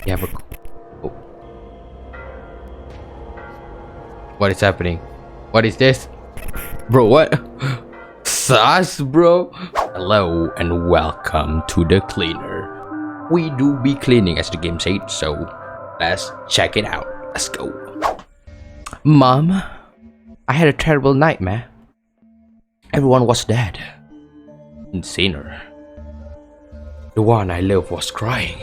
You have a... Oh. What is happening? What is this? Bro, what? Sus, bro? Hello and welcome to the cleaner. We do be cleaning as the game said, so let's check it out. Let's go. Mom, I had a terrible nightmare. Everyone was dead. Insaner. The one I loved was crying.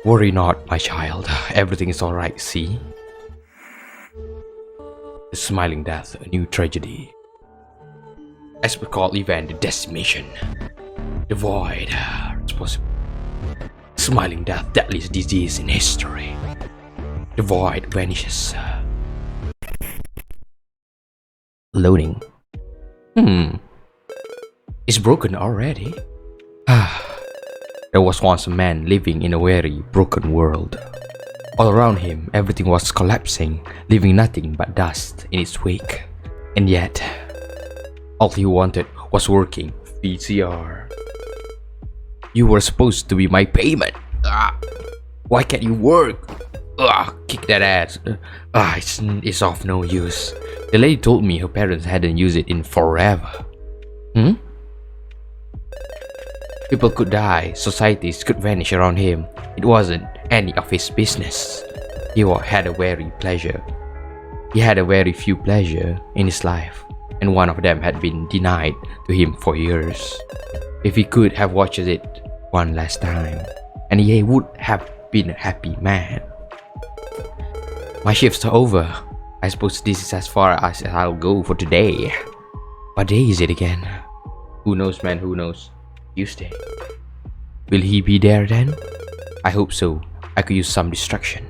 Worry not, my child. Everything is alright, see? The smiling death, a new tragedy. Expert call event, the decimation. The void, responsible. Smiling death, deadliest disease in history. The void vanishes. Loading. It's broken already. There was once a man living in a very broken world. All around him, everything was collapsing, leaving nothing but dust in its wake. And yet, all he wanted was working. VCR. You were supposed to be my payment. Why can't you work? Kick that ass. It's of no use. The lady told me her parents hadn't used it in forever. People could die, societies could vanish around him. It wasn't any of his business. He had a very few pleasure in his life, and one of them had been denied to him for years. If he could have watched it one last time, and he would have been a happy man. My shift's over. I suppose this is as far as I'll go for today. What day is it again? Who knows, man, who knows? Tuesday. Will he be there then? I hope so. I could use some distraction.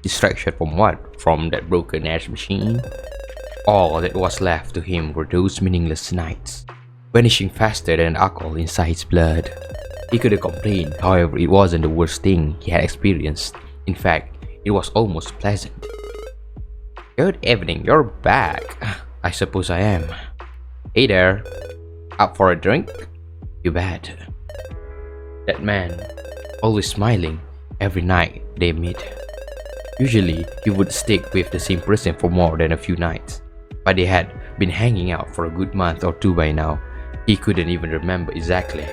Distraction from what? From that broken ass machine? All that was left to him were those meaningless nights, vanishing faster than alcohol inside his blood. He could have complained, however, it wasn't the worst thing he had experienced. In fact, it was almost pleasant. Good evening, you're back. I suppose I am. Hey there. Up for a drink? You bet. That man, always smiling every night they meet. Usually, he would stick with the same person for more than a few nights, but they had been hanging out for a good month or two by now. He couldn't even remember exactly.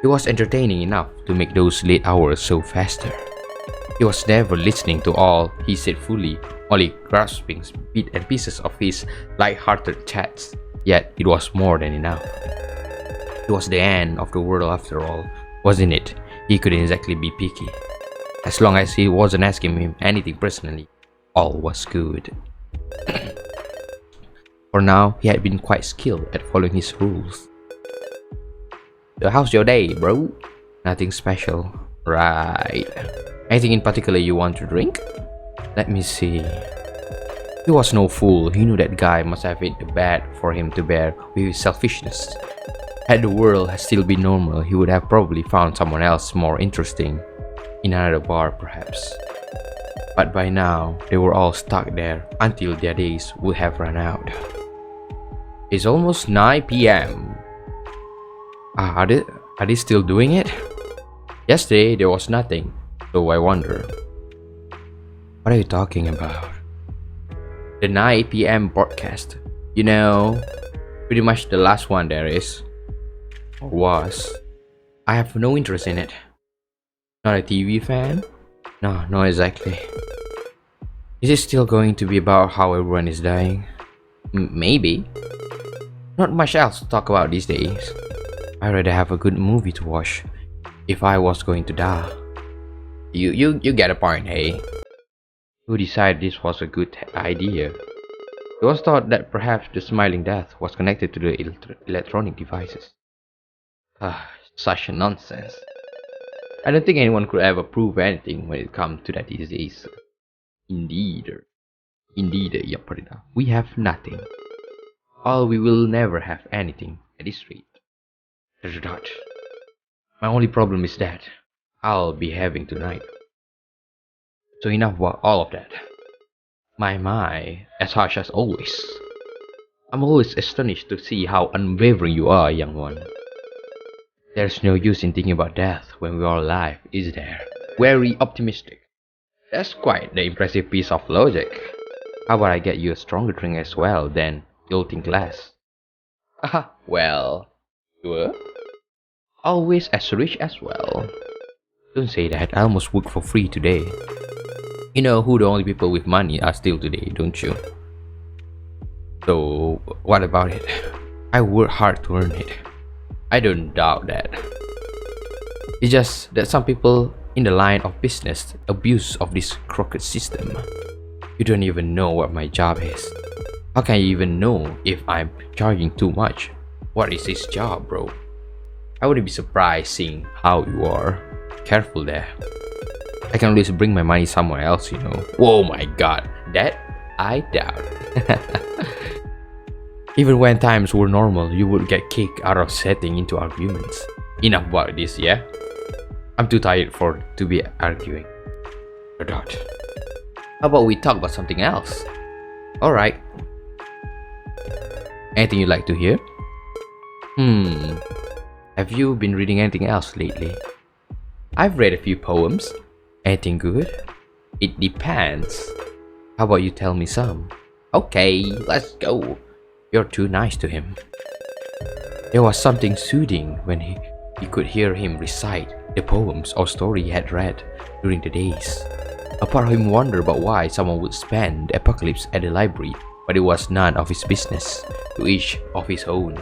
He was entertaining enough to make those late hours so faster. He was never listening to all he said fully, only grasping bits and pieces of his light-hearted chats. Yet it was more than enough. It was the end of the world after all, wasn't it? He couldn't exactly be picky. As long as he wasn't asking him anything personally, all was good. For now, he had been quite skilled at following his rules. So how's your day, bro? Nothing special. Right. Anything in particular you want to drink? Let me see. He was no fool. He knew that guy must have it bad for him to bear with his selfishness. Had the world still been normal, he would have probably found someone else more interesting. In another bar, perhaps. But by now, they were all stuck there until their days would have run out. It's almost 9 p.m. Are they still doing it? Yesterday, there was nothing, so I wonder. What are you talking about? The 9 p.m. broadcast. You know, pretty much the last one there is. Or was. I have no interest in it. Not a TV fan? No, not exactly. Is it still going to be about how everyone is dying? Maybe. Not much else to talk about these days. I'd rather have a good movie to watch if I was going to die. You get a point, hey? Who decided this was a good idea? It was thought that perhaps the smiling death was connected to the electronic devices. Such a nonsense. I don't think anyone could ever prove anything when it comes to that disease. Indeed, Yaparida, we have nothing. Or we will never have anything at this rate. My only problem is that I'll be having tonight. So enough about all of that. My, as harsh as always. I'm always astonished to see how unwavering you are, young one. There's no use in thinking about death when we are alive, is there? Very optimistic. That's quite the impressive piece of logic. How about I get you a stronger drink as well than jolting glass? Haha, well, sure. Always as rich as well. Don't say that, I almost worked for free today. You know who the only people with money are still today, don't you? So, what about it? I work hard to earn it. I don't doubt that. It's just that some people in the line of business abuse of this crooked system. You don't even know what my job is. How can you even know if I'm charging too much? What is this job, bro? I wouldn't be surprised seeing how you are. Careful there. I can always bring my money somewhere else, you know. Whoa my god, that I doubt. Even when times were normal, you would get kicked out of setting into arguments. Enough about this, yeah? I'm too tired to be arguing. How about we talk about something else? Alright. Anything you'd like to hear? Have you been reading anything else lately? I've read a few poems. Anything good? It depends. How about you tell me some? Okay, let's go. You're too nice to him. There was something soothing when you could hear him recite the poems or story he had read during the days. A part of him wondered about why someone would spend the apocalypse at the library, but it was none of his business, to each of his own.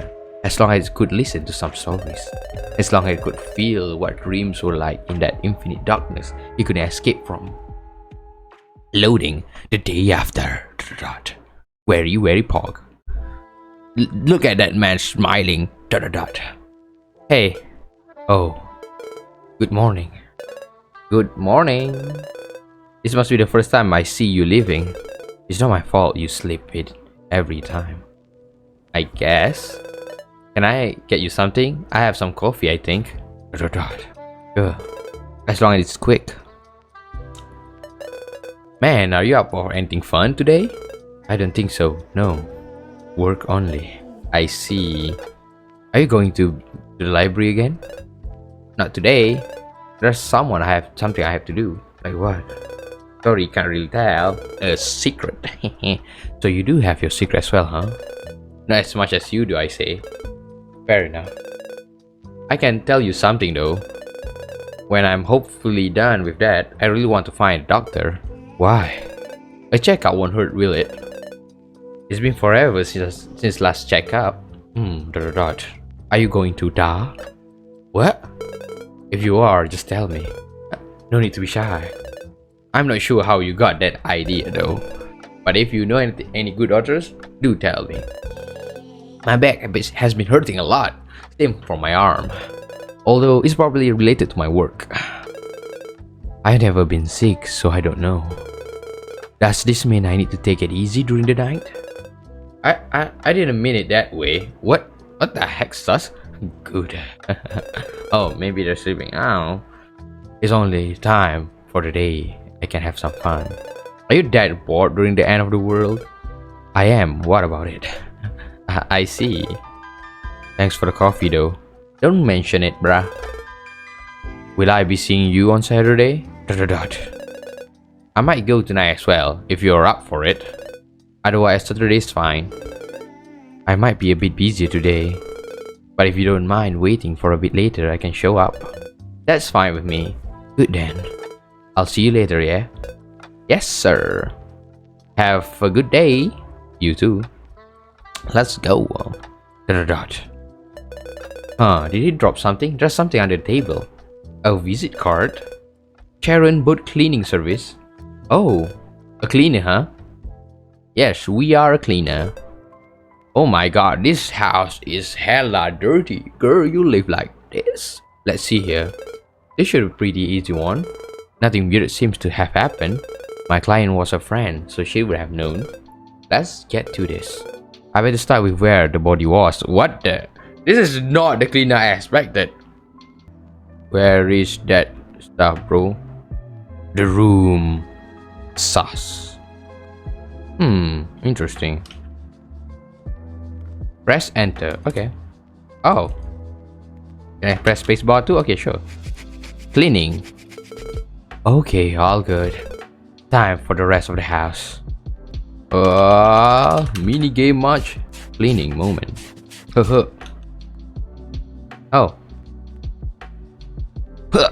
As long as he could listen to some stories, as long as he could feel what dreams were like in that infinite darkness he couldn't escape from. Loading the day after. Very, very pog. Look at that man smiling. Hey. Oh. Good morning. Good morning. This must be the first time I see you leaving. It's not my fault you sleep it every time. I guess. Can I get you something? I have some coffee, I think. Sure. As long as it's quick. Man, are you up for anything fun today? I don't think so, no. Work only. I see. Are you going to the library again? Not today. There's something I have to do. Like what? Sorry, can't really tell. A secret. So you do have your secret as well, huh? Not as much as you do, I say. Fair enough. I can tell you something though. When I'm hopefully done with that, I really want to find a doctor. Why? A checkup won't hurt, will it? It's been forever since last checkup. Are you going to die? What? If you are, just tell me. No need to be shy. I'm not sure how you got that idea though. But if you know any good doctors, do tell me. My back has been hurting a lot. Same for my arm. Although it's probably related to my work. I've never been sick, so I don't know. Does this mean I need to take it easy during the night? I didn't mean it that way. What the heck, sus? Good. Oh, maybe they're sleeping. I don't know. It's only time for the day. I can have some fun. Are you that bored during the end of the world? I am. What about it? I see. Thanks for the coffee though. Don't mention it, bruh. Will I be seeing you on Saturday? I might go tonight as well, if you're up for it. Otherwise, Saturday's fine. I might be a bit busier today. But if you don't mind waiting for a bit later, I can show up. That's fine with me. Good then. I'll see you later, yeah? Yes, sir. Have a good day. You too. Let's go. Huh, did he drop something? There's something under the table. A visit card. Sharon Boat Cleaning Service. Oh, a cleaner, huh? Yes, we are a cleaner. Oh my god, this house is hella dirty. Girl, you live like this? Let's see here. This should be a pretty easy one. Nothing weird seems to have happened. My client was a friend, so she would have known. Let's get to this. I better start with where the body was. What the? This is not the cleaner I expected. Where is that stuff, bro? The room. Sus. Interesting. Press enter. Okay. Oh. Can I press spacebar too? Okay, sure. Cleaning. Okay, all good. Time for the rest of the house. Mini game much? Cleaning moment. Huh. Oh. Huh.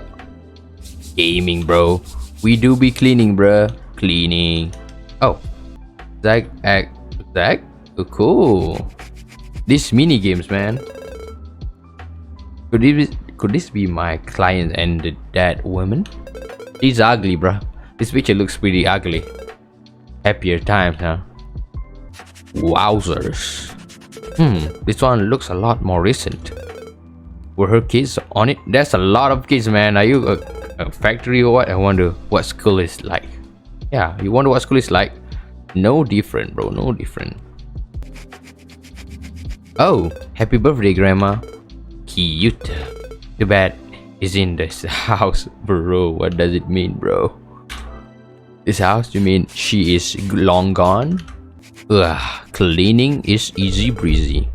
Gaming, bro. We do be cleaning, bro. Cleaning. Oh. Zag. Oh, cool. These mini games, man. Could this be my client and that woman? She's ugly, bruh. This picture looks pretty ugly. Happier times, huh? Wowzers. This one looks a lot more recent. Were her kids on it? There's a lot of kids, man. Are you a factory or what? I wonder what school is like. Yeah, you wonder what school is like? No different, bro. No different. Oh, happy birthday, Grandma. Cute. Too bad is in this house, bro. What does it mean, bro? This house? You mean she is long gone? Ugh, cleaning is easy breezy.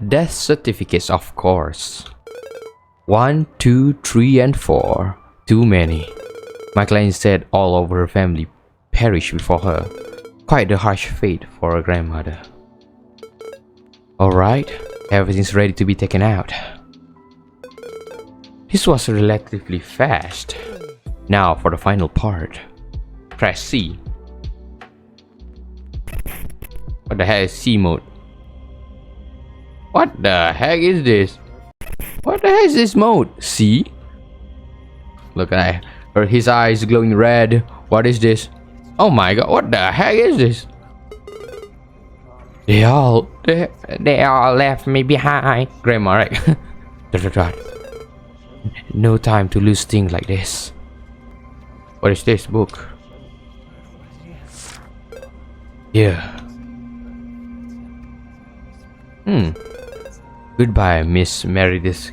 Death certificates, of course. 1, 2, 3, and 4. Too many. My client said all of her family perished before her. Quite the harsh fate for a grandmother. Alright, everything's ready to be taken out. This was relatively fast. Now for the final part. Press C. What the heck is C mode? What the heck is this? What the heck is this mode? C? Look at that. His eyes glowing red. What is this? Oh my god, what the heck is this? They all left me behind. Grandma, right? No time to lose things like this. What is this book? Yeah. Goodbye, Miss Meredith.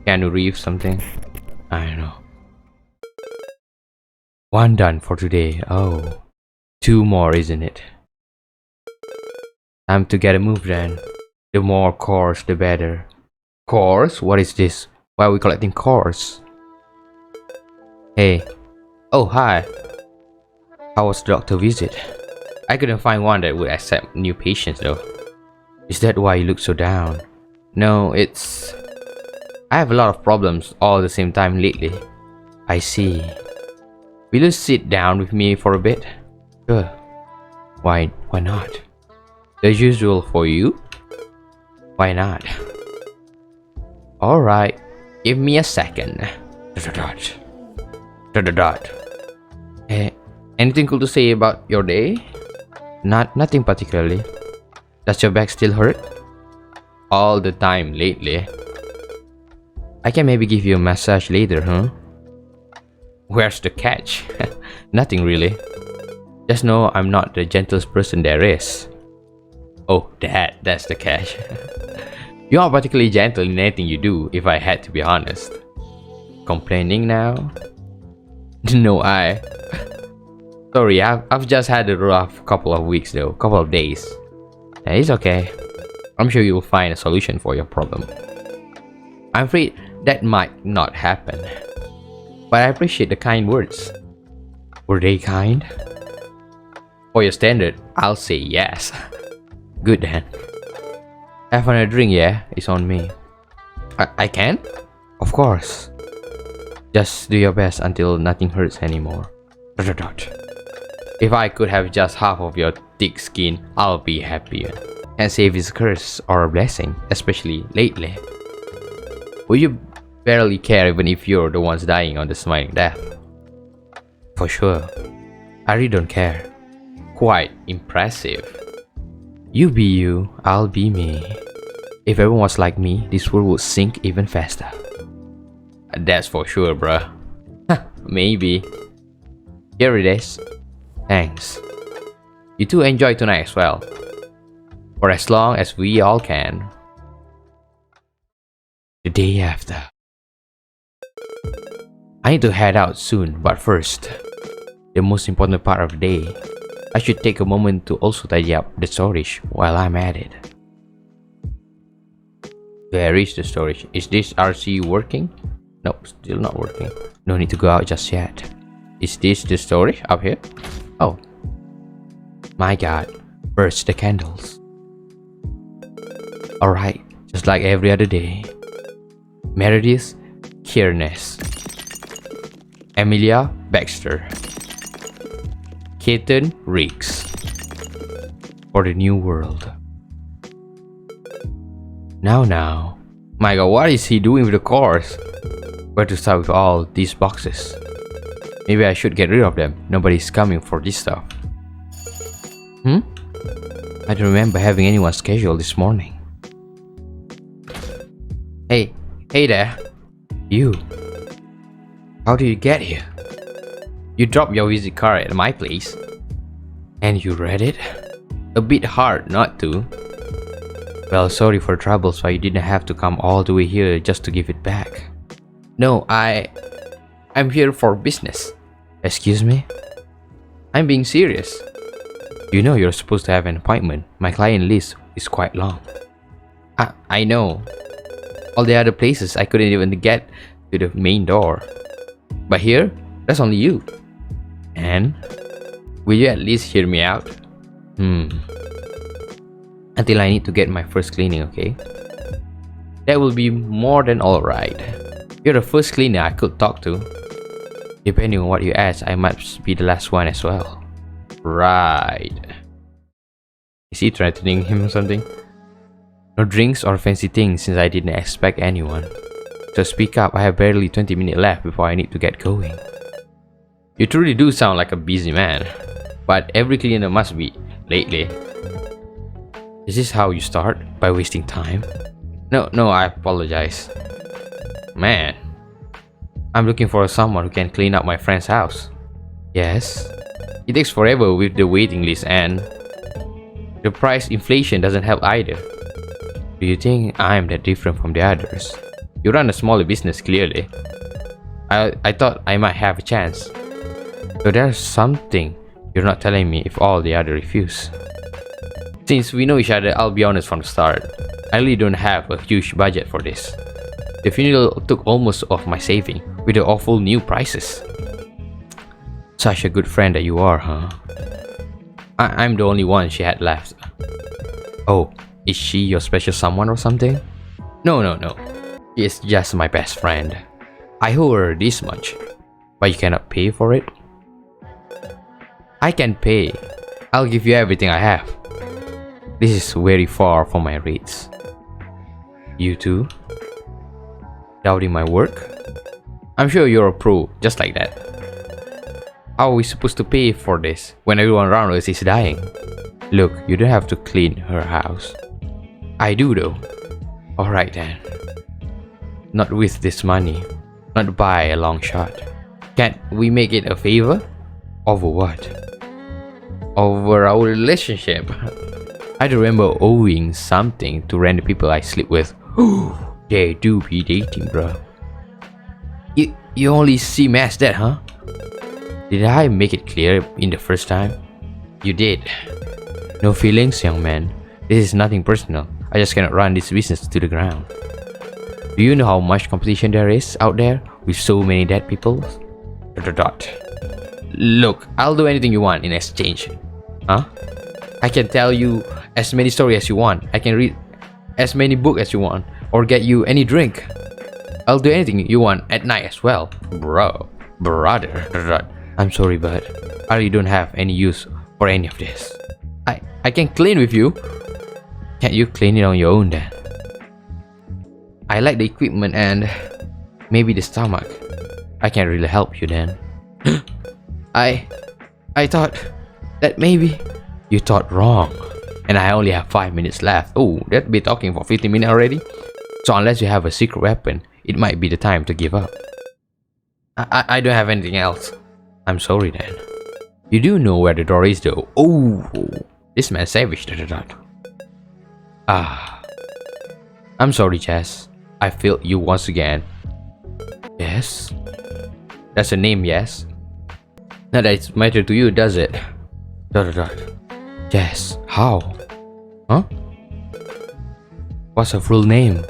Keanu Reeves something. I don't know. One done for today. Oh. 2 more, isn't it? Time to get a move then. The more cores, the better. Cores? What is this? Why are we collecting cores? Hey. Oh, hi. How was the doctor visit? I couldn't find one that would accept new patients though. Is that why you look so down? No, it's... I have a lot of problems all at the same time lately. I see. Will you sit down with me for a bit? Sure. Why not? The usual for you? Why not? Alright, give me a second. Hey, anything cool to say about your day? Nothing particularly. Does your back still hurt? All the time lately. I can maybe give you a massage later, huh? Where's the catch? Nothing really. Just know I'm not the gentlest person there is. Oh, that's the catch. You aren't particularly gentle in anything you do, if I had to be honest. Complaining now? No, Sorry, I've just had a rough couple of weeks though, couple of days. It's okay. I'm sure you'll find a solution for your problem. I'm afraid that might not happen. But I appreciate the kind words. Were they kind? For your standard, I'll say yes. Good then. Have another drink, yeah? It's on me. I can? Of course. Just do your best until nothing hurts anymore. If I could have just half of your thick skin, I'll be happier. And say if it's a curse or a blessing, especially lately. Will you barely care even if you're the ones dying on the smiling death? For sure. I really don't care. Quite impressive. You be you, I'll be me. If everyone was like me, this world would sink even faster. That's for sure, bruh. Maybe. Here it is. Thanks. You two enjoy tonight as well. For as long as we all can. The day after. I need to head out soon, but first, the most important part of the day, I should take a moment to also tidy up the storage while I'm at it. Where is the storage? Is this RC working? Nope, still not working. No need to go out just yet. Is this the storage up here? Oh. My god. Burst the candles. Alright, just like every other day. Meredith Kearness. Emilia Baxter. Keaton Riggs. For the new world. Now. My god, what is he doing with the cars? Where to start with all these boxes? Maybe I should get rid of them. Nobody's coming for this stuff. I don't remember having anyone scheduled this morning. Hey there. You. How did you get here? You dropped your visit card at my place. And you read it? A bit hard not to. Well, sorry for trouble, so you didn't have to come all the way here just to give it back. No, I'm here for business. Excuse me? I'm being serious. You know you're supposed to have an appointment. My client list is quite long. I know. All the other places I couldn't even get to the main door. But here, that's only you. And? Will you at least hear me out? Until I need to get my first cleaning, okay? That will be more than alright. You're the first cleaner I could talk to. Depending on what you ask, I might be the last one as well. Right. Is he threatening him or something? No drinks or fancy things since I didn't expect anyone. So speak up, I have barely 20 minutes left before I need to get going. You truly do sound like a busy man. But every cleaner must be, lately. Is this how you start? By wasting time? No, I apologize. Man. I'm looking for someone who can clean up my friend's house. Yes? It takes forever with the waiting list and the price inflation doesn't help either. Do you think I'm that different from the others? You run a smaller business clearly. I thought I might have a chance. So there's something you're not telling me if all the others refuse. Since we know each other, I'll be honest from the start. I really don't have a huge budget for this. The funeral took almost of my saving with the awful new prices. Such a good friend that you are, huh? I'm the only one she had left. Oh, is she your special someone or something? No. She is just my best friend. I owe her this much, but you cannot pay for it? I can pay. I'll give you everything I have. This is very far from my rates. You too? Doubting my work? I'm sure you're a pro, just like that. How are we supposed to pay for this when everyone around us is dying? Look, you don't have to clean her house. I do though. Alright then. Not with this money. Not by a long shot. Can't we make it a favor? Over what? Over our relationship. I remember owing something to random people I sleep with. They do be dating, bro. You only see me as that, huh? Did I make it clear in the first time? You did. No feelings, young man. This is nothing personal. I just cannot run this business to the ground. Do you know how much competition there is out there with so many dead people? ... Look, I'll do anything you want in exchange. Huh? I can tell you as many stories as you want. I can read as many books as you want. Or get you any drink. I'll do anything you want at night as well. Brother. I'm sorry, but I really don't have any use for any of this. I can clean with you. Can't you clean it on your own then? I like the equipment and maybe the stomach. I can't really help you then. I thought that maybe you thought wrong. And I only have 5 minutes left. Oh, that'd be talking for 15 minutes already. So unless you have a secret weapon, it might be the time to give up. I don't have anything else. I'm sorry then. You do know where the door is though. Oh, this man's savage. I'm sorry, Jess. I failed you once again. Yes? That's a name, yes? Not that it matters to you, does it? Jess, how? Huh? What's her full name?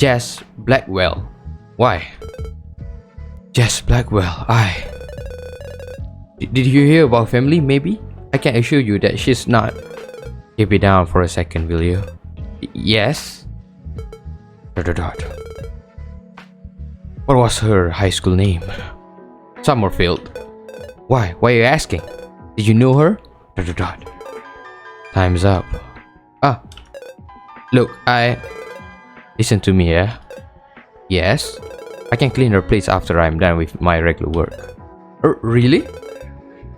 Jess Blackwell. Why? Jess Blackwell, Did you hear about family, maybe? I can assure you that she's not. Keep it down for a second, will you? Yes? Dot, dot, dot. What was her high school name? Summerfield. Why? Why are you asking? Did you know her? Dot, dot, dot. Time's up. Look, Listen to me, yeah? Yes? I can clean her place after I'm done with my regular work. Really?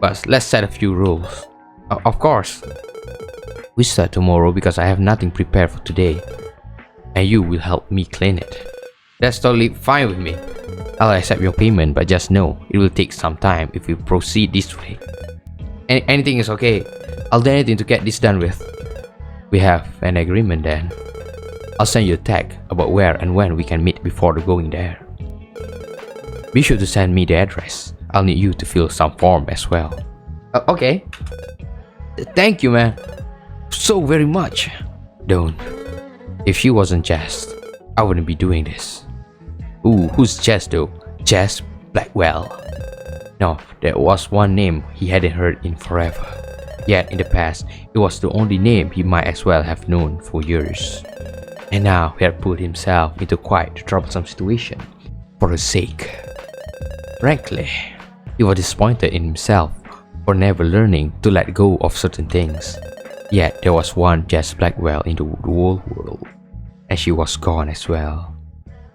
But let's set a few rules. Of course. We start tomorrow because I have nothing prepared for today. And you will help me clean it. That's totally fine with me. I'll accept your payment, but just know it will take some time if we proceed this way. Anything is okay. I'll do anything to get this done with. We have an agreement then. I'll send you a tag about where and when we can meet before going there. Be sure to send me the address. I'll need you to fill some form as well. Okay. Thank you, man. So very much. Don't. If she wasn't Jess, I wouldn't be doing this. Ooh, who's Jess though? Jess Blackwell. No, there was one name he hadn't heard in forever. Yet in the past, it was the only name he might as well have known for years. And now he had put himself into quite a troublesome situation for her sake. Frankly, he was disappointed in himself for never learning to let go of certain things. Yet there was one Jess Blackwell in the whole world, and she was gone as well.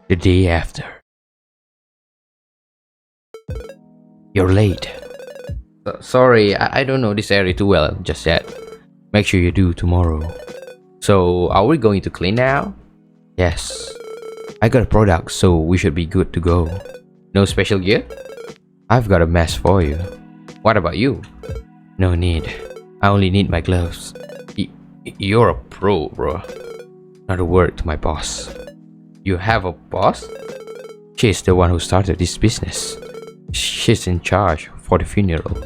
The day after. You're late. Sorry, I don't know this area too well just yet. Make sure you do tomorrow. So, are we going to clean now? Yes. I got a product, so we should be good to go. No special gear? I've got a mess for you. What about you? No need. I only need my gloves. You're a pro, bro. Not a word to my boss. You have a boss? She's the one who started this business. She's in charge for the funeral.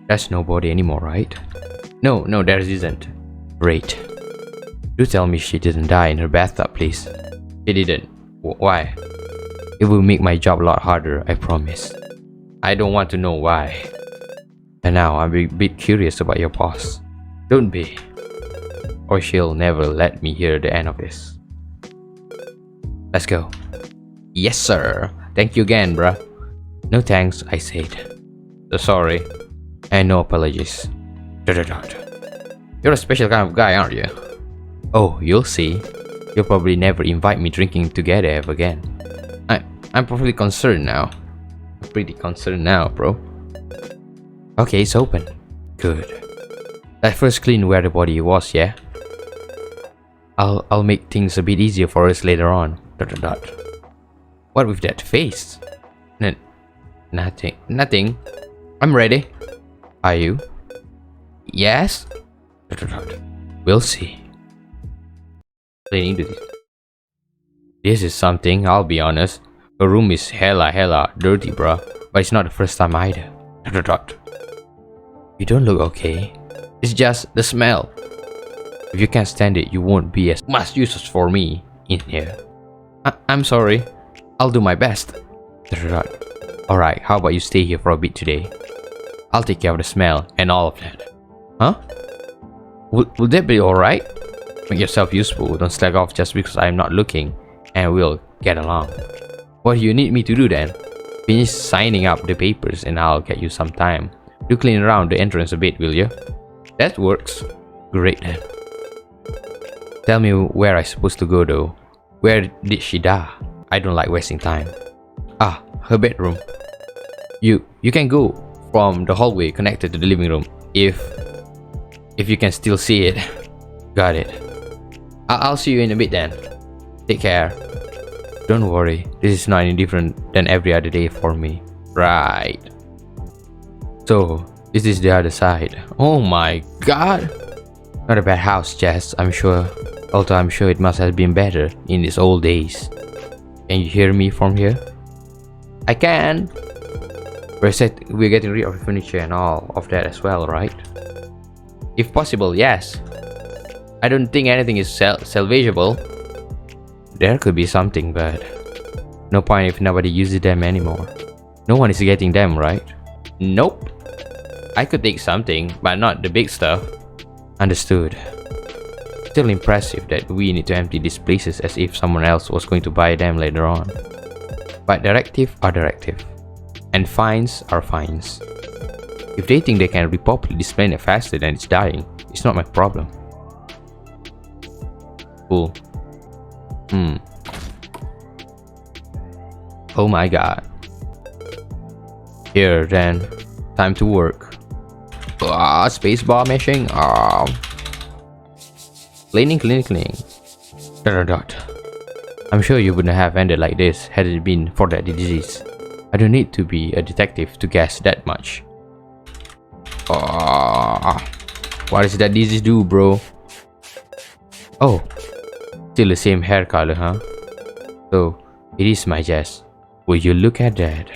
That's nobody anymore, right? No, there isn't. Great. Do tell me she didn't die in her bathtub, please. She didn't. Why? It will make my job a lot harder, I promise. I don't want to know why. And now I'm a bit curious about your boss. Don't be. Or she'll never let me hear the end of this. Let's go. Yes, sir. Thank you again, bruh. No thanks, I said. So sorry. And no apologies. You're a special kind of guy, aren't you? Oh, you'll see. You'll probably never invite me drinking together ever again. I'm pretty concerned now. Bro. Okay, it's open. Good. Let's first clean where the body was, yeah? I'll make things a bit easier for us later on. What with that face? Nothing. I'm ready. Are you? Yes? We'll see. This is something, I'll be honest. The room is hella dirty, bruh. But it's not the first time either. You don't look okay. It's just the smell. If you can't stand it, you won't be as much use for me in here. I'm sorry. I'll do my best. Alright, how about you stay here for a bit today? I'll take care of the smell and all of that. Huh? Will that be alright? Make yourself useful, don't slack off just because I'm not looking, and we'll get along. What do you need me to do then? Finish signing up the papers and I'll get you some time. Do clean around the entrance a bit, will you? That works. Great then. Tell me where I'm supposed to go though. Where did she die? I don't like wasting time. Her bedroom. You can go from the hallway connected to the living room if you can still see it. Got it. I'll see you in a bit then. Take care. Don't worry, this is not any different than every other day for me. Right. So, this is the other side. Oh my god. Not a bad house, Jess, I'm sure. Although I'm sure it must have been better in its old days. Can you hear me from here? I can. We're getting rid of the furniture and all of that as well, right? If possible, yes. I don't think anything is salvageable. There could be something, but no point if nobody uses them anymore. No one is getting them, right? Nope. I could take something, but not the big stuff. Understood. Still impressive that we need to empty these places as if someone else was going to buy them later on. But directive are directive. And fines are fines. If they think they can repopulate this planet faster than it's dying, it's not my problem. Cool. Oh my god. Here then, time to work. Spacebar meshing. Cleaning. Dot. I'm sure you wouldn't have ended like this had it been for that disease. I don't need to be a detective to guess that much. What does that disease do, bro? Oh, still the same hair color, huh? So, it is my guess. Will you look at that?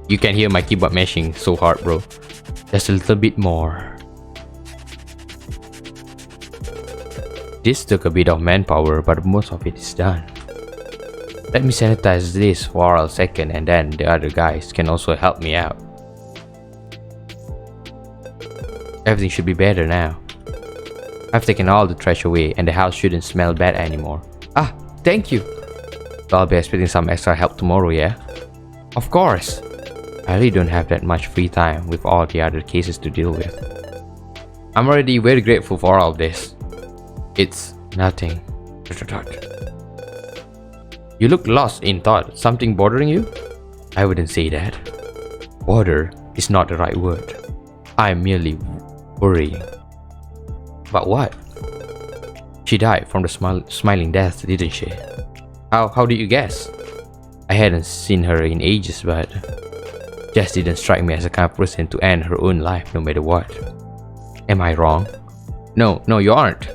You can hear my keyboard meshing so hard, bro. Just a little bit more. This took a bit of manpower, but most of it is done. Let me sanitize this for a second and then the other guys can also help me out. Everything should be better now. I've taken all the trash away and the house shouldn't smell bad anymore. Thank you! So I'll be expecting some extra help tomorrow, yeah? Of course! I really don't have that much free time with all the other cases to deal with. I'm already very grateful for all of this. It's nothing. You look lost in thought. Something bothering you? I wouldn't say that. Bother is not the right word. I'm merely worrying. But what? She died from the smiling death, didn't she? How did you guess? I hadn't seen her in ages, but Jess didn't strike me as a kind of person to end her own life no matter what. Am I wrong? No, you aren't.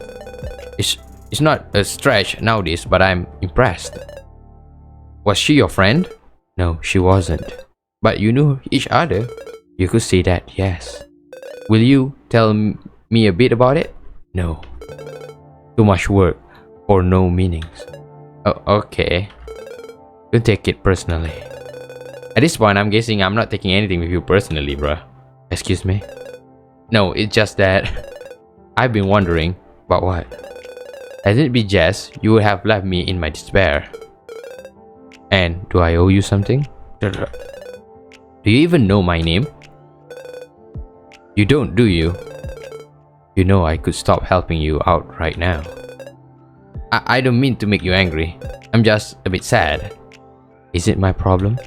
It's not a stretch nowadays, but I'm impressed. Was she your friend? No, she wasn't. But you knew each other? You could say that, yes. Will you tell me a bit about it? No. Too much work for no meanings. Oh, okay. Don't take it personally. At this point, I'm guessing I'm not taking anything with you personally, bruh. Excuse me? No, it's just that I've been wondering about what? Had it been Jess, you would have left me in my despair. And do I owe you something? Do you even know my name? You don't, do you? You know I could stop helping you out right now. I don't mean to make you angry. I'm just a bit sad. Is it my problem?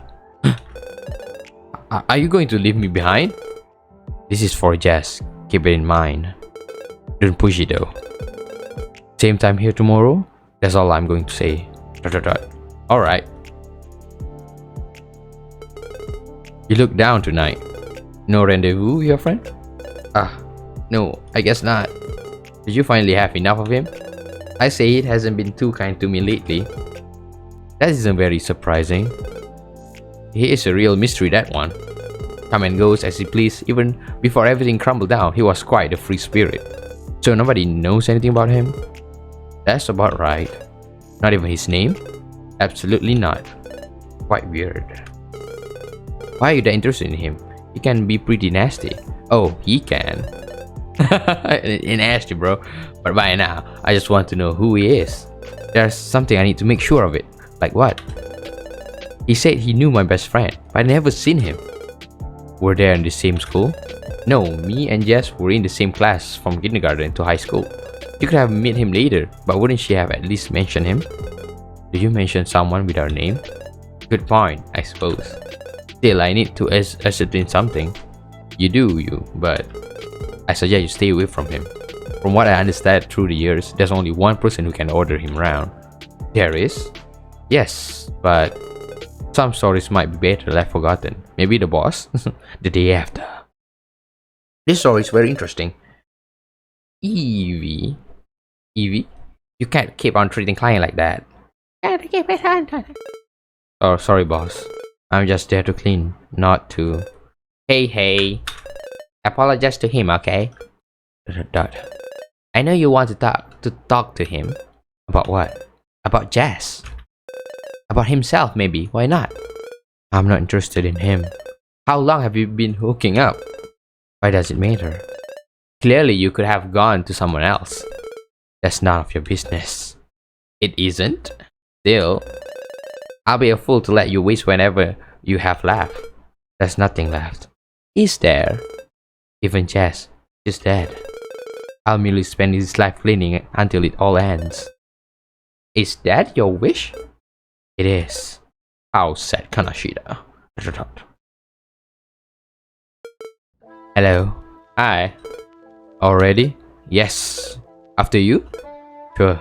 Are you going to leave me behind? This is for Jess. Keep it in mind. Don't push it though. Same time here tomorrow? That's all I'm going to say. Alright. You look down tonight. No rendezvous, your friend? No, I guess not. Did you finally have enough of him? I say it hasn't been too kind to me lately. That isn't very surprising. He is a real mystery, that one. Come and goes as he please. Even before everything crumbled down, he was quite a free spirit. So nobody knows anything about him? That's about right. Not even his name? Absolutely not. Quite weird. Why are you that interested in him? He can be pretty nasty. Oh, he can. Nasty, bro. But by now, I just want to know who he is. There's something I need to make sure of it. Like what? He said he knew my best friend, but I never seen him. Were they in the same school? No, me and Jess were in the same class from kindergarten to high school. You could have met him later, but wouldn't she have at least mentioned him? Do you mention someone with our name? Good point, I suppose. Still, I need to ascertain something. You do, but I suggest you stay away from him. From what I understand through the years, there's only one person who can order him around. There is? Yes, but some stories might be better left forgotten. Maybe the boss? The day after. This story is very interesting. Evie? You can't keep on treating client like that. Oh, sorry boss. I'm just there to clean, not to... Hey. Apologize to him, okay? I know you want to talk to him. About what? About Jess. About himself, maybe. Why not? I'm not interested in him. How long have you been hooking up? Why does it matter? Clearly, you could have gone to someone else. That's none of your business. It isn't? Still, I'll be a fool to let you waste whenever you have left. There's nothing left. Is there? Even Jess is dead. I'll merely spend his life cleaning it until it all ends. Is that your wish? It is. How said Kanashida. Hello. Hi. Already? Yes. After you? Sure.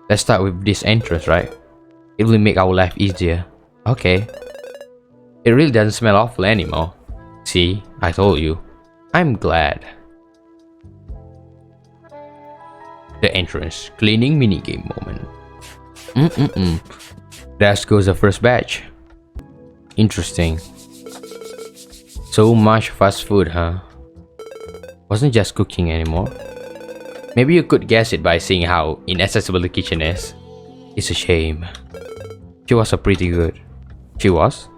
Let's start with this entrance, right? It will make our life easier. Okay. It really doesn't smell awful anymore. See, I told you. I'm glad. The entrance cleaning minigame moment. There goes the first batch. Interesting. So much fast food, huh? Wasn't just cooking anymore. Maybe you could guess it by seeing how inaccessible the kitchen is. It's a shame. She was a pretty good. She was?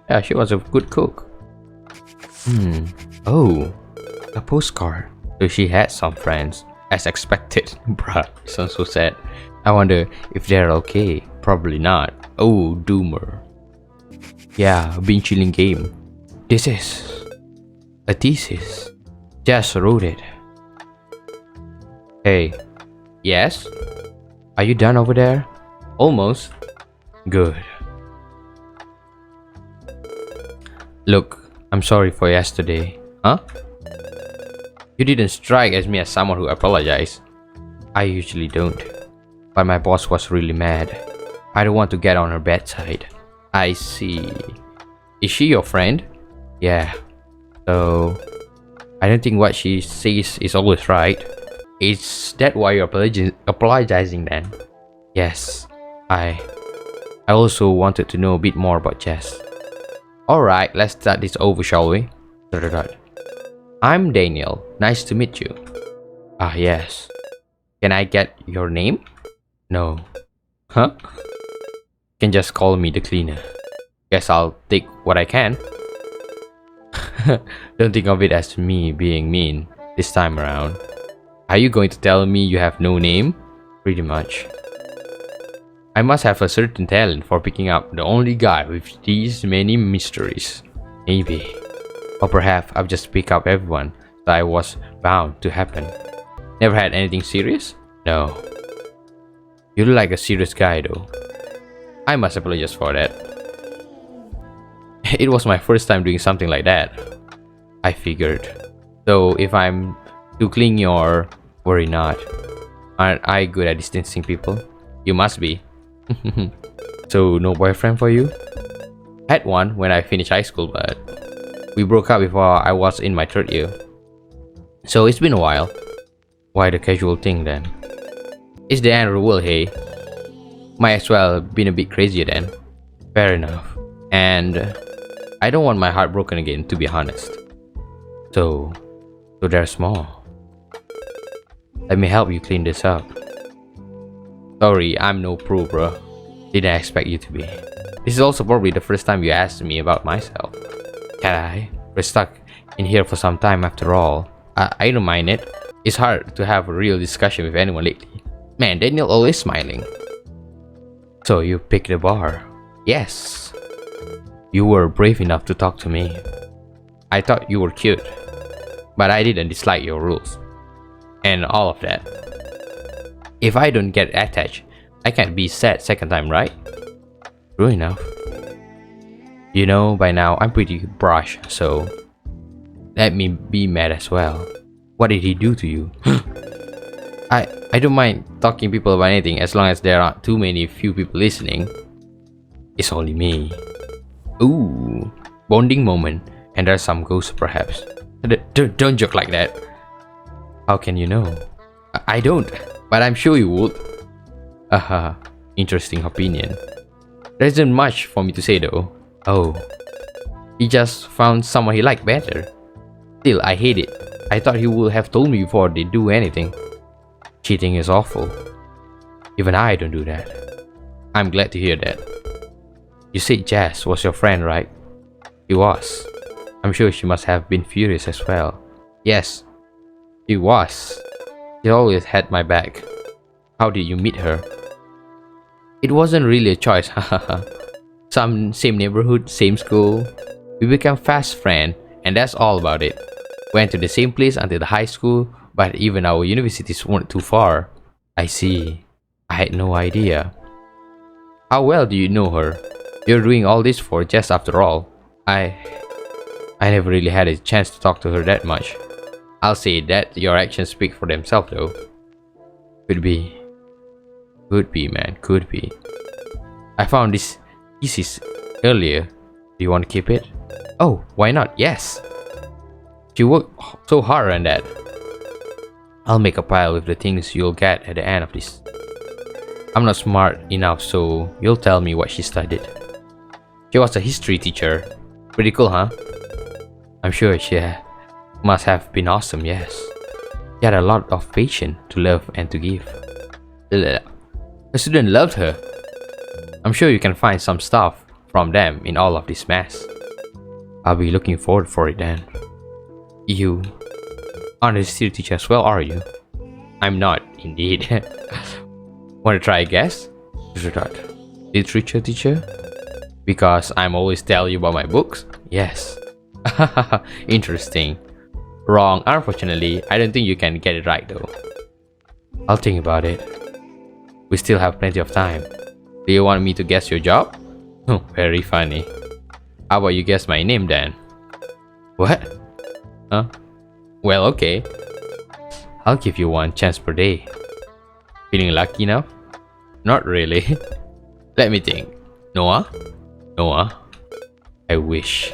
Yeah, she was a good cook. Oh, a postcard. So she had some friends. As expected. Bruh, sounds so sad. I wonder if they're okay. Probably not. Oh, doomer. Yeah, been chilling game. This is a thesis. Just wrote it. Hey. Yes? Are you done over there? Almost. Good. Look, I'm sorry for yesterday. Huh? You didn't strike as me as someone who apologized. I usually don't. But my boss was really mad. I don't want to get on her bad side. I see. Is she your friend? Yeah. So, I don't think what she says is always right. Is that why you're apologizing then? Yes. I also wanted to know a bit more about Jess. Alright, let's start this over, shall we? I'm Daniel. Nice to meet you. Ah, yes. Can I get your name? No. Huh? Can just call me the cleaner. Guess I'll take what I can. Don't think of it as me being mean this time around. Are you going to tell me you have no name? Pretty much. I must have a certain talent for picking up the only guy with these many mysteries. Maybe. Or perhaps I've just picked up everyone that I was bound to happen. Never had anything serious? No. You look like a serious guy though. I must apologize for that. It was my first time doing something like that. I figured. So if I'm too clingy or worry not. Aren't I good at distancing people? You must be. So no boyfriend for you? Had one when I finished high school, but we broke up before I was in my third year. So it's been a while. Why the casual thing then? It's the end of the world, hey. Might as well been a bit crazier then. Fair enough. And I don't want my heart broken again, to be honest. So there's more. Let me help you clean this up. Sorry, I'm no pro, bro. Didn't expect you to be. This is also probably the first time you asked me about myself. Can I? We're stuck in here for some time after all. I don't mind it. It's hard to have a real discussion with anyone lately. Man, Daniel always smiling. So you picked the bar. Yes. You were brave enough to talk to me. I thought you were cute. But I didn't dislike your rules. And all of that. If I don't get attached, I can't be sad second time, right? True enough. You know, by now I'm pretty brash, so let me be mad as well. What did he do to you? I don't mind talking people about anything as long as there aren't too many few people listening. It's only me. Ooh, bonding moment, and there's some ghosts perhaps. Don't joke like that. How can you know? I don't, but I'm sure you would. Aha, interesting opinion. There isn't much for me to say though. Oh, he just found someone he liked better. Still, I hate it. I thought he would have told me before they do anything. Cheating is awful. Even I don't do that. I'm glad to hear that. You said Jess was your friend, right? She was. I'm sure she must have been furious as well. Yes, she was. She always had my back. How did you meet her? It wasn't really a choice, hahaha. Same neighborhood, same school. We became fast friends, and that's all about it. Went to the same place until the high school, but even our universities weren't too far. I see. I had no idea. How well do you know her? You're doing all this for Jess after all. I never really had a chance to talk to her that much. I'll say that your actions speak for themselves though. Could be. Could be, man. Could be. I found this thesis earlier. Do you want to keep it? Oh, why not? Yes. She worked so hard on that. I'll make a pile with the things you'll get at the end of this. I'm not smart enough, so you'll tell me what she studied. She was a history teacher. Pretty cool, huh? I'm sure she must have been awesome, yes. She had a lot of patience to love and to give. The student loved her. I'm sure you can find some stuff from them in all of this mess. I'll be looking forward for it then. You aren't a history teacher as well, are you? I'm not, indeed. Want to try a guess? Literature teacher? Because I'm always tell you about my books? Yes. Interesting. Wrong. Unfortunately, I don't think you can get it right though. I'll think about it. We still have plenty of time. Do you want me to guess your job? Oh, very funny. How about you guess my name then? What? Huh? Well, okay. I'll give you one chance per day. Feeling lucky now? Not really. Let me think. Noah? Noah? I wish.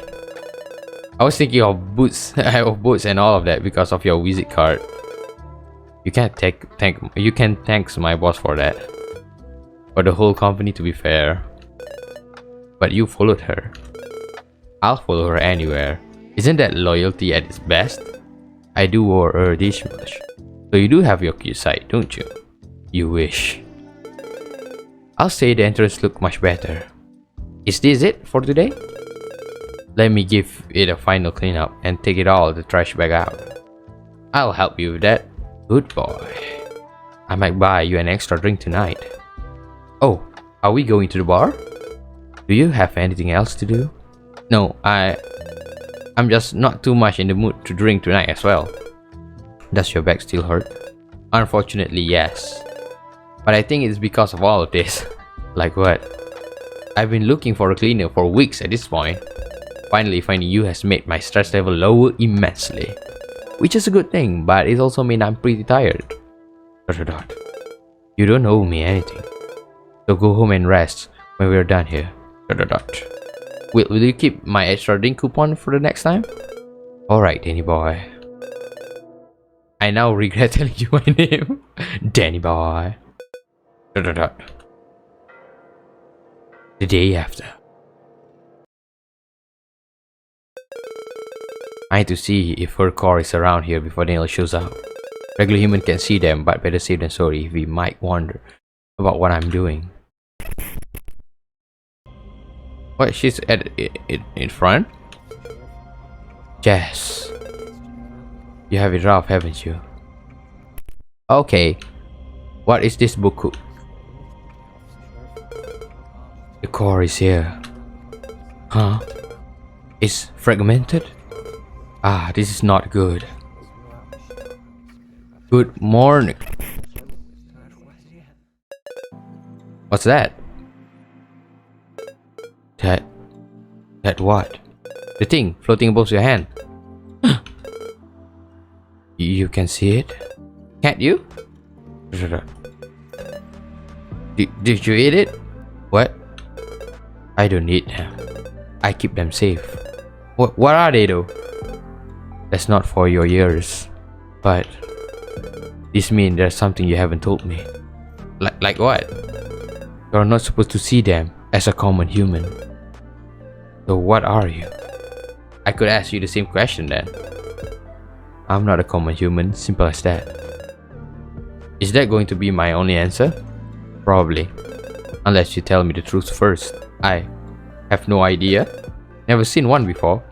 I was thinking of boots, of boots and all of that because of your visit card. You can't thank my boss for that. For the whole company, to be fair. But you followed her. I'll follow her anywhere. Isn't that loyalty at its best? I do owe her this much. So you do have your cute side, don't you? You wish. I'll say the entrance look much better. Is this it for today? Let me give it a final cleanup and take the trash bag out. I'll help you with that. Good boy. I might buy you an extra drink tonight. Oh, are we going to the bar? Do you have anything else to do? No, I'm just not too much in the mood to drink tonight as well. Does your back still hurt? Unfortunately, yes. But I think it's because of all of this. Like what? I've been looking for a cleaner for weeks at this point. Finally finding you has made my stress level lower immensely. Which is a good thing, but it also means I'm pretty tired. You don't owe me anything. So go home and rest when we're done here. Will you keep my extra drink coupon for the next time? Alright, Danny boy. I now regret telling you my name. Danny boy. The day after. I need to see if her core is around here before Daniel shows up. Regular human can see them, but better safe than sorry. We might wonder about what I'm doing. What? She's at in front? Jess. You have it rough, haven't you? Okay. What is this book? The core is here. Huh? It's fragmented? Ah, this is not good. Good morning. What's that? That what? The thing floating above your hand. You can see it? Can't you? Did you eat it? What? I don't eat them. I keep them safe. What are they though? That's not for your ears. But this means there's something you haven't told me. Like what? You're not supposed to see them as a common human. So what are you? I could ask you the same question then. I'm not a common human, simple as that. Is that going to be my only answer? Probably. Unless you tell me the truth first. I have no idea. Never seen one before.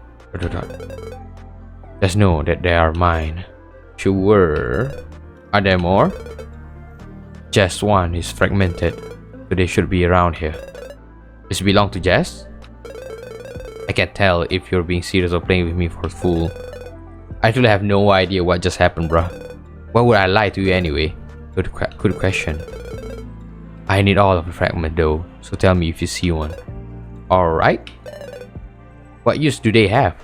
Just know that they are mine. Sure. Are there more? Just one is fragmented, so they should be around here. Does it belong to Jess? I can't tell if you're being serious or playing with me for a fool. I actually have no idea what just happened, bruh. Why would I lie to you anyway? Good question. I need all of the fragment though, so tell me if you see one. Alright. What use do they have?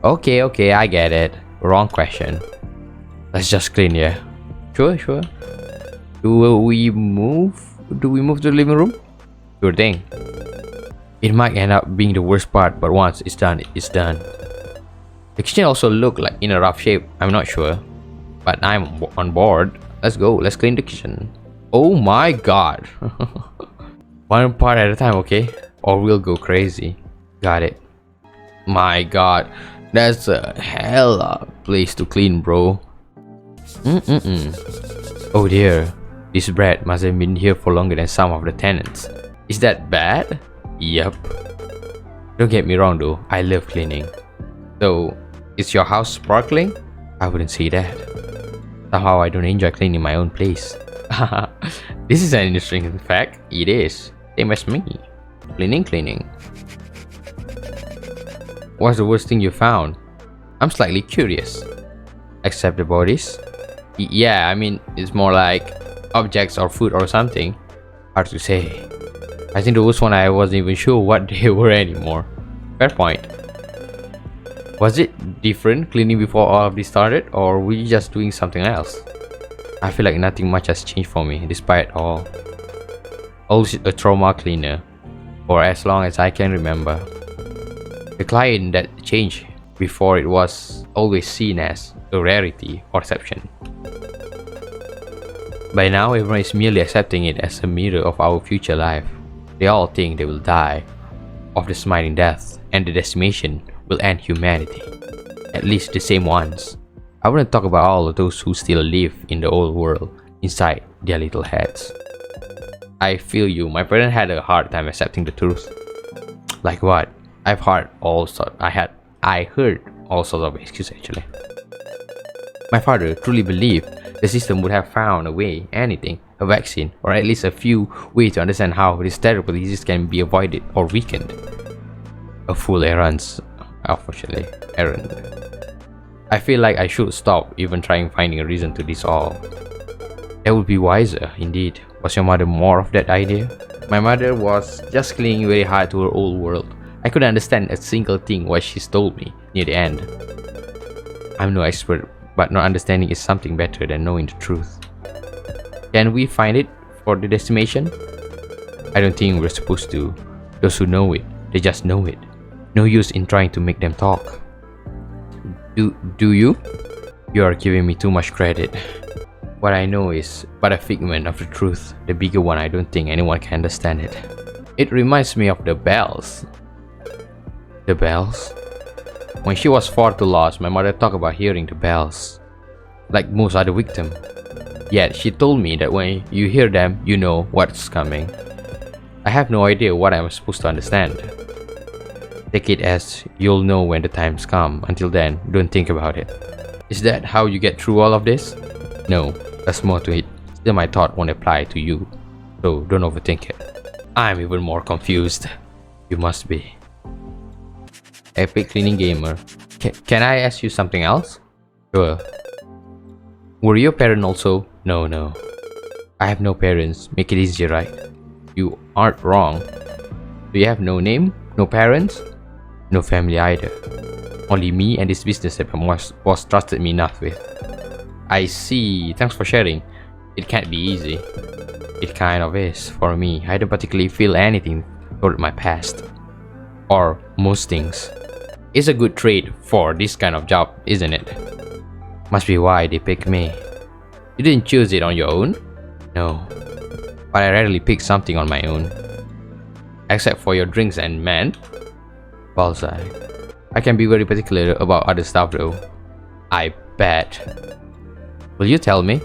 Okay, I get it. Wrong question. Let's just clean, yeah. Sure. Do we move to the living room? Sure thing. It might end up being the worst part, but once it's done, it's done. The kitchen also looked like in a rough shape. I'm not sure, but I'm on board. Let's go. Let's clean the kitchen. Oh my god. One part at a time, okay? Or we'll go crazy. Got it. My god, that's a hella place to clean, bro. Oh dear, this brat must have been here for longer than some of the tenants. Is that bad? Yep. Don't get me wrong though, I love cleaning. So, is your house sparkling? I wouldn't say that. Somehow I don't enjoy cleaning my own place. This is an interesting fact. It is. Same as me. Cleaning. What's the worst thing you found? I'm slightly curious. Except the bodies? Yeah, I mean, it's more like objects or food or something. Hard to say. I think the worst one, I wasn't even sure what they were anymore. Fair point. Was it different cleaning before all of this started, or were you just doing something else? I feel like nothing much has changed for me, despite all. Always a trauma cleaner, for as long as I can remember. The client that changed before, it was always seen as a rarity or exception. By now, everyone is merely accepting it as a mirror of our future life. They all think they will die of the smiting death, and the decimation will end humanity. At least the same ones. I wouldn't talk about all of those who still live in the old world inside their little heads. I feel you. My parents had a hard time accepting the truth. Like what? I heard all sorts of excuses actually. My father truly believed the system would have found a way, anything, a vaccine, or at least a few ways to understand how this terrible disease can be avoided or weakened. A fool errand. I feel like I should stop even trying finding a reason to this all. That would be wiser, indeed. Was your mother more of that idea? My mother was just clinging very hard to her old world. I couldn't understand a single thing what she told me near the end. I'm no expert, but not understanding is something better than knowing the truth. Can we find it for the decimation? I don't think we're supposed to. Those who know it, they just know it. No use in trying to make them talk. Do you? You are giving me too much credit. What I know is but a figment of the truth. The bigger one, I don't think anyone can understand it. It reminds me of the bells. The bells? When she was far too lost, my mother talked about hearing the bells. Like most other victims. Yet she told me that when you hear them, you know what's coming. I have no idea what I'm supposed to understand. Take it as you'll know when the times come. Until then, don't think about it. Is that how you get through all of this? No, there's more to it. Still, my thought won't apply to you, so don't overthink it. I'm even more confused. You must be. Epic cleaning gamer. Can I ask you something else? Sure. Were you a parent also? No. I have no parents. Make it easier, right? You aren't wrong. Do you have no name? No parents? No family either. Only me and this business that my boss trusted me enough with. I see. Thanks for sharing. It can't be easy. It kind of is for me. I don't particularly feel anything toward my past. Or most things. It's a good trade for this kind of job, isn't it? Must be why they picked me. You didn't choose it on your own? No. But I rarely pick something on my own. Except for your drinks and men. Bullseye. I can be very particular about other stuff though. I bet. Will you tell me?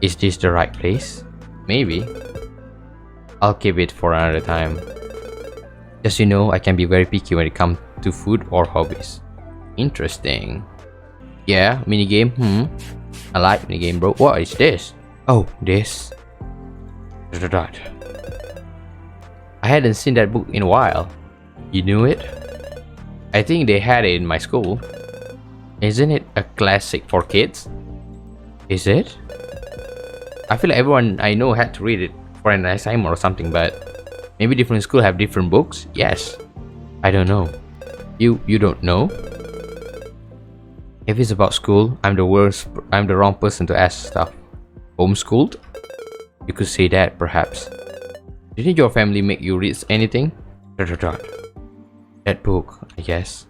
Is this the right place? Maybe. I'll keep it for another time. Just you know, I can be very picky when it comes to food or hobbies. Interesting. Yeah, minigame. I like minigame, bro. What is this? Oh, this. I hadn't seen that book in a while. You knew it? I think they had it in my school. Isn't it a classic for kids? Is it? I feel like everyone I know had to read it for an assignment or something, but maybe different schools have different books? Yes. I don't know. You don't know? If it's about school, I'm the wrong person to ask stuff. Homeschooled? You could say that, perhaps. Didn't your family make you read anything? That book, I guess.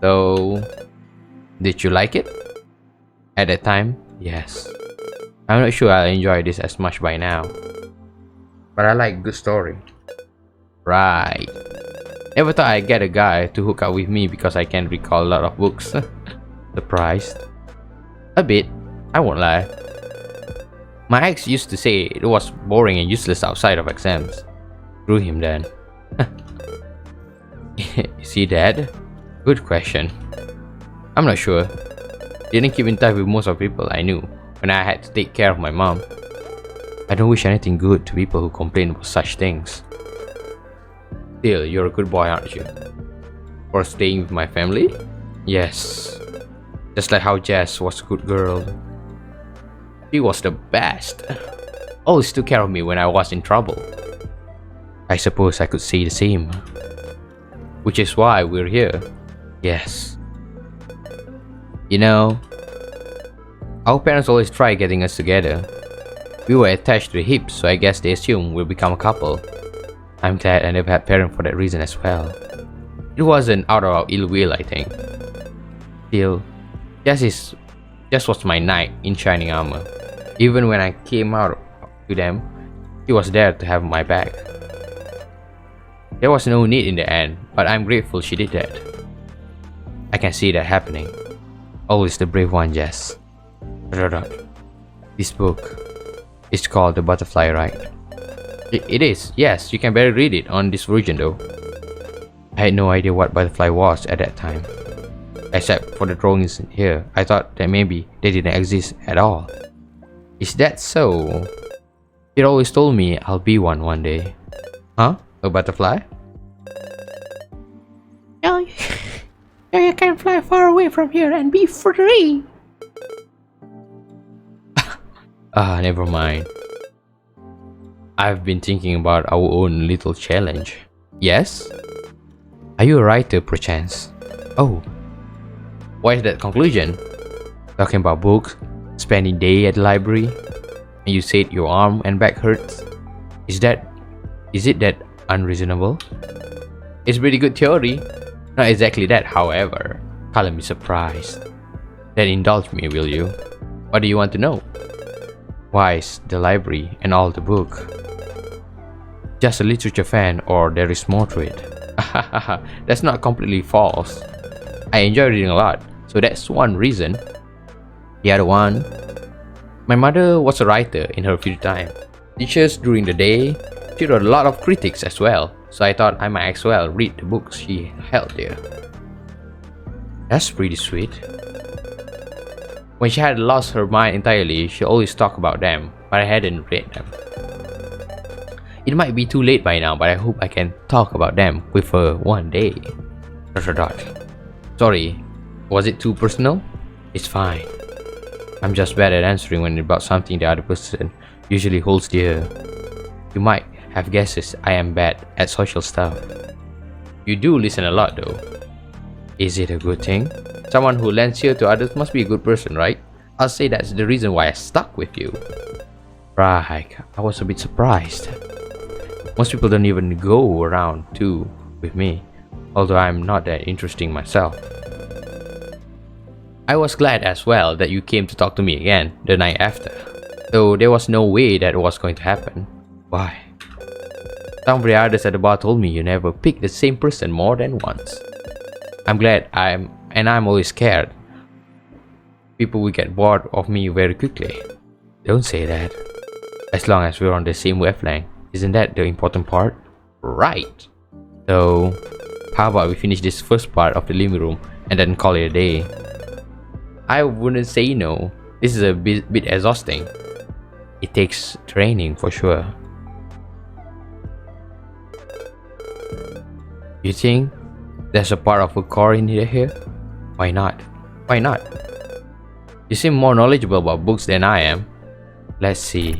So, did you like it? At that time, yes. I'm not sure I'll enjoy this as much by now. But I like good story. Right. Never thought I'd get a guy to hook up with me because I can recall a lot of books. Surprised? A bit, I won't lie. My ex used to say it was boring and useless outside of exams. Screw him then. Is he dead? Good question. I'm not sure. Didn't keep in touch with most of the people I knew when I had to take care of my mom. I don't wish anything good to people who complain about such things. Still, you're a good boy, aren't you? For staying with my family? Yes. Just like how Jess was a good girl. She was the best. Always took care of me when I was in trouble. I suppose I could say the same. Which is why we're here. Yes. You know, our parents always try getting us together. We were attached to the hip, so I guess they assume we'll become a couple. I'm glad I never had parents for that reason as well. It wasn't out of our ill will, I think. Still, Jess was my knight in shining armor. Even when I came out to them, she was there to have my back. There was no need in the end, but I'm grateful she did that. I can see that happening. Always the brave one, Jess. This book is called The Butterfly Ride. It is, yes, you can barely read it on this version though. I had no idea what butterfly was at that time. Except for the drawings here, I thought that maybe they didn't exist at all. Is that so? It always told me I'll be one day. Huh? A butterfly? No, you can fly far away from here and be free. Never mind. I've been thinking about our own little challenge. Yes? Are you a writer, perchance? Oh. What is that conclusion? Talking about books, spending day at the library, and you said your arm and back hurts? Is it that unreasonable? It's pretty good theory. Not exactly that, however. Color me surprised. Then indulge me, will you? What do you want to know? Why is the library and all the book? Just a literature fan, or there is more to it? That's not completely false. I enjoy reading a lot, so that's one reason. The other one, my mother was a writer in her free time. Teachers during the day, she wrote a lot of critics as well, so I thought I might as well read the books she held there. That's pretty sweet. When she had lost her mind entirely, she always talked about them, but I hadn't read them. It might be too late by now, but I hope I can talk about them with her one day. Sorry, was it too personal? It's fine. I'm just bad at answering when about something the other person usually holds dear. You might have guesses I am bad at social stuff. You do listen a lot though. Is it a good thing? Someone who lends ear to others must be a good person, right? I'll say that's the reason why I stuck with you. Right, I was a bit surprised. Most people don't even go around too with me, although I'm not that interesting myself. I was glad as well that you came to talk to me again the night after, though there was no way that was going to happen. Why? Some of the others at the bar told me you never pick the same person more than once. I'm glad I'm always scared People will get bored of me very quickly. Don't say that. As long as we're on the same wavelength, isn't that the important part? Right. So, how about we finish this first part of the living room and then call it a day? I wouldn't say no. This is a bit exhausting. It takes training for sure. You think there's a part of a core in here? Why not? Why not? You seem more knowledgeable about books than I am. Let's see.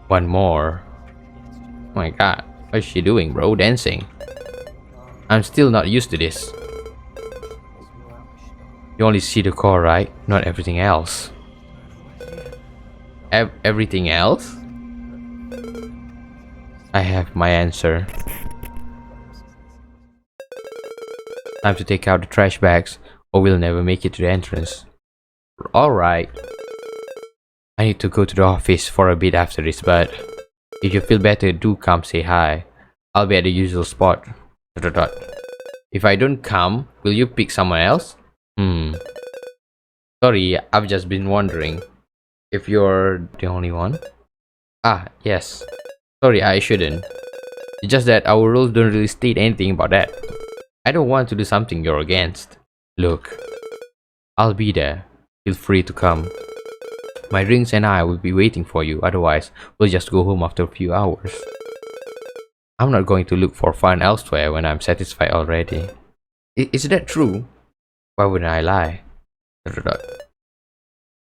One more. Oh my god, what is she doing, bro? Dancing. I'm still not used to this. You only see the core, right? Not everything else. Everything else? I have my answer. Time to take out the trash bags, or we'll never make it to the entrance. Alright. I need to go to the office for a bit after this, but if you feel better, do come say hi. I'll be at the usual spot. ... If I don't come, will you pick someone else? Sorry, I've just been wondering if you're the only one. Ah, yes. Sorry, I shouldn't. It's just that our rules don't really state anything about that. I don't want to do something you're against. Look, I'll be there. Feel free to come. My drinks and I will be waiting for you, otherwise we'll just go home after a few hours. I'm not going to look for fun elsewhere when I'm satisfied already. Is that true? Why wouldn't I lie? ...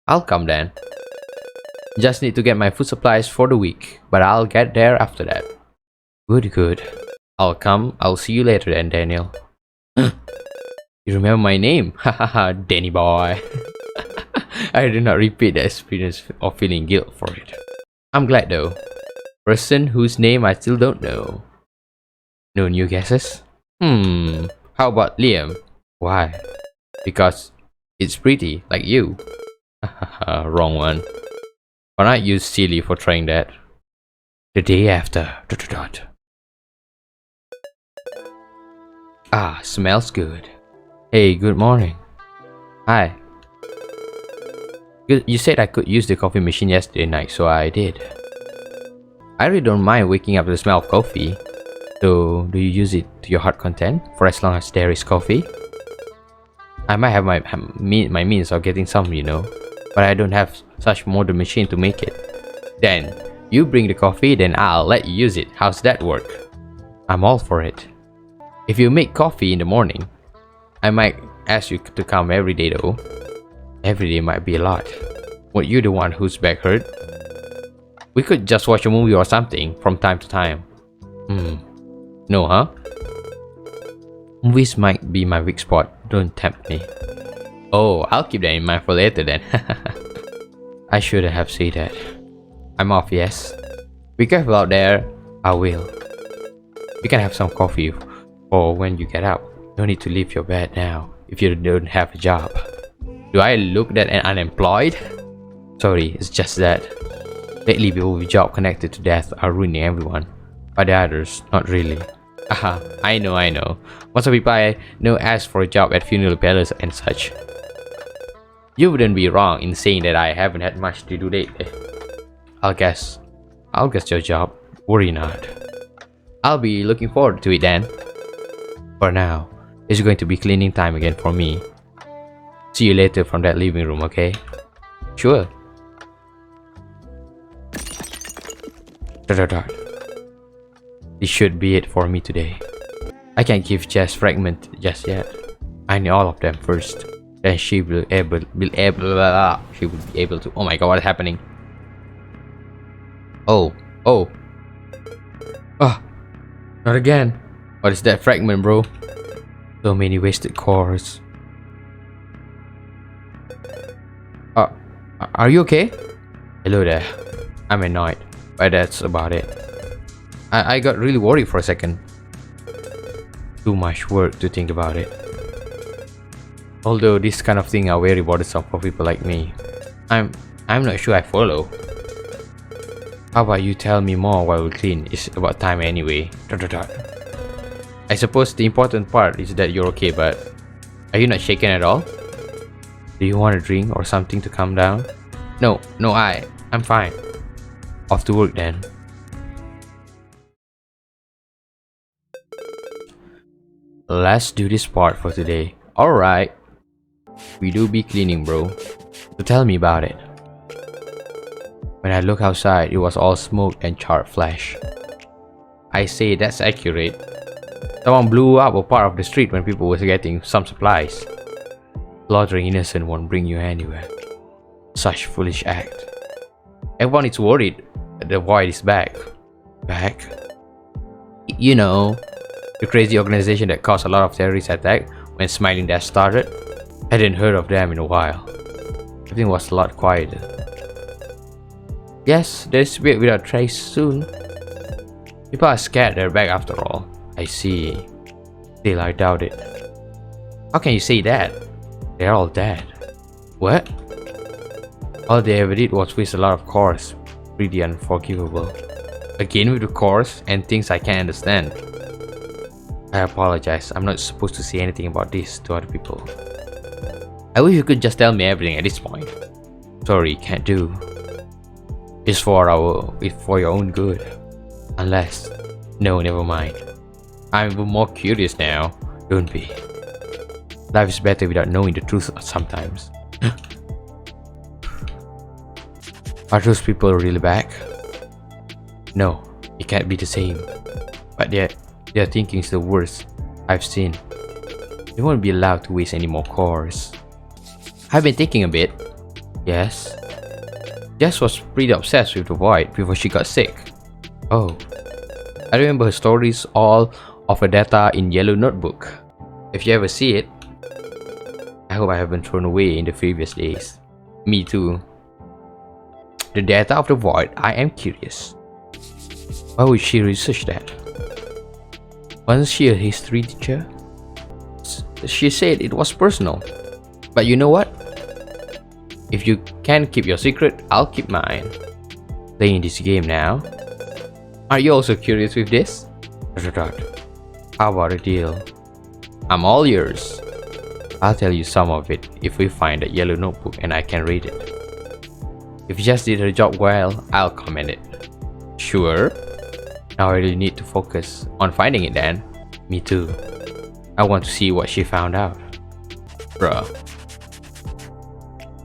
I'll come then. Just need to get my food supplies for the week, but I'll get there after that. Good. I'll come. I'll see you later then, Daniel. You remember my name? Hahaha, Danny boy. I did not repeat the experience of feeling guilt for it. I'm glad though. Person whose name I still don't know. No new guesses? How about Liam? Why? Because it's pretty, like you. Hahaha, wrong one. But aren't you silly for trying that? The day after. ... Ah, smells good. Hey, good morning. Hi. You said I could use the coffee machine yesterday night, so I did. I really don't mind waking up to the smell of coffee. So, do you use it to your heart content for as long as there is coffee? I might have my means of getting some, you know, but I don't have such modern machine to make it. Then, you bring the coffee, then I'll let you use it. How's that work? I'm all for it. If you make coffee in the morning, I might ask you to come every day though. Every day might be a lot. Were you the one whose back hurt? We could just watch a movie or something from time to time. No, huh? Movies might be my weak spot. Don't tempt me. Oh, I'll keep that in mind for later then. I shouldn't have said that. I'm off, yes. Be careful out there. I will. You can have some coffee for when you get up. No need to leave your bed now if you don't have a job. Do I look that unemployed? Sorry, it's just that lately people with job connected to death are ruining everyone, but the others, not really. Aha, I know. Most of the people I know ask for a job at funeral parlors and such. You wouldn't be wrong in saying that I haven't had much to do lately. I'll guess your job. Worry not. I'll be looking forward to it then. For now, it's going to be cleaning time again for me. See you later from that living room, okay? Sure. ... This should be it for me today. I can't give Jess fragment just yet. I need all of them first. Then she will be able to. Oh my god, what is happening? Oh. Not again. What is that fragment, bro? So many wasted cores. Are you okay? Hello there. I'm annoyed, but that's about it. I got really worried for a second. Too much work to think about it. Although this kind of thing are very bothersome for people like me. I'm not sure I follow. How about you tell me more while we clean? It's about time anyway. I suppose the important part is that you're okay, but are you not shaken at all? Do you want a drink or something to calm down? No, I'm fine. Off to work then. Let's do this part for today. Alright. We do be cleaning, bro. So tell me about it. When I look outside, it was all smoke and charred flesh. I say that's accurate. Someone blew up a part of the street when people were getting some supplies. Slaughtering innocent won't bring you anywhere. Such foolish act. Everyone is worried that the void is back. Back? You know, the crazy organization that caused a lot of terrorist attack when Smiling Dash started. Hadn't heard of them in a while. Everything was a lot quieter. Yes, there's weird without trace soon. People are scared they're back after all. I see. Still, I doubt it. How can you say that? They're all dead. What? All they ever did was waste a lot of cores. Pretty unforgivable. Again with the cores and things I can't understand. I apologize. I'm not supposed to say anything about this to other people. I wish you could just tell me everything at this point. Sorry, can't do. It's for your own good. Unless... No, never mind. I'm even more curious now, don't we? Life is better without knowing the truth sometimes. Are those people really back? No, it can't be the same. But yet, their thinking is the worst I've seen. They won't be allowed to waste any more cores. I've been thinking a bit. Yes? Jess was pretty obsessed with the void before she got sick. Oh. I remember her stories all of her data in yellow notebook. If you ever see it, I hope I haven't thrown away in the previous days. Me too. The data of the void, I am curious. Why would she research that? Wasn't she a history teacher? She said it was personal. But you know what? If you can keep your secret, I'll keep mine. Playing this game now. Are you also curious with this? How about a deal? I'm all yours. I'll tell you some of it if we find that yellow notebook and I can read it. If you just did her job well, I'll comment it. Sure? Now I really need to focus on finding it then. Me too. I want to see what she found out. Bruh.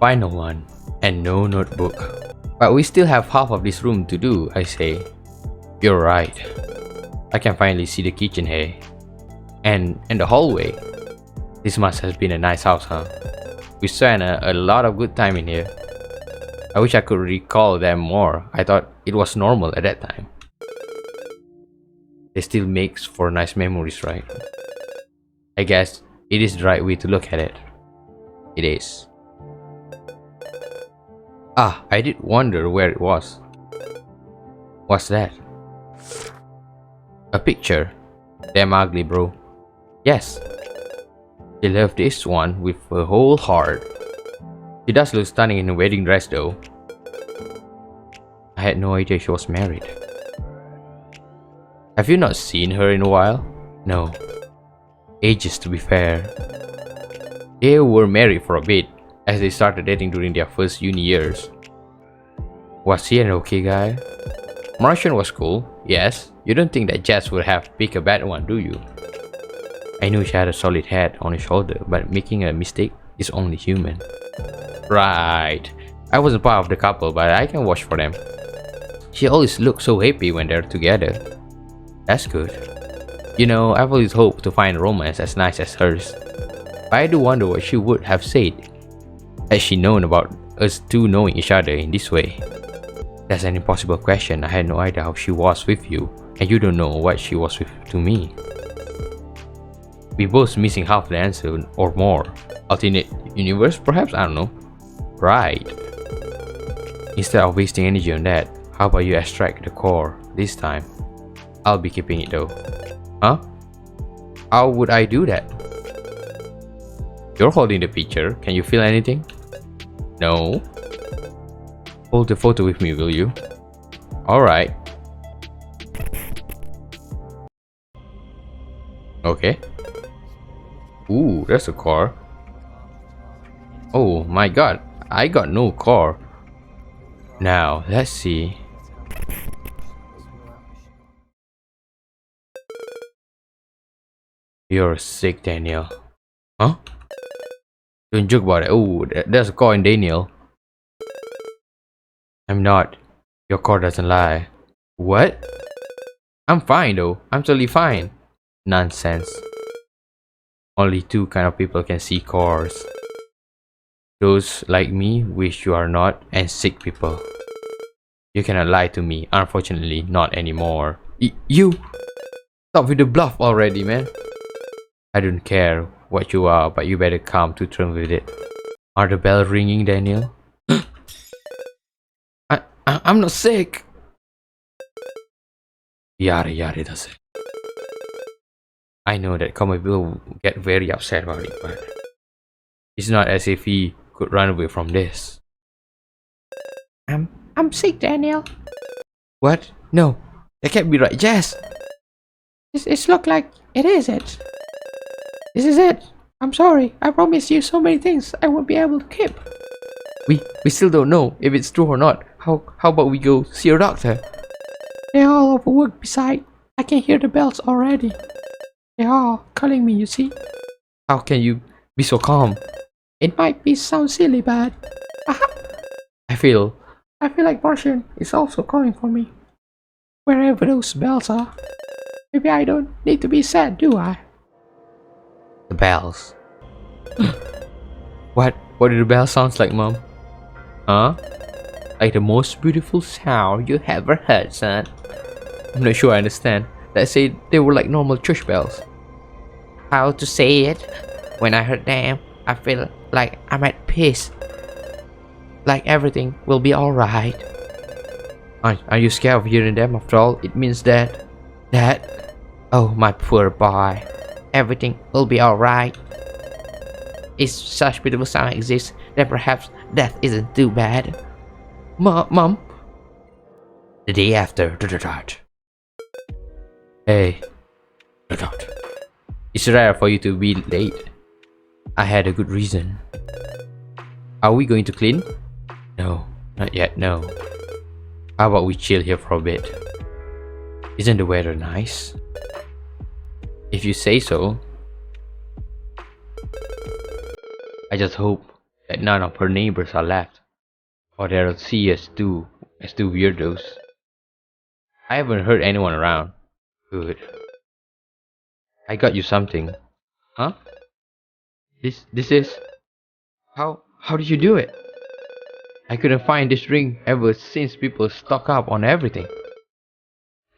Final one. And no notebook. But we still have half of this room to do, I say. You're right. I can finally see the kitchen here. And the hallway. This must have been a nice house, huh? We spent a lot of good time in here. I wish I could recall them more. I thought it was normal at that time. It still makes for nice memories, right? I guess it is the right way to look at it. It is. Ah, I did wonder where it was. What's that? A picture. Damn ugly, bro. Yes. She loved this one with her whole heart. She does look stunning in a wedding dress though. I had no idea she was married. Have you not seen her in a while? No. Ages to be fair. They were married for a bit, as they started dating during their first uni years. Was he an okay guy? Martian was cool, yes. You don't think that Jess would have picked a bad one, do you? I knew she had a solid head on his shoulder, but making a mistake is only human. Right. I wasn't part of the couple, but I can vouch for them. She always looks so happy when they're together. That's good. You know, I've always hoped to find a romance as nice as hers. But I do wonder what she would have said had she known about us two knowing each other in this way. That's an impossible question. I had no idea how she was with you, and you don't know what she was with to me. We both missing half the answer or more. Alternate universe, perhaps? I don't know. Right. Instead of wasting energy on that, how about you extract the core this time? I'll be keeping it though. Huh? How would I do that? You're holding the picture. Can you feel anything? No. Hold the photo with me, will you? Alright. Okay. Ooh, there's a car. Oh my god, I got no car. Now, let's see. You're sick, Daniel. Huh? Don't joke about it. Oh, there's a car in Daniel. I'm not. Your car doesn't lie. What? I'm fine though. I'm totally fine. Nonsense. Only two kind of people can see cars. Those like me, which you are not, and sick people. You cannot lie to me. Unfortunately, not anymore. You! Stop with the bluff already, man. I don't care what you are, but you better come to terms with it. Are the bells ringing, Daniel? I'm not sick. Yada yada does it. I know that common people will get very upset about it, but it's not as if he could run away from this. I'm sick, Daniel. What? No, that can't be right, Jess. It's look like it is it. This is it. I'm sorry. I promised you so many things I won't be able to keep. We still don't know if it's true or not. How about we go see a doctor? They're all overworked beside. I can hear the bells already. They're all calling me, you see. How can you be so calm? It might be sound silly, but I feel like Martian is also calling for me. Wherever those bells are. Maybe I don't need to be sad, do I? the bells. What do the bells sounds like, Mom? Huh? Like the most beautiful sound you ever heard, son. I'm not sure I understand. Let's say they were like normal church bells. How to say it? When I heard them, I feel like I'm at peace. Like everything will be alright. Are you scared of hearing them? After all, it means that... Oh, my poor boy. Everything will be alright. If such beautiful sound exists, then perhaps death isn't too bad. Mom? The day after. Hey. It's rare for you to be late. I had a good reason. Are we going to clean? No, not yet, no. How about we chill here for a bit? Isn't the weather nice? If you say so. I just hope that none of her neighbors are left, or they'll see us too as two weirdos. I haven't heard anyone around. Good. I got you something. Huh? This is... How did you do it? I couldn't find this ring ever since people stock up on everything.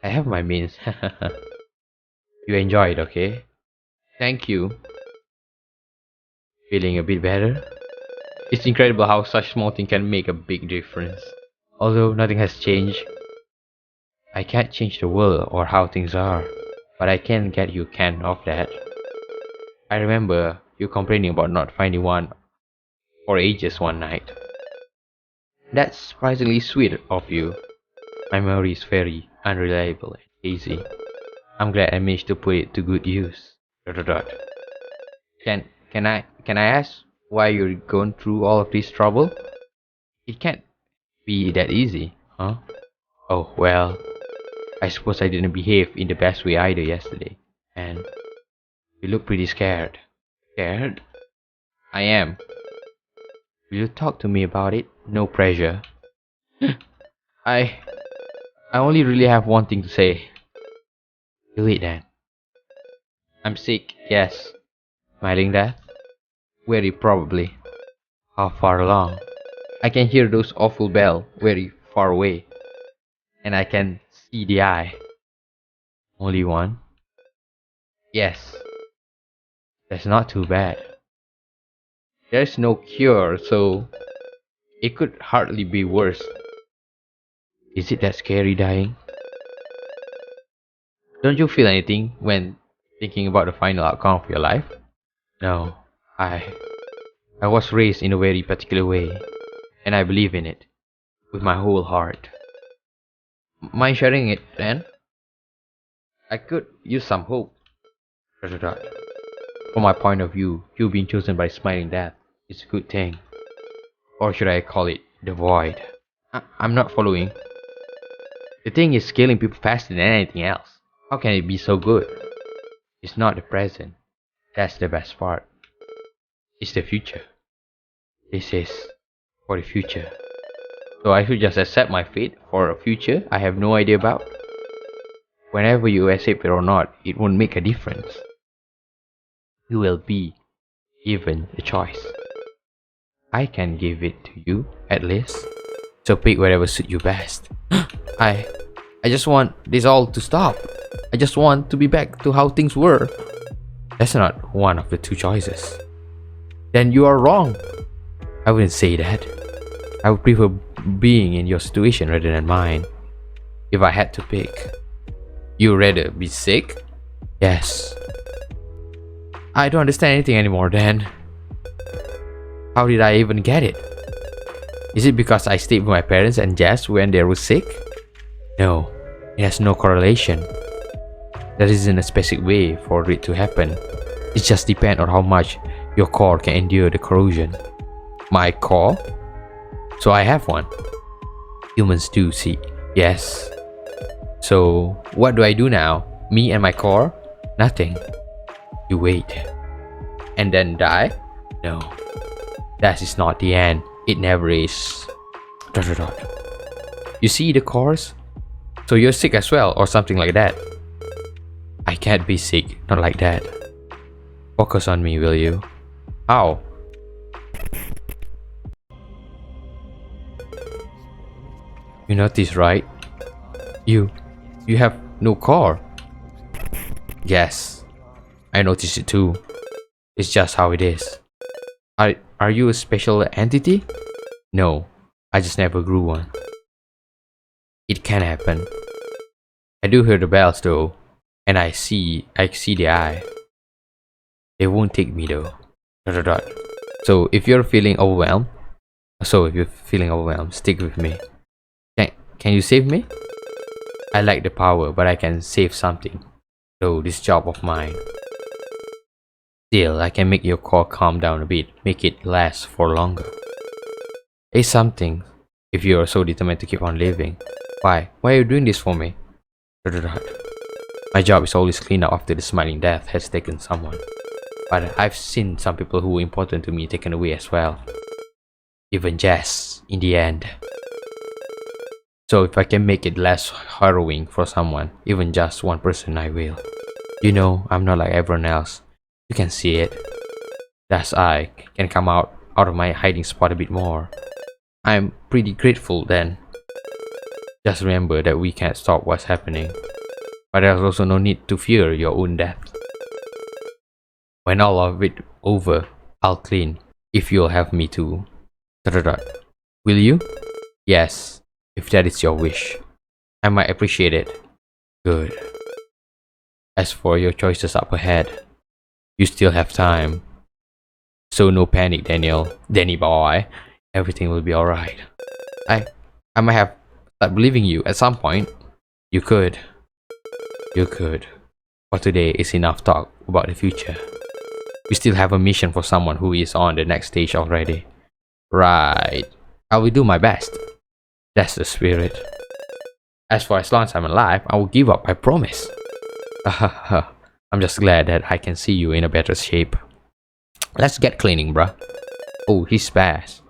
I have my means. You enjoy it, okay? Thank you. Feeling a bit better? It's incredible how such small thing can make a big difference. Although nothing has changed. I can't change the world or how things are, but I can get you can of that. I remember you complaining about not finding one for ages one night. That's surprisingly sweet of you. My memory is very unreliable and hazy. I'm glad I managed to put it to good use. ... Can I ask why you're going through all of this trouble? It can't be that easy, huh? Oh well, I suppose I didn't behave in the best way either yesterday, and you look pretty scared. Scared? I am. Will you talk to me about it? No pressure. I only really have one thing to say. Do it then. I'm sick, yes. Smiling that? Very probably. How far along? I can hear those awful bells very far away. And I can see the eye. Only one? Yes. That's not too bad. There's no cure, so it could hardly be worse. Is it that scary dying? Don't you feel anything when thinking about the final outcome of your life? No, I was raised in a very particular way, and I believe in it with my whole heart. Mind sharing it then? I could use some hope. Dot, dot, dot. From my point of view, you being chosen by smiling death is a good thing. Or should I call it the void? I'm not following. The thing is killing people faster than anything else. How can it be so good? It's not the present. That's the best part. It's the future. This is for the future. So I should just accept my fate for a future I have no idea about. Whenever you accept it or not, it won't make a difference. You will be given a choice. I can give it to you, at least. So pick whatever suits you best. I just want this all to stop. I just want to be back to how things were. That's not one of the two choices. Then you are wrong. I wouldn't say that. I would prefer being in your situation rather than mine. If I had to pick. You rather be sick? Yes. I don't understand anything anymore then. How did I even get it? Is it because I stayed with my parents and Jess when they were sick? No, it has no correlation. There isn't a specific way for it to happen. It just depends on how much your core can endure the corrosion. My core? So I have one. Humans do, see. Yes. So what do I do now? Me and my core? Nothing. You wait. And then die? No. That is not the end. It never is. Dot, dot, dot. You see the cores? So you're sick as well or something like that. I can't be sick, not like that. Focus on me, will you? How? You notice, right? You have no core. Yes, I noticed it too. It's just how it is. Are you a special entity? No, I just never grew one. It can happen. I do hear the bells though, and I see the eye. They won't take me though. Dot, dot, dot. So if you're feeling overwhelmed, stick with me. Can you save me? I like the power, but I can save something. So this job of mine. Still, I can make your core calm down a bit, make it last for longer. It's something, if you are so determined to keep on living. Why are you doing this for me? Dot, dot, dot. My job is always clean up after the smiling death has taken someone. But I've seen some people who were important to me taken away as well. Even Jess, in the end. So if I can make it less harrowing for someone, even just one person, I will. You know, I'm not like everyone else. You can see it. Thus I can come out of my hiding spot a bit more. I'm pretty grateful then. Just remember that we can't stop what's happening. But there's also no need to fear your own death. When all of it over, I'll clean, if you'll have me to. Dot, dot, dot. Will you? Yes, if that is your wish. I might appreciate it. Good. As for your choices up ahead, you still have time. So no panic, Danny boy. Everything will be alright. I might have started believing you at some point. You could. For today is enough talk about the future. We still have a mission for someone who is on the next stage already. Right. I will do my best. That's the spirit. As for as long as I'm alive, I will give up, I promise. I'm just glad that I can see you in a better shape. Let's get cleaning, bruh. Oh, he's fast.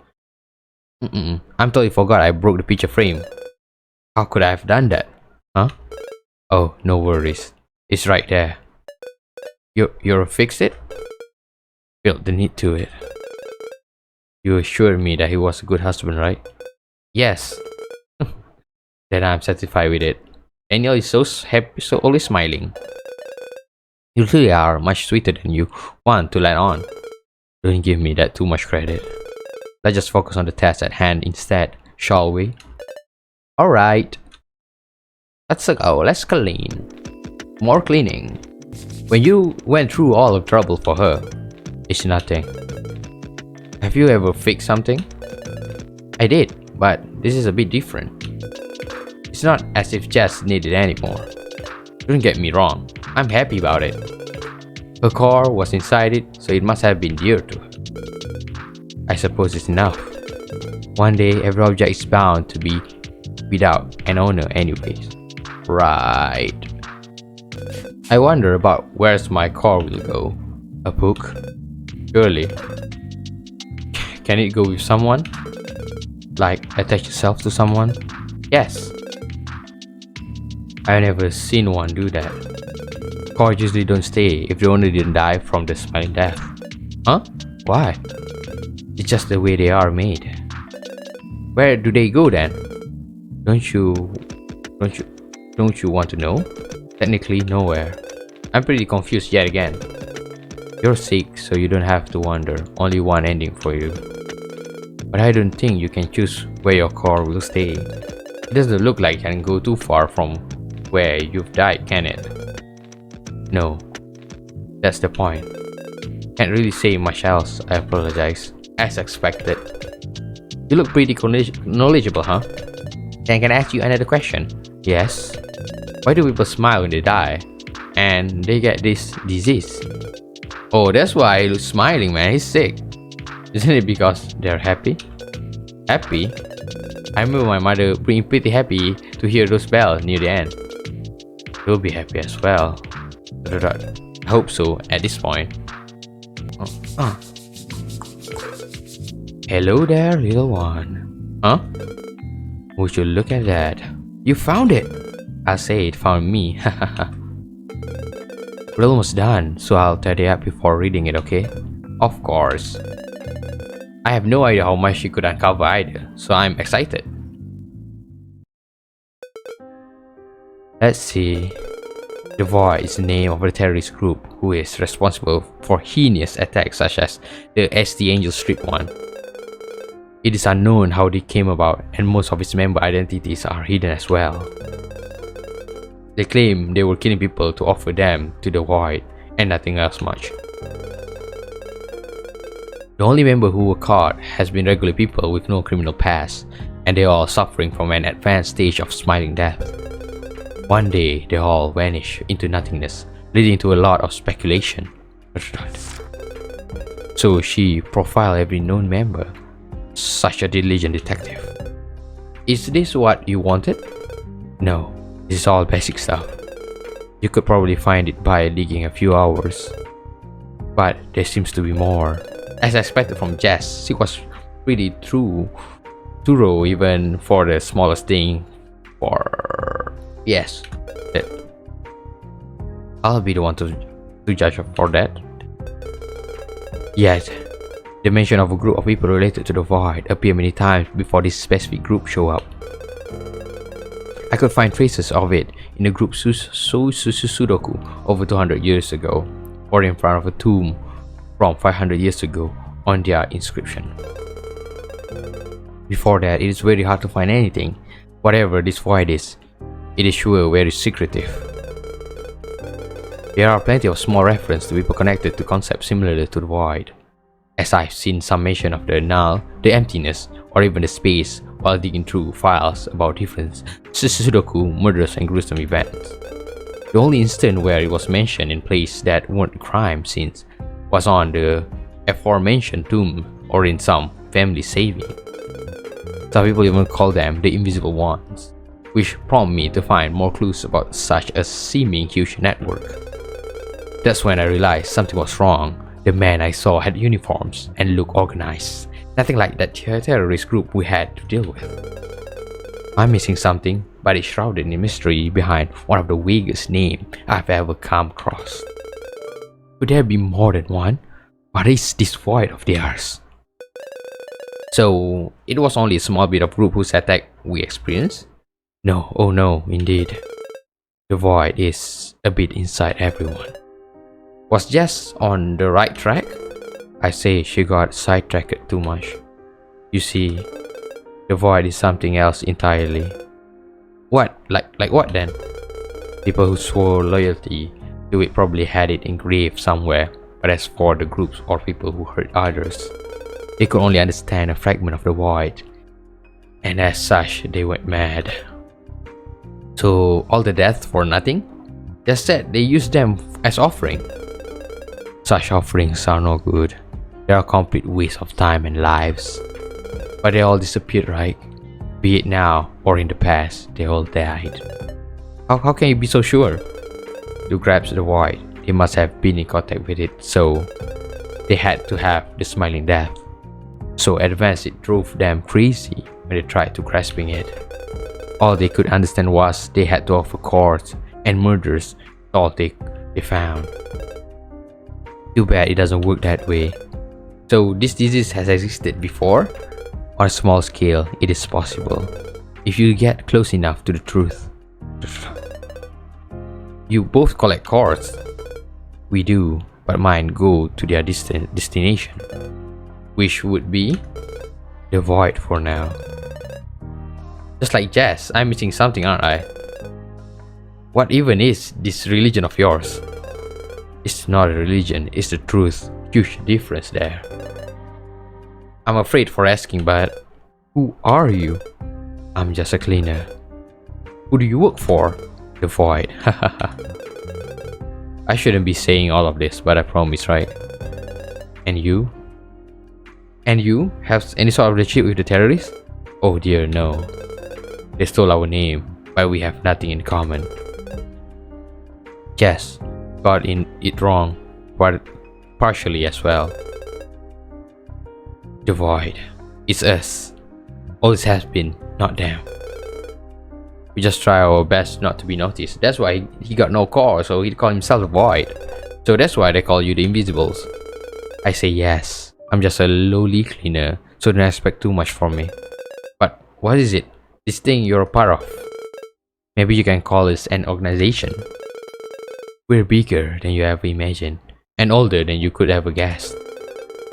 I'm totally forgot I broke the picture frame. How could I have done that? Huh? Oh, no worries. It's right there. You'll fix it? Felt the need to it. You assured me that he was a good husband, right? Yes. Then I'm satisfied with it. Daniel is so happy, so always smiling. You really are much sweeter than you want to let on. Don't give me that too much credit. Let's just focus on the task at hand instead, shall we? Alright. Let's go, let's clean. More cleaning. When you went through all of trouble for her, it's nothing. Have you ever fixed something? I did, but this is a bit different. It's not as if Jess needed anymore. Don't get me wrong, I'm happy about it. A car was inside it, so it must have been dear to her. I suppose it's enough. One day, every object is bound to be without an owner anyways. Right. I wonder about where's my car will go. A book? Surely. Can it go with someone? Like attach itself to someone? Yes. I've never seen one do that. Cars usually don't stay if the owner didn't die from the smiling death. Huh? Why? It's just the way they are made. Where do they go then? Don't you want to know? Technically nowhere. I'm pretty confused yet again. You're sick, so you don't have to wonder. Only one ending for you. But I don't think you can choose where your car will stay. It doesn't look like it can go too far from where you've died, can it? No. That's the point. Can't really say much else, I apologize. As expected. You look pretty knowledgeable, huh? Then can I ask you another question? Yes. Why do people smile when they die? And they get this disease? Oh, that's why he looks smiling, man. He's sick. Isn't it because they're happy? Happy? I remember my mother being pretty happy to hear those bells near the end. You'll be happy as well. I hope so at this point. Hello there, little one. Huh? Would you look at that? You found it! I'll say it found me. We're almost done, so I'll tidy up before reading it, okay? Of course. I have no idea how much she could uncover either, so I'm excited. Let's see. The Void is the name of a terrorist group who is responsible for heinous attacks such as the ST Angel Street one. It is unknown how they came about, and most of its member identities are hidden as well. They claim they were killing people to offer them to the Void, and nothing else much. The only member who were caught has been regular people with no criminal past, and they are all suffering from an advanced stage of smiling death. One day, they all vanish into nothingness, leading to a lot of speculation. So she profiled every known member. Such a diligent detective. Is this what you wanted? No, this is all basic stuff. You could probably find it by digging a few hours. But there seems to be more. As expected from Jess, she was pretty thorough even for the smallest thing. Yes, I'll be the one to judge her for that. Yet, the mention of a group of people related to the Void appear many times before this specific group show up. I could find traces of it in the group Sudoku over 200 years ago, or in front of a tomb from 500 years ago on their inscription. Before that, it is very hard to find anything. Whatever this Void is, it is sure very secretive. There are plenty of small references to people connected to concepts similar to the Void, as I've seen some mention of the null, the emptiness, or even the space while digging through files about different Sudoku murders and gruesome events. The only instant where it was mentioned in place that weren't crime scenes was on the aforementioned tomb or in some family saving. Some people even call them the invisible ones, which prompted me to find more clues about such a seeming huge network. That's when I realized something was wrong. The men I saw had uniforms and looked organized, nothing like that terrorist group we had to deal with. I'm missing something, but it's shrouded in mystery behind one of the vaguest names I've ever come across. Could there be more than one? What is this Void of theirs? So, it was only a small bit of group whose attack we experienced? No, oh no, indeed. The Void is a bit inside everyone. Was Jess on the right track? I say she got sidetracked too much. You see, the Void is something else entirely. What? Like what then? People who swore loyalty to it probably had it engraved somewhere, but as for the groups or people who hurt others, they could only understand a fragment of the Void, and as such, they went mad. So, all the deaths for nothing? Just said they used them as offering. Such offerings are no good. They are a complete waste of time and lives. But they all disappeared, right? Be it now or in the past, they all died. How can you be so sure? You grabs the void. They must have been in contact with it, so they had to have the smiling death. So advanced it drove them crazy when they tried to grasping it. All they could understand was they had to offer courts and murders all they found. Too bad it doesn't work that way. So this disease has existed before? On a small scale, it is possible. If you get close enough to the truth. You both collect cards. We do, but mine go to their destination. Which would be the void for now. Just like Jess, I'm missing something, aren't I? What even is this religion of yours? It's not a religion, it's the truth. Huge difference there. I'm afraid for asking, but who are you? I'm just a cleaner. Who do you work for? The void. I shouldn't be saying all of this, but I promise, right? And you? And you have any sort of relationship with the terrorists? Oh dear, no. They stole our name, but we have nothing in common. Yes, got it wrong, but partially as well. The void. It's us. Always has been, not them. We just try our best not to be noticed. That's why he got no car, so he called himself the void. So that's why they call you the Invisibles. I say yes. I'm just a lowly cleaner, so don't expect too much from me. But what is it? This thing you're a part of? Maybe you can call us an organization. We're bigger than you ever imagined, and older than you could ever guess.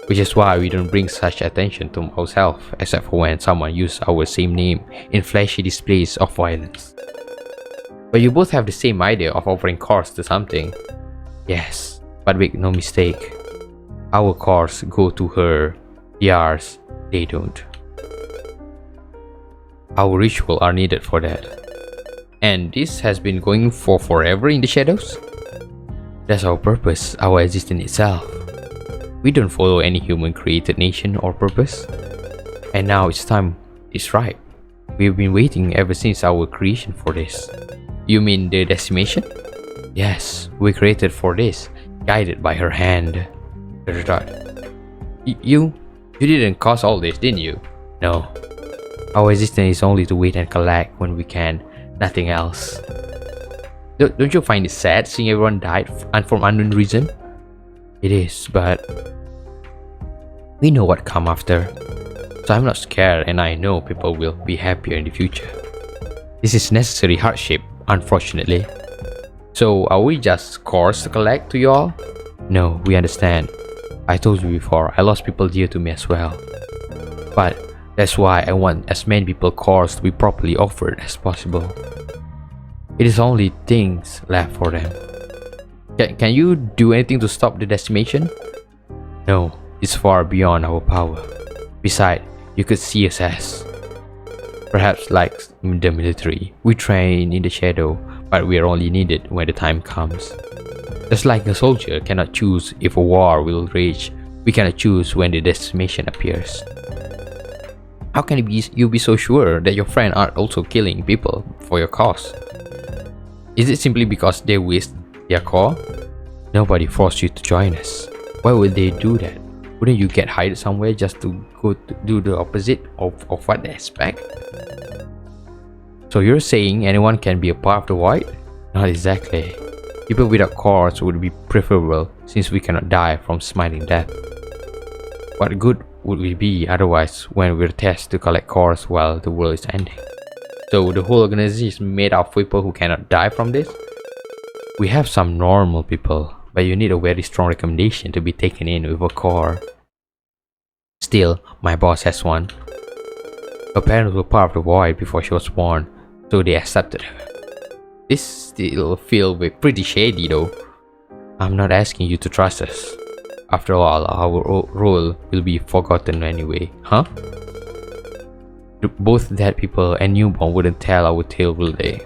Which is why we don't bring such attention to ourselves, except for when someone uses our same name in flashy displays of violence. But you both have the same idea of offering cars to something. Yes, but make no mistake. Our cars go to her, yours, they don't. Our rituals are needed for that. And this has been going for forever in the shadows? That's our purpose, our existence itself. We don't follow any human created nation or purpose. And now it's time, it's right. We've been waiting ever since our creation for this. You mean the decimation? Yes, we created for this, guided by her hand. You didn't cause all this, didn't you? No. Our existence is only to wait and collect when we can, nothing else. Don't you find it sad seeing everyone died for unknown reason? It is, but we know what come after. So I'm not scared, and I know people will be happier in the future. This is necessary hardship, unfortunately. So are we just cores to collect to you all? No, we understand. I told you before, I lost people dear to me as well. But that's why I want as many people cores to be properly offered as possible. It is only things left for them. Can you do anything to stop the decimation? No, it's far beyond our power. Besides, you could see us as perhaps like the military. We train in the shadow, but we are only needed when the time comes. Just like a soldier cannot choose if a war will rage, we cannot choose when the decimation appears. How can you be so sure that your friends aren't also killing people for your cause? Is it simply because they waste their core? Nobody forced you to join us. Why would they do that? Wouldn't you get hired somewhere just to go to do the opposite of what they expect? So you're saying anyone can be a part of the void? Not exactly. People without cores would be preferable since we cannot die from smiling death. What good would we be otherwise when we're tasked to collect cores while the world is ending? So the whole organization is made of people who cannot die from this? We have some normal people, but you need a very strong recommendation to be taken in with a core. Still, my boss has one. Her parents were part of the void before she was born, so they accepted her. This still feels pretty shady though. I'm not asking you to trust us. After all, our role will be forgotten anyway, huh? Both dead people and newborn wouldn't tell our tale, will they?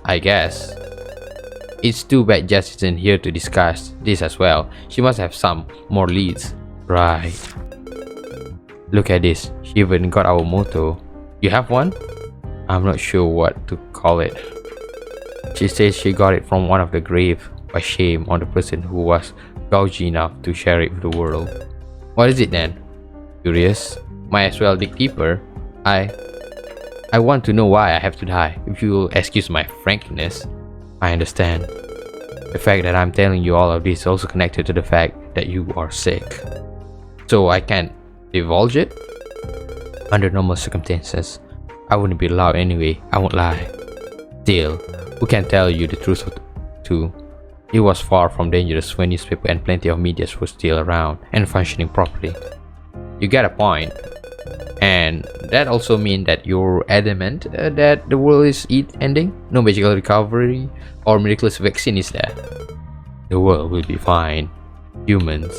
I guess. It's too bad Jess isn't here to discuss this as well. She must have some more leads. Right. Look at this. She even got our motto. You have one? I'm not sure what to call it. She says she got it from one of the grave. By shame on the person who was gougy enough to share it with the world. What is it then? Curious? Might as well dig deeper. I want to know why I have to die. If you'll excuse my frankness. I understand. The fact that I'm telling you all of this is also connected to the fact that you are sick. So I can't divulge it? Under normal circumstances, I wouldn't be allowed anyway. I won't lie. Still, who can tell you the truth too? It was far from dangerous when newspaper and plenty of media were still around and functioning properly. You get a point. And that also means that you're adamant that the world is ending? No magical recovery or miraculous vaccine is there? The world will be fine. Humans,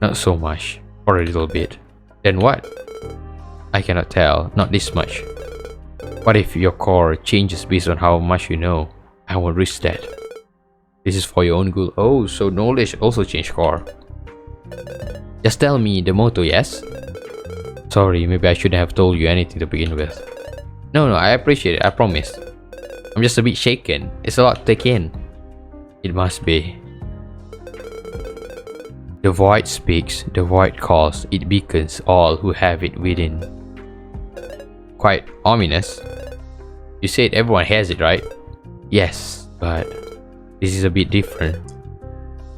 not so much. For a little bit. Then what? I cannot tell. Not this much. What if your core changes based on how much you know? I won't risk that. This is for your own good. Oh, so knowledge also change core. Just tell me the motto, yes? Sorry, maybe I shouldn't have told you anything to begin with. No, I appreciate it, I promise. I'm just a bit shaken. It's a lot to take in. It must be. The void speaks, the void calls, it beacons all who have it within. Quite ominous. You said everyone has it, right? Yes, but this is a bit different.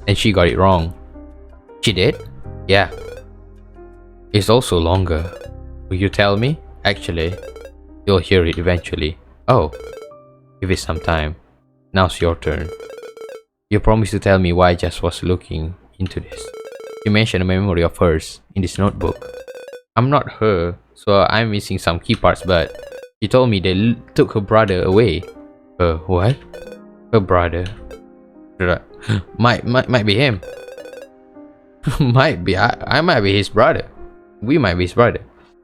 And she got it wrong. She did? Yeah. It's also longer. Will you tell me? Actually, you'll hear it eventually. Oh, give it some time. Now's your turn. You promised to tell me why Jess was looking into this. You mentioned a memory of hers in this notebook. I'm not her, so I'm missing some key parts, but she told me they took her brother away. What? Her brother. Might be him. Might be. I might be his brother. We might be his brother.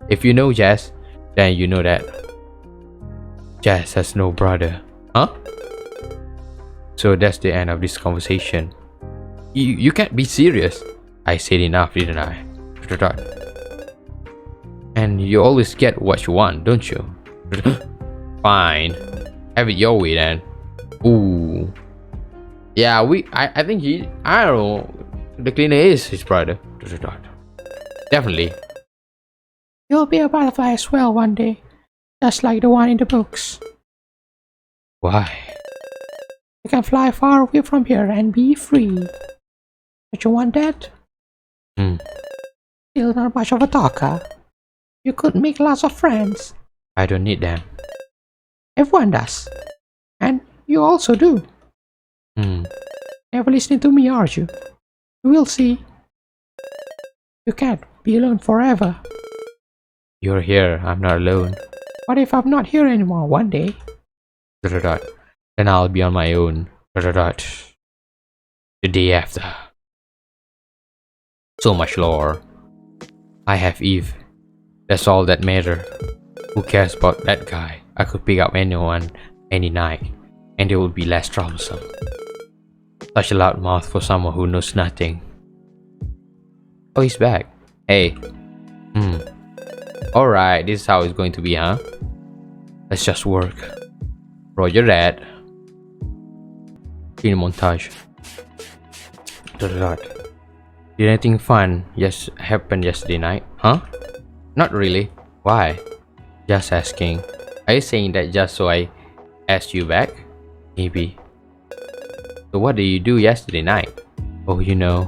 If you know Jess, then you know that Jess has no brother. Huh? So that's the end of this conversation. You can't be serious. I said enough, didn't I? And you always get what you want, don't you? Fine. Have it your way then. Ooh. Yeah, I think I don't know. The cleaner is his brother. Definitely. You'll be a butterfly as well one day. Just like the one in the books. Why? You can fly far away from here and be free. Don't you want that? Still not much of a talker. You could make lots of friends. I don't need them. Everyone does. And you also do. Never listening to me, are you? You will see. You can't be alone forever. You're here, I'm not alone. What if I'm not here anymore one day? Then I'll be on my own. The day after. So much lore. I have Eve. That's all that matters. Who cares about that guy? I could pick up anyone, any night, and it would be less troublesome. Such a loud mouth for someone who knows nothing. Oh, he's back. Hey. Alright, this is how it's going to be, huh? Let's just work. Roger that. Scene montage. Did anything fun just happen yesterday night? Huh? Not really. Why? Just asking. Are you saying that just so I asked you back? Maybe. So what did you do yesterday night? Oh, you know.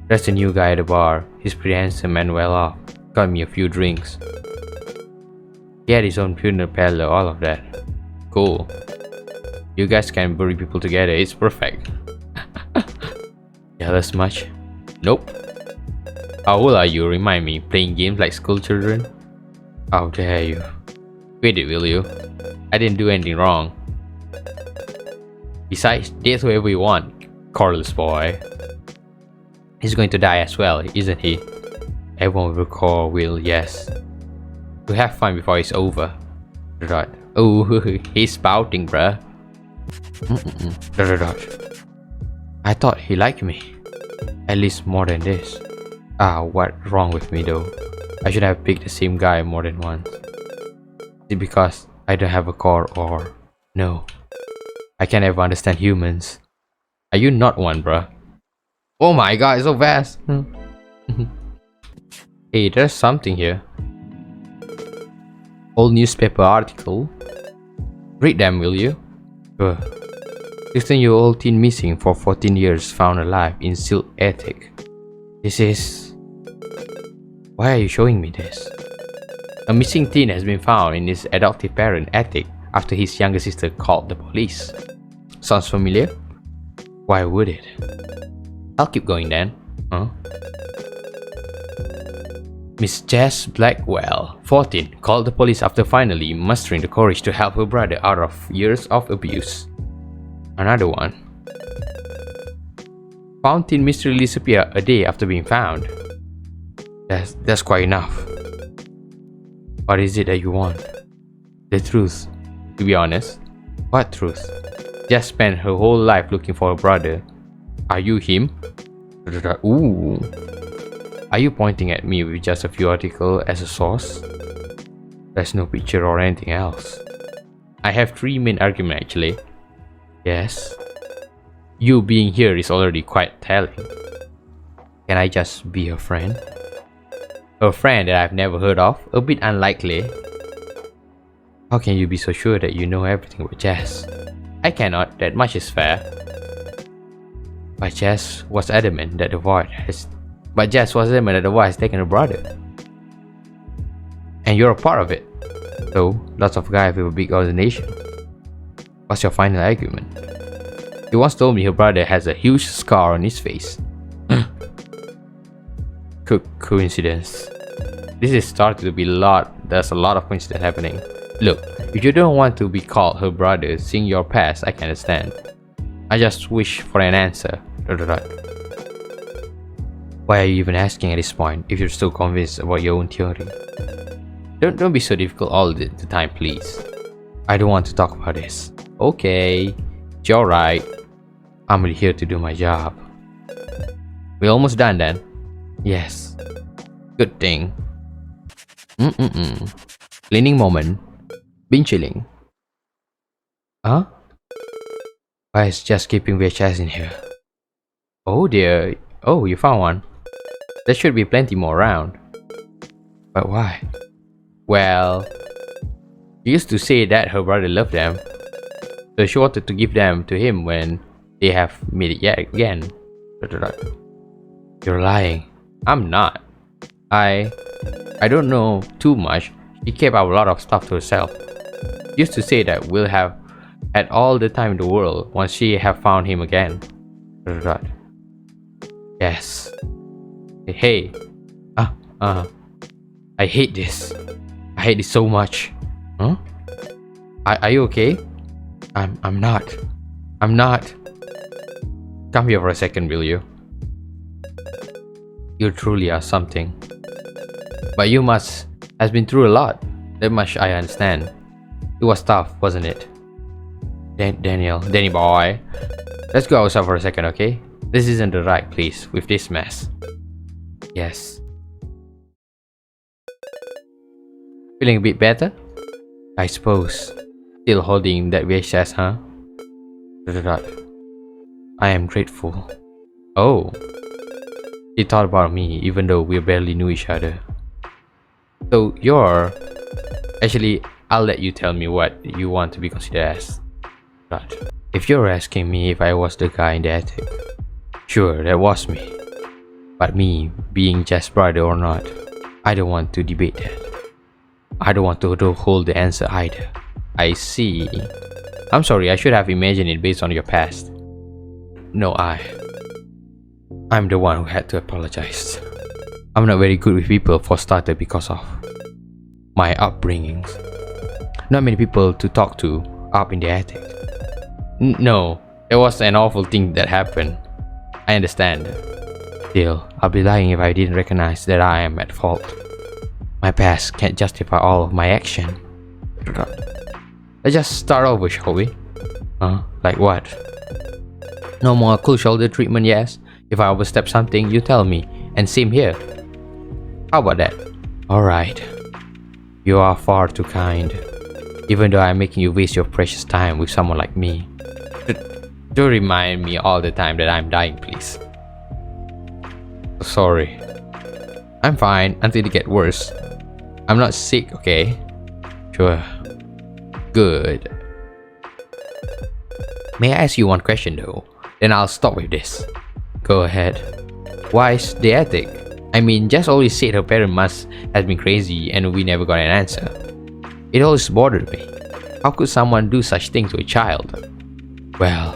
There's a new guy at the bar. He's pretty handsome and well off. Got me a few drinks. He had his own funeral parlor, all of that. Cool. You guys can bury people together, it's perfect. Jealous much? Nope. How old are you? Remind me, playing games like school children? How dare you? Quit it, will you? I didn't do anything wrong. Besides, date whoever you want, Coreless boy. He's going to die as well, isn't he? Everyone will call will, yes. We'll have fun before it's over. Oh, he's spouting, bruh. Dot dot dot. I thought he liked me. At least more than this. What's wrong with me though? I should have picked the same guy more than once. Is it because I don't have a core or... No. I can't ever understand humans. Are you not one, bruh? Oh my god, it's so fast! Hey, there's something here. Old newspaper article. Read them, will you? Sure. 16-year-old teen missing for 14 years found alive in Silk attic. This is... Why are you showing me this? A missing teen has been found in his adoptive parent attic after his younger sister called the police. Sounds familiar? Why would it? I'll keep going then. Huh? Miss Jess Blackwell, 14, called the police after finally mustering the courage to help her brother out of years of abuse. Another one. Found teen mysteriously disappear a day after being found. That's quite enough. What is it that you want? The truth. To be honest. What truth? Jess spent her whole life looking for her brother. Are you him? Ooh. Are you pointing at me with just a few articles as a source? There's no picture or anything else. I have three main arguments actually. Yes. You being here is already quite telling. Can I just be her friend? A friend that I've never heard of? A bit unlikely. How can you be so sure that you know everything about Jess? I cannot, that much is fair. But Jess was adamant that the void has taken her brother. And you're a part of it. So, lots of guys with a big organization. What's your final argument? He once told me her brother has a huge scar on his face. Coincidence. This is starting to be there's a lot of coincidence happening. Look, if you don't want to be called her brother seeing your past, I can understand. I just wish for an answer. Why are you even asking at this point if you're still convinced about your own theory? Don't be so difficult all the time, please. I don't want to talk about this. Okay, it's alright. I'm really here to do my job. We almost done then? Yes. Good thing. Cleaning moment. Been chilling. Huh? Why is just keeping VHS in here? Oh dear. Oh, you found one. There should be plenty more around. But why? Well, she used to say that her brother loved them, so she wanted to give them to him when they have met yet again. You're lying. I'm not. I don't know too much. She kept a lot of stuff to herself. She used to say that we'll have had all the time in the world once she have found him again. Yes. Hey. I hate this. I hate this so much. Huh? Are you okay? I'm not. I'm not. Come here for a second, will you? You truly are something. But you has been through a lot. That much I understand. It was tough, wasn't it? Danny boy. Let's go outside for a second, okay? This isn't the right place with this mess. Yes. Feeling a bit better? I suppose. Still holding that VHS, huh? I am grateful. Oh. He thought about me even though we barely knew each other. So you're... Actually, I'll let you tell me what you want to be considered as. But if you're asking me if I was the guy in the attic, sure, that was me. But me being Jess' brother or not, I don't want to debate that. I don't want to hold the answer either. I see. I'm sorry, I should have imagined it based on your past. No, I'm the one who had to apologize. I'm not very good with people for starter because of my upbringings. Not many people to talk to up in the attic. No, it was an awful thing that happened. I understand. Still, I'll be lying if I didn't recognize that I am at fault. My past can't justify all of my action. Let's just start over, shall we? Huh? Like what? No more cool shoulder treatment, yes? If I overstep something, you tell me. And same here. How about that? Alright. You are far too kind. Even though I'm making you waste your precious time with someone like me. Don't remind me all the time that I'm dying, please. Sorry. I'm fine until it gets worse. I'm not sick, okay? Sure. Good. May I ask you one question though? Then I'll stop with this. Go ahead. Why is the ethic? I mean, Jess always said her parent must have been crazy and we never got an answer. It always bothered me. How could someone do such thing to a child? Well,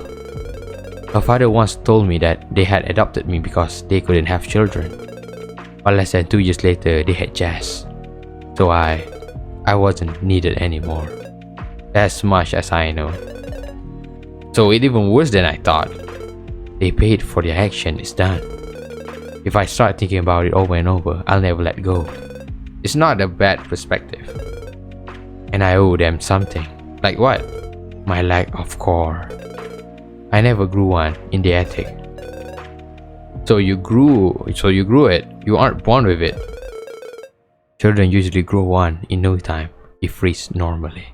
her father once told me that they had adopted me because they couldn't have children. But less than 2 years later, they had Jess. So I wasn't needed anymore. As much as I know. So it's even worse than I thought. They paid for their action, it's done. If I start thinking about it over and over, I'll never let go. It's not a bad perspective. And I owe them something. Like what? My lack of core. I never grew one in the attic. So you grew it. You aren't born with it. Children usually grow one in no time if raised normally.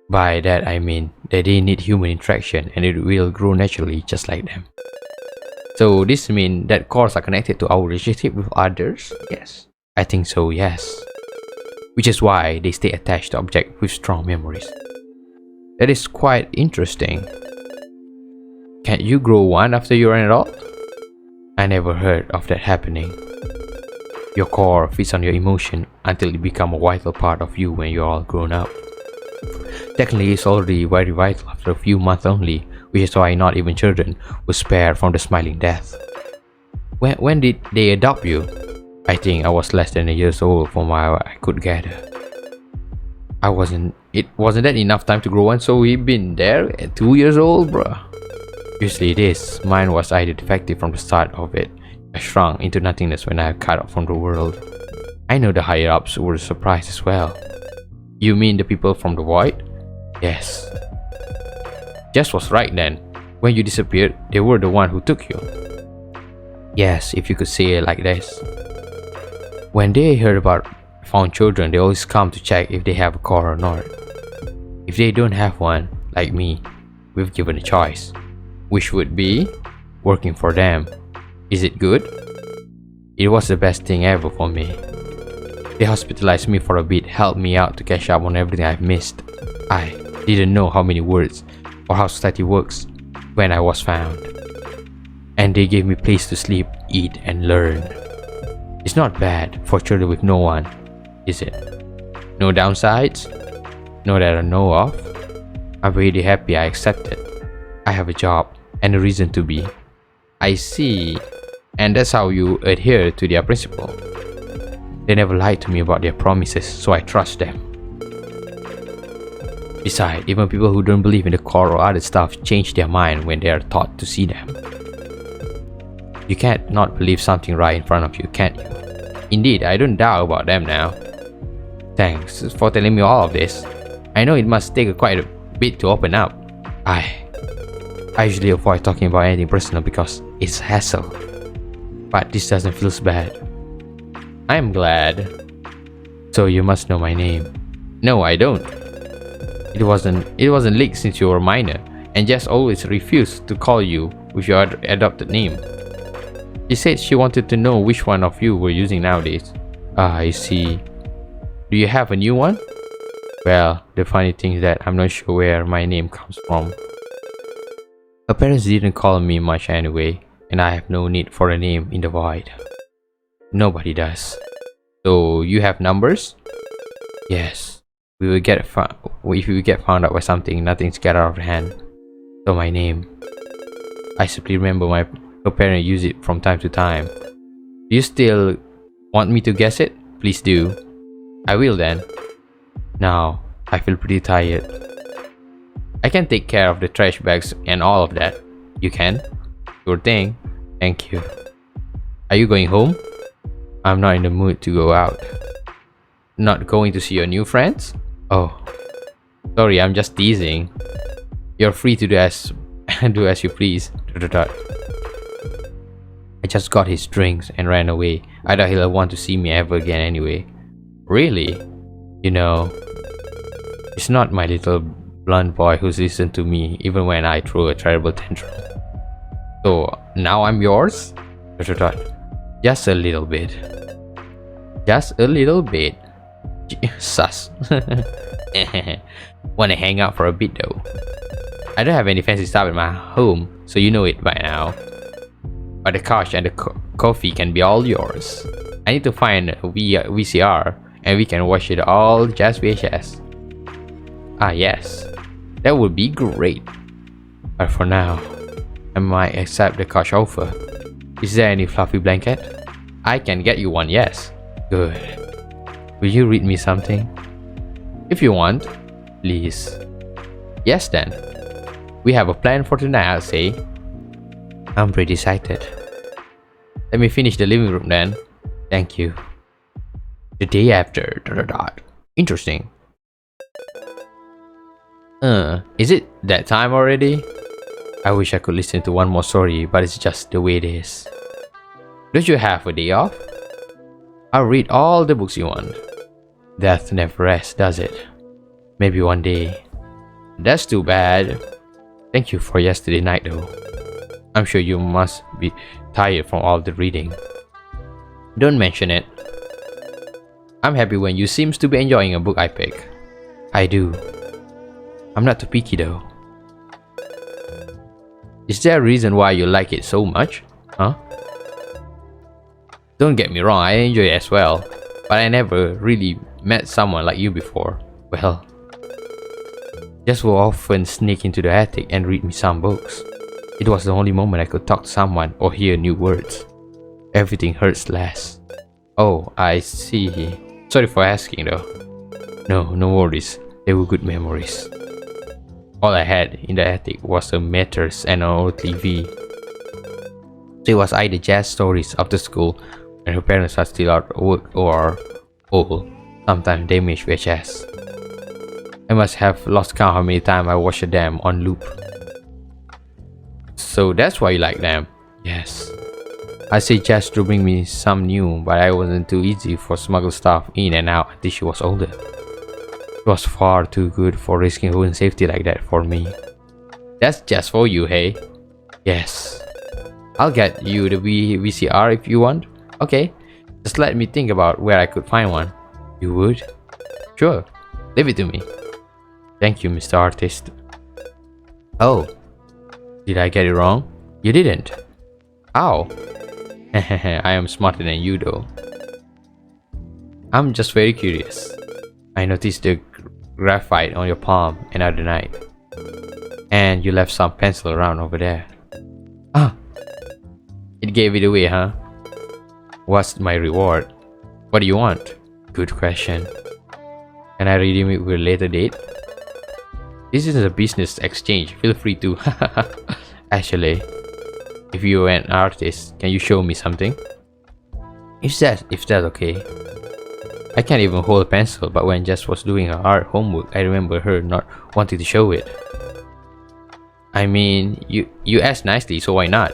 By that I mean that they need human interaction and it will grow naturally just like them. So this means that cores are connected to our relationship with others? Yes. I think so, yes. Which is why they stay attached to objects with strong memories. That is quite interesting. Can't you grow one after you're an adult? I never heard of that happening. Your core feeds on your emotion until it becomes a vital part of you when you're all grown up. Technically, it's already very vital after a few months only, which is why not even children were spared from the smiling death. When did they adopt you? I think I was less than a year old from what I could gather. It wasn't that enough time to grow one, so we've been there at 2 years old, bruh. Usually it is. Mine was either defective from the start of it. I shrunk into nothingness when I cut off from the world. I know the higher ups were surprised as well. You mean the people from the void? Yes. Jess was right then. When you disappeared, they were the one who took you. Yes, if you could say it like this. When they heard about found children, they always come to check if they have a core or not. If they don't have one, like me, we've given a choice. Which would be working for them. Is it good? It was the best thing ever for me. They hospitalized me for a bit, helped me out to catch up on everything I've missed. I didn't know how many words or how society works when I was found. And they gave me a place to sleep, eat and learn. It's not bad for children with no one, is it? No downsides? No that I know of. I'm really happy I accepted. I have a job and a reason to be. I see. And that's how you adhere to their principle. They never lied to me about their promises, so I trust them. Besides, even people who don't believe in the core or other stuff change their mind when they are taught to see them. You can't not believe something right in front of you, can't you? Indeed, I don't doubt about them now. Thanks for telling me all of this. I know it must take quite a bit to open up. I usually avoid talking about anything personal because it's hassle. But this doesn't feel bad. I'm glad. So you must know my name. No, I don't. It wasn't leaked since you were minor, and Jess always refused to call you with your adopted name. She said she wanted to know which one of you were using nowadays. Ah, I see. Do you have a new one? Well, the funny thing is that I'm not sure where my name comes from. Her parents didn't call me much anyway, and I have no need for a name in the void. Nobody does. So you have numbers? Yes. If we get found out by something, nothing's get out of hand. So my name. I simply remember her parents use it from time to time. Do you still want me to guess it? Please do. I will then. Now, I feel pretty tired. I can take care of the trash bags and all of that. You can? Sure thing. Thank you. Are you going home? I'm not in the mood to go out. Not going to see your new friends? Oh. Sorry, I'm just teasing. You're free to do as do as you please. I just got his drinks and ran away. I doubt he'll want to see me ever again anyway. Really? You know, he's not my little blunt boy who's listened to me even when I throw a terrible tantrum. So now I'm yours? Just a little bit. Just a little bit. Sus. Wanna hang out for a bit though? I don't have any fancy stuff at my home, so you know it by now. But the couch and the coffee can be all yours. I need to find a VCR and we can watch it all just VHS. Ah yes, that would be great. But for now, I might accept the couch offer. Is there any fluffy blanket? I can get you one, yes. Good. Will you read me something? If you want, please. Yes then. We have a plan for tonight, I'll say. I'm pretty excited. Let me finish the living room then. Thank you. The day after. Interesting. Is it that time already? I wish I could listen to one more story, but it's just the way it is. Don't you have a day off? I'll read all the books you want. Death never rests, does it? Maybe one day. That's too bad. Thank you for yesterday night though. I'm sure you must be tired from all the reading. Don't mention it. I'm happy when you seems to be enjoying a book I pick. I do. I'm not too picky though. Is there a reason why you like it so much? Huh? Don't get me wrong, I enjoy it as well. But I never really met someone like you before. Well, just will often sneak into the attic and read me some books. It was the only moment I could talk to someone or hear new words. Everything hurts less. Oh, I see. Sorry for asking though. No worries. They were good memories. All I had in the attic was a mattress and an old TV. So it was either jazz stories after school when her parents are still at work or old, sometimes damaged VHS. I must have lost count how many times I watched them on loop. So that's why you like them? Yes. I say jazz to bring me some new, but I wasn't too easy for smuggle stuff in and out until she was older. It was far too good for risking her own safety like that for me. That's just for you, hey? Yes. I'll get you the VCR if you want. Okay, just let me think about where I could find one. You would? Sure, leave it to me. Thank you, Mr. Artist. Oh, did I get it wrong? You didn't. How? I am smarter than you though. I'm just very curious. I noticed the graphite on your palm another night. And you left some pencil around over there. Ah! It gave it away, huh? What's my reward? What do you want? Good question. Can I redeem it with a later date? This is a business exchange. Feel free to. Actually, if you're an artist, can you show me something? If that's okay. I can't even hold a pencil, but when Jess was doing her art homework, I remember her not wanting to show it. I mean, you asked nicely, so why not?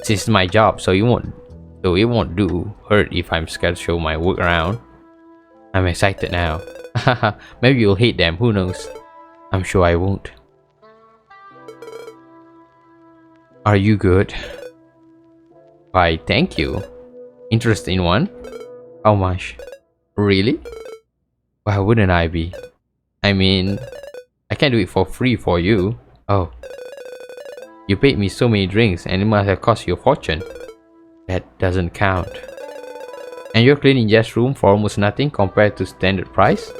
This is my job, so it won't do hurt if I'm scared to show my work around. I'm excited now. Maybe you'll hate them, who knows? I'm sure I won't. Are you good? Why, thank you. Interested in one? How much? Really? Why wouldn't I be? I mean, I can't do it for free for you. Oh. You paid me so many drinks and it must have cost you a fortune. That doesn't count. And you're cleaning Jess' room for almost nothing compared to standard price?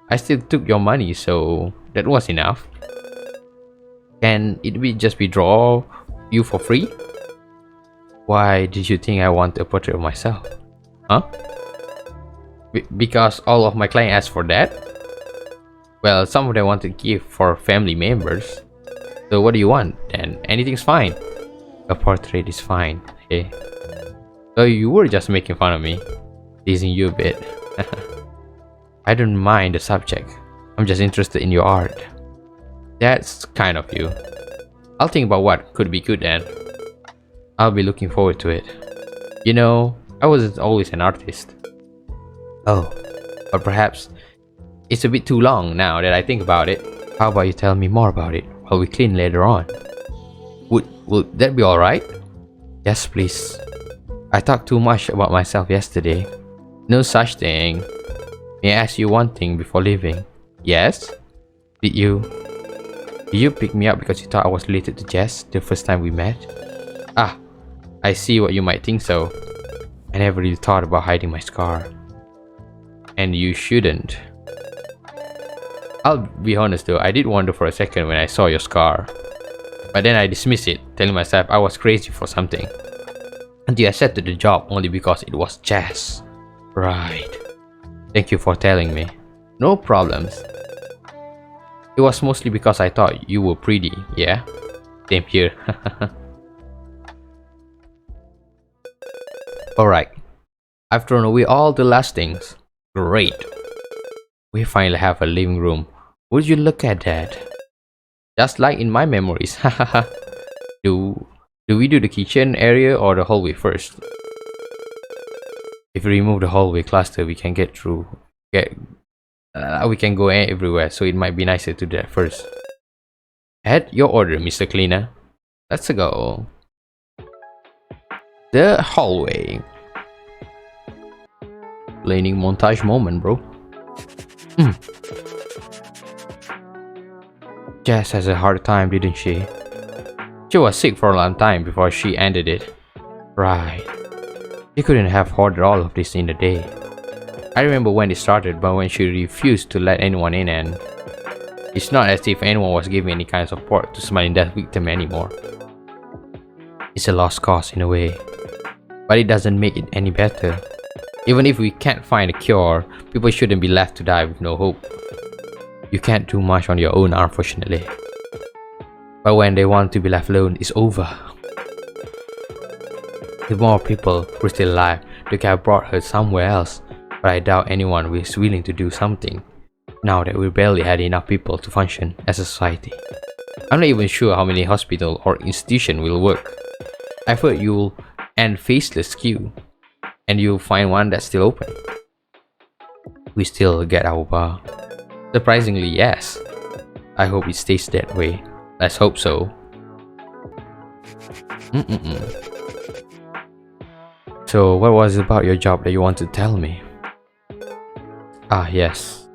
I still took your money, so that was enough. Can it just be draw you for free? Why did you think I want a portrait of myself? Huh? Because all of my clients asked for that? Well, some of them want to give for family members. So what do you want then? Anything's fine. A portrait is fine, hey? So you were just making fun of me, teasing you a bit. I don't mind the subject. I'm just interested in your art. That's kind of you. I'll think about what could be good then. I'll be looking forward to it. You know, I wasn't always an artist. Oh, but perhaps it's a bit too long now that I think about it. How about you tell me more about it while we clean later on? Would that be alright? Yes, please. I talked too much about myself yesterday. No such thing. May I ask you one thing before leaving? Yes? Did you pick me up because you thought I was related to Jess the first time we met? Ah, I see what you might think so. I never really thought about hiding my scar. And you shouldn't. I'll be honest though, I did wonder for a second when I saw your scar. But then I dismissed it, telling myself I was crazy for something. Until I accepted the job only because it was Jess. Right. Thank you for telling me. No problems. It was mostly because I thought you were pretty, yeah? Same here. Alright. I've thrown away all the last things. Great. We finally have a living room. Would you look at that? Just like in my memories. Do we do the kitchen area or the hallway first? If we remove the hallway cluster, we can get through. We can go everywhere, so it might be nicer to do that first. At your order, Mr. Cleaner. Let's go. The hallway. Cleaning montage moment, bro. Jess has a hard time, didn't she? She was sick for a long time before she ended it. Right. She couldn't have hoarded all of this in a day. I remember when it started, but when she refused to let anyone in, and it's not as if anyone was giving any kind of support to smiling death victim anymore. It's a lost cause in a way, but it doesn't make it any better. Even if we can't find a cure, people shouldn't be left to die with no hope. You can't do much on your own, unfortunately. But when they want to be left alone, it's over. If more people were still alive, they could have brought her somewhere else, but I doubt anyone was willing to do something, now that we barely had enough people to function as a society. I'm not even sure how many hospital or institution will work. I've heard you'll end faceless queue, and you'll find one that's still open. We still get our bar. Surprisingly, yes. I hope it stays that way. Let's hope so. So, what was it about your job that you want to tell me? Ah, yes.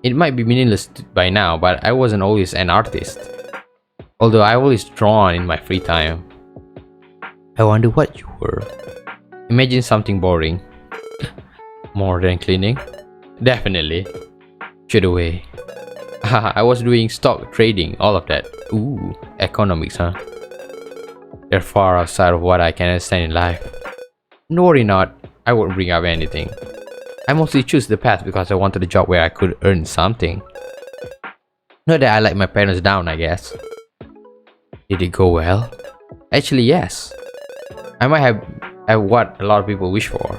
It might be meaningless by now, but I wasn't always an artist. Although I always drawn in my free time. I wonder what you were. Imagine something boring. More than cleaning? Definitely. Shoot away. I was doing stock trading, all of that. Ooh, economics, huh? They're far outside of what I can understand in life. No worry not, I won't bring up anything. I mostly choose the path because I wanted a job where I could earn something. Not that I let my parents down, I guess. Did it go well? Actually, yes. I might have what a lot of people wish for.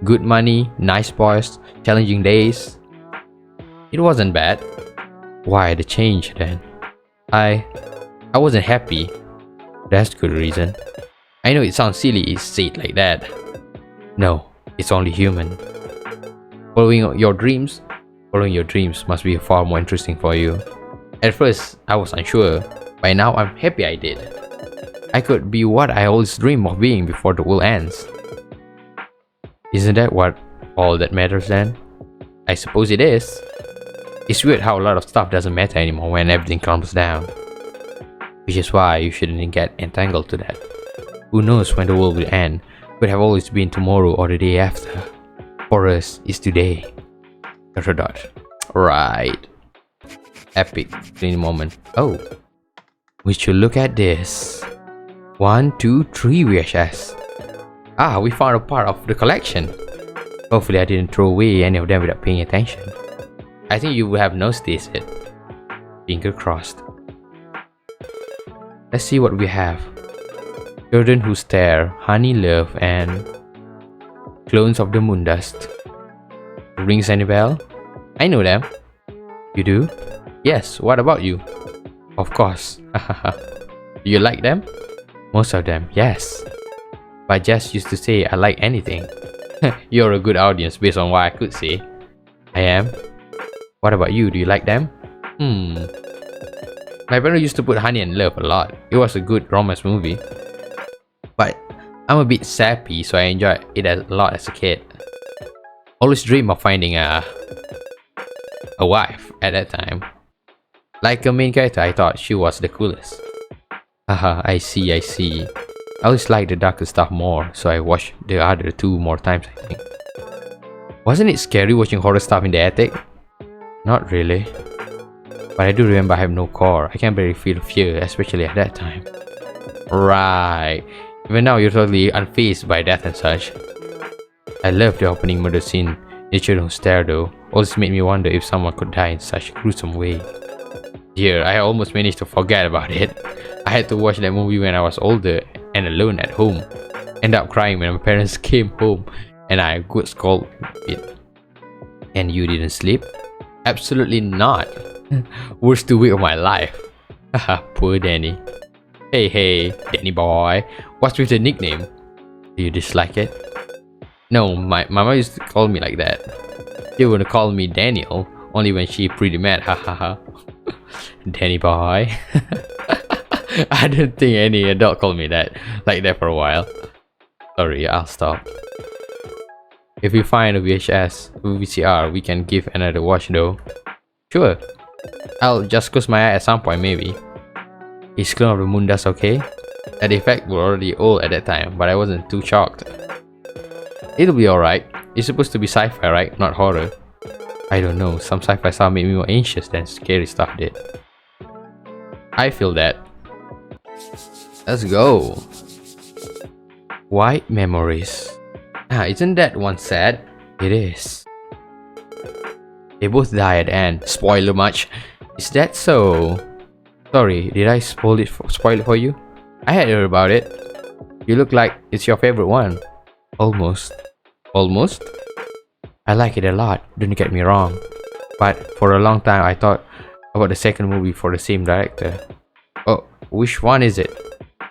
Good money, nice boys, challenging days. It wasn't bad. Why the change then? I wasn't happy. That's good reason. I know it sounds silly to say it like that. No, it's only human. Following your dreams must be far more interesting for you. At first, I was unsure. By now, I'm happy I did. I could be what I always dreamed of being before the world ends. Isn't that what all that matters then? I suppose it is. It's weird how a lot of stuff doesn't matter anymore when everything calms down. Which is why you shouldn't get entangled to that. Who knows when the world will end? Could have always been tomorrow or the day after. For us, it's today. ... Right. Epic clean moment. Oh. We should look at this. 1, 2, 3 VHS. Ah, we found a part of the collection. Hopefully I didn't throw away any of them without paying attention. I think you would have noticed it. Finger crossed. Let's see what we have. Children Who Stare, Honey Love, and Clones of the Moondust. Rings any bell? I know them. You do? Yes, what about you? Of course. Do you like them? Most of them, yes. But Jess used to say I like anything. You're a good audience based on what I could say. I am. What about you? Do you like them? My parents used to put Honey and Love a lot. It was a good romance movie. But I'm a bit sappy, so I enjoyed it a lot as a kid. Always dream of finding a wife at that time. Like a main character, I thought she was the coolest. Haha, I see. I always like the darker stuff more, so I watched the other two more times, I think. Wasn't it scary watching horror stuff in the attic? Not really. But I do remember I have no core. I can barely feel fear, especially at that time. Right. Even now, you're totally unfazed by death and such. I love the opening murder scene in the children's stair though. Always made me wonder if someone could die in such a gruesome way. Dear, I almost managed to forget about it. I had to watch that movie when I was older and alone at home. End up crying when my parents came home and I got scolded. And you didn't sleep? Absolutely not. Worst 2 weeks of my life. Haha, poor Danny. Hey, Danny boy. What's with the nickname? Do you dislike it? No, my mama used to call me like that. She would call me Daniel only when she pretty mad. Hahaha. Danny boy. I don't think any adult called me that like that for a while. Sorry, I'll stop. If we find a VCR, we can give another watch though. Sure. I'll just close my eye at some point maybe. Is Clone of the Moon Dust okay? That effect were already old at that time, but I wasn't too shocked. It'll be alright. It's supposed to be sci-fi, right? Not horror. I don't know, some sci-fi stuff made me more anxious than scary stuff did. I feel that. Let's go. White memories. Isn't that one sad? It is. They both die at the end. Spoiler much? Is that so? Sorry, did I spoil it for you? I had heard about it. You look like it's your favorite one. Almost. Almost? I like it a lot, don't get me wrong. But for a long time I thought about the second movie for the same director. Oh, which one is it?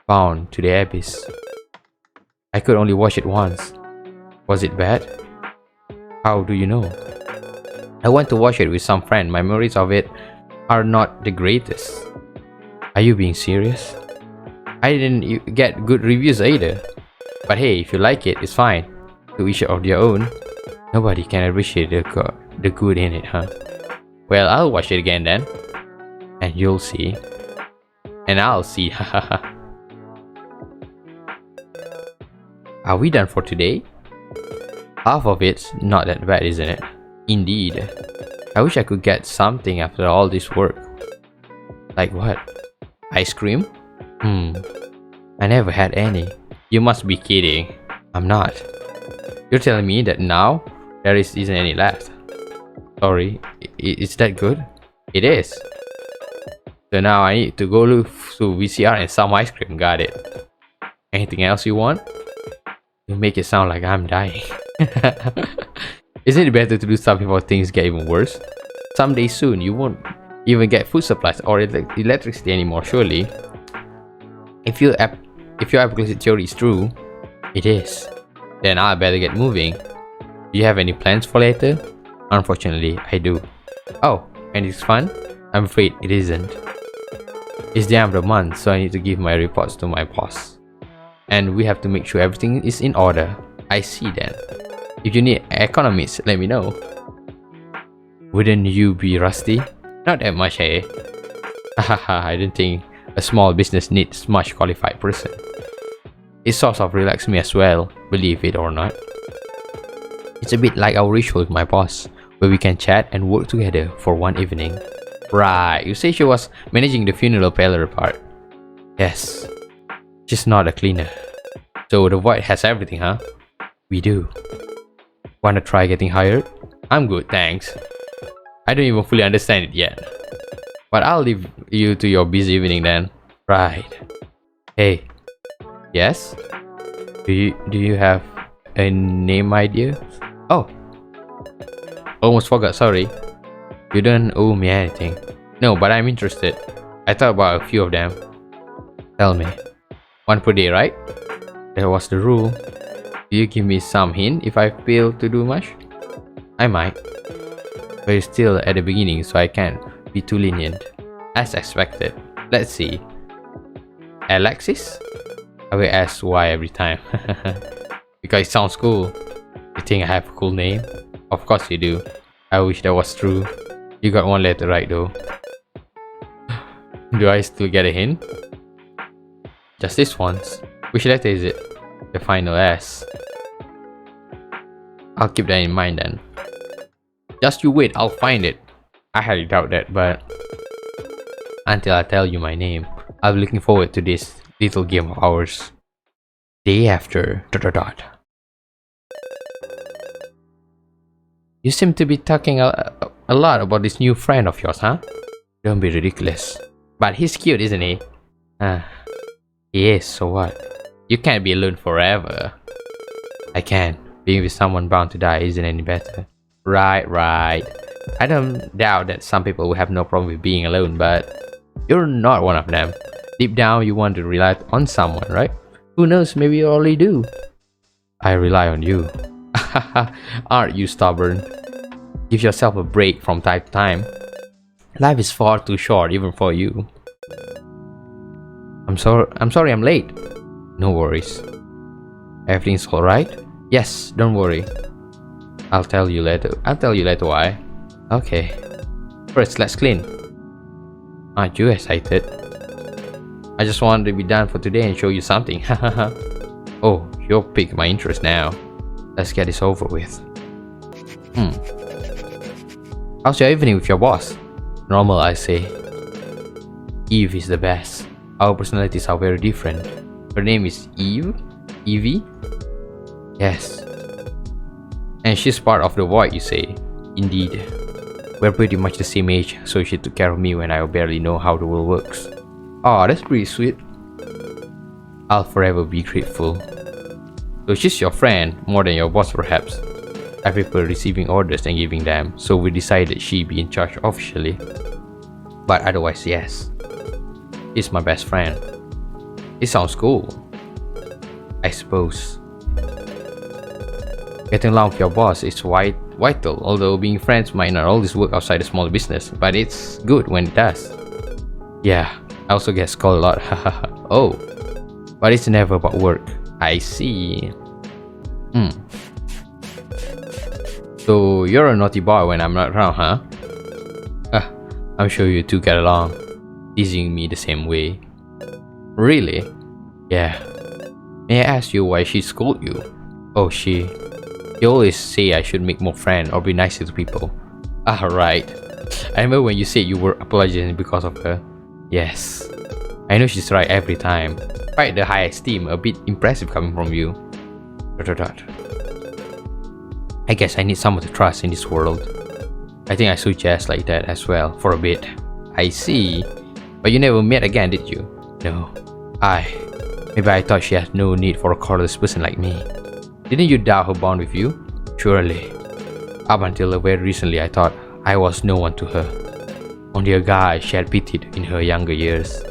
Bound to the Abyss. I could only watch it once. Was it bad? How do you know? I went to watch it with some friend. My memories of it are not the greatest. Are you being serious? I didn't get good reviews either. But hey, if you like it, it's fine. To each of their own. Nobody can appreciate the good in it, huh? Well, I'll watch it again then. And you'll see. And I'll see, hahaha. Are we done for today? Half of it's not that bad, isn't it? Indeed. I wish I could get something after all this work. Like what? Ice cream? I never had any. You must be kidding. I'm not. You're telling me that now there isn't any left. Sorry, is that good? It is. So now I need to go look to VCR and some ice cream. Got it. Anything else you want? You make it sound like I'm dying. Isn't it better to do stuff before things get even worse? Someday soon you won't even get food supplies or electricity anymore, surely. If your apocalyptic theory is true, it is. Then I better get moving. Do you have any plans for later? Unfortunately, I do. Oh, and it's fun? I'm afraid it isn't. It's the end of the month, so I need to give my reports to my boss. And we have to make sure everything is in order. I see then. If you need economists, let me know. Wouldn't you be rusty? Not that much, eh? Hahaha, I don't think a small business needs much qualified person. It sort of relaxes me as well, believe it or not. It's a bit like our ritual with my boss, where we can chat and work together for one evening. Right, you say she was managing the funeral parlor part. Yes. She's not a cleaner. So the void has everything, huh? We do. Wanna try getting hired? I'm good, thanks. I don't even fully understand it yet. But I'll leave you to your busy evening then. Right. Hey. Yes? Do you have a name idea? Oh. Almost forgot, sorry. You don't owe me anything. No, but I'm interested. I thought about a few of them. Tell me. One per day, right? That was the rule. Do you give me some hint if I fail to do much? I might. But it's still at the beginning, so I can't be too lenient. As expected. Let's see. Alexis? I will ask why every time. Because it sounds cool. You think I have a cool name? Of course you do. I wish that was true. You got one letter right though. Do I still get a hint? Just this once. Which letter is it? The final S. I'll keep that in mind then. Just you wait, I'll find it. I highly doubt that, but until I tell you my name, I'll be looking forward to this little game of ours. Day after ... You seem to be talking a lot about this new friend of yours, huh? Don't be ridiculous. But he's cute, isn't he? He is, so what? You can't be alone forever. I can. Being with someone bound to die isn't any better. Right. I don't doubt that some people will have no problem with being alone, but you're not one of them. Deep down, you want to rely on someone, right? Who knows, maybe you already do. I rely on you. Aren't you stubborn? Give yourself a break from time to time. Life is far too short even for you. I'm sorry I'm late. No worries. Everything's alright? Yes, don't worry. I'll tell you later why. Okay. First, let's clean. Aren't you excited? I just wanted to be done for today and show you something. Oh, you'll pique my interest now. Let's get this over with. How's your evening with your boss? Normal, I say. Eve is the best. Our personalities are very different. Her name is Eve? Evie? Yes. And she's part of the void, you say? Indeed. We're pretty much the same age, so she took care of me when I barely know how the world works. Aw, that's pretty sweet. I'll forever be grateful. So she's your friend, more than your boss perhaps. I prefer receiving orders than giving them, so we decided she be in charge officially. But otherwise, yes. She's my best friend. It sounds cool. I suppose. Getting along with your boss is vital, although being friends might not always work outside a small business, but it's good when it does. Yeah, I also get scolded a lot. Oh, but it's never about work. I see. So you're a naughty boy when I'm not around, huh? I'm sure you two get along, teasing me the same way. Really? Yeah. May I ask you why she scolded you? Oh, she always say I should make more friends or be nicer to people. Right. I remember when you said you were apologizing because of her. Yes. I know she's right every time. Quite the high esteem, a bit impressive coming from you. ... I guess I need someone to trust in this world. I think I suggest like that as well, for a bit. I see. But you never met again, did you? No. Maybe I thought she had no need for a Coreless person like me. Didn't you doubt her bond with you? Surely. Up until very recently I thought I was no one to her. Only a guy she had pitied in her younger years.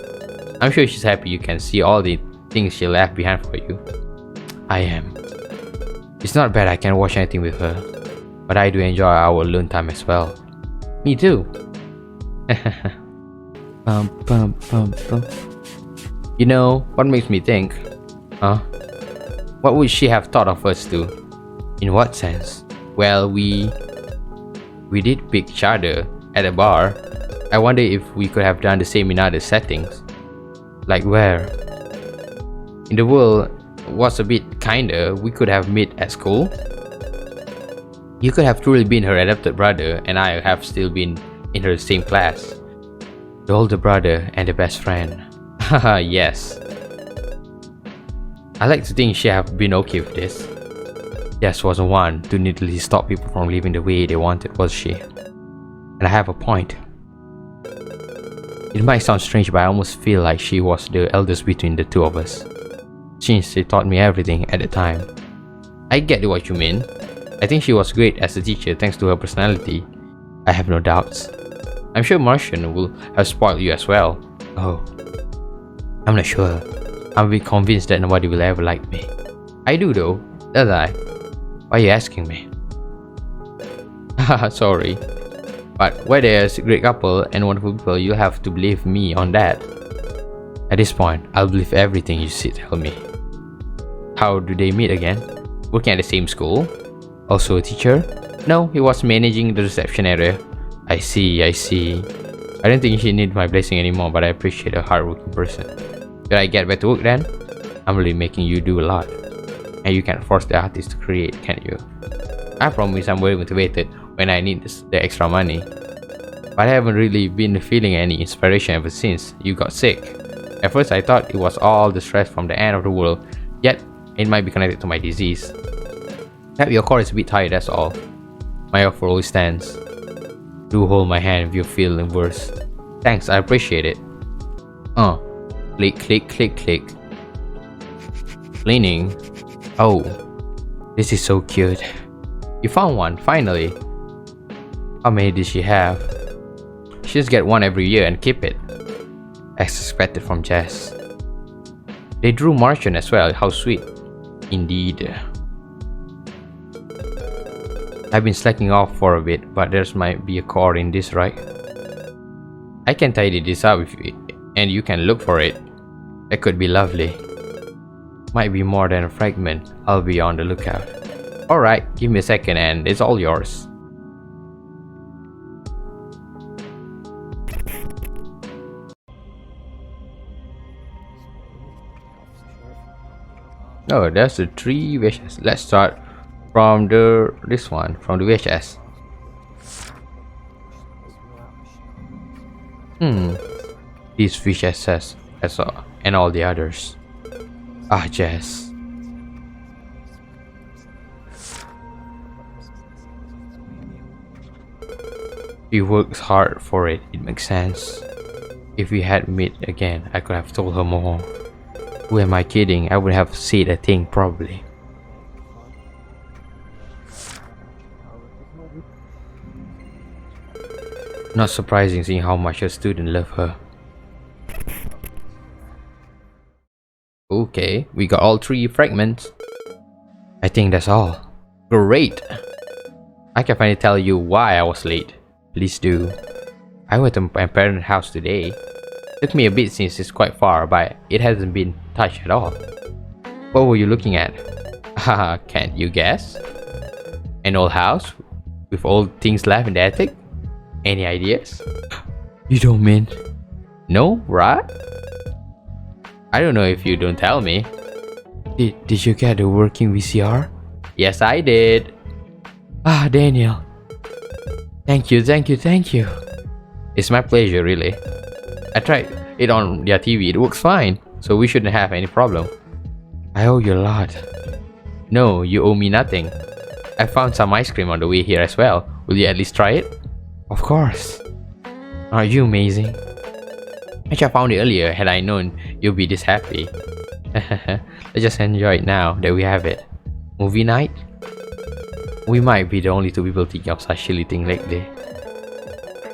I'm sure she's happy you can see all the things she left behind for you. I am. It's not bad I can watch anything with her, but I do enjoy our alone time as well. Me too. You know, what makes me think? What would she have thought of us too? In what sense? Well, we did pick each other at a bar. I wonder if we could have done the same in other settings. Like where? In the world was a bit kinder, we could have met at school. You could have truly been her adopted brother, and I have still been in her same class. The older brother and the best friend. Haha, yes. I like to think she have been okay with this. Jess wasn't one to needlessly stop people from living the way they wanted, was she? And I have a point. It might sound strange, but I almost feel like she was the eldest between the two of us, since she taught me everything at the time. I get what you mean. I think she was great as a teacher thanks to her personality. I have no doubts. I'm sure Martian will have spoiled you as well. Oh, I'm not sure. I'm a bit convinced that nobody will ever like me. I do though, don't I? Why are you asking me? Haha, sorry. But where there's a great couple and wonderful people, you'll have to believe me on that. At this point, I'll believe everything you tell me. How do they meet again? Working at the same school? Also a teacher? No, he was managing the reception area. I see. I don't think he needs my blessing anymore, but I appreciate a hardworking person. Should I get back to work then? I'm really making you do a lot. And you can't force the artist to create, can you? I promise I'm very motivated when I need the extra money. But I haven't really been feeling any inspiration ever since you got sick. At first I thought it was all the stress from the end of the world, yet it might be connected to my disease. That your core is a bit tired, that's all. My offer always stands. Do hold my hand if you're feeling worse. Thanks, I appreciate it. Click, click, click, click. Cleaning. Oh, this is so cute. You found one, finally. How many did she have? She just get one every year and keep it. As expected from Jess. They drew Martian as well, how sweet. Indeed. I've been slacking off for a bit, but there might be a core in this, right? I can tidy this up and you can look for it. That could be lovely. Might be more than a fragment. I'll be on the lookout. Alright, give me a second and it's all yours. Oh, that's the 3 VHS. Let's start from the VHS. These VHS and all the others. Ah, Jess. She works hard for it. It makes sense. If we had met again, I could have told her more. Who am I kidding? I would have said a thing probably. Not surprising seeing how much her students love her. Okay, we got all 3 fragments. I think that's all. Great! I can finally tell you why I was late. Please do. I went to my parents' house today. Took me a bit since it's quite far, but it hasn't been touched at all. What were you looking at? Haha, can't you guess? An old house? With old things left in the attic? Any ideas? You don't mean... No, right? I don't know if you don't tell me. Did you get a working VCR? Yes, I did. Ah, Daniel. Thank you. It's my pleasure, really. I tried it on their TV, it works fine, so we shouldn't have any problem. I owe you a lot. No, you owe me nothing. I found some ice cream on the way here as well. Will you at least try it? Of course. Aren't you amazing? I just found it earlier. Had I known you'd be this happy. Let's just enjoy it now that we have it. Movie night? We might be the only 2 people thinking of such silly thing lately.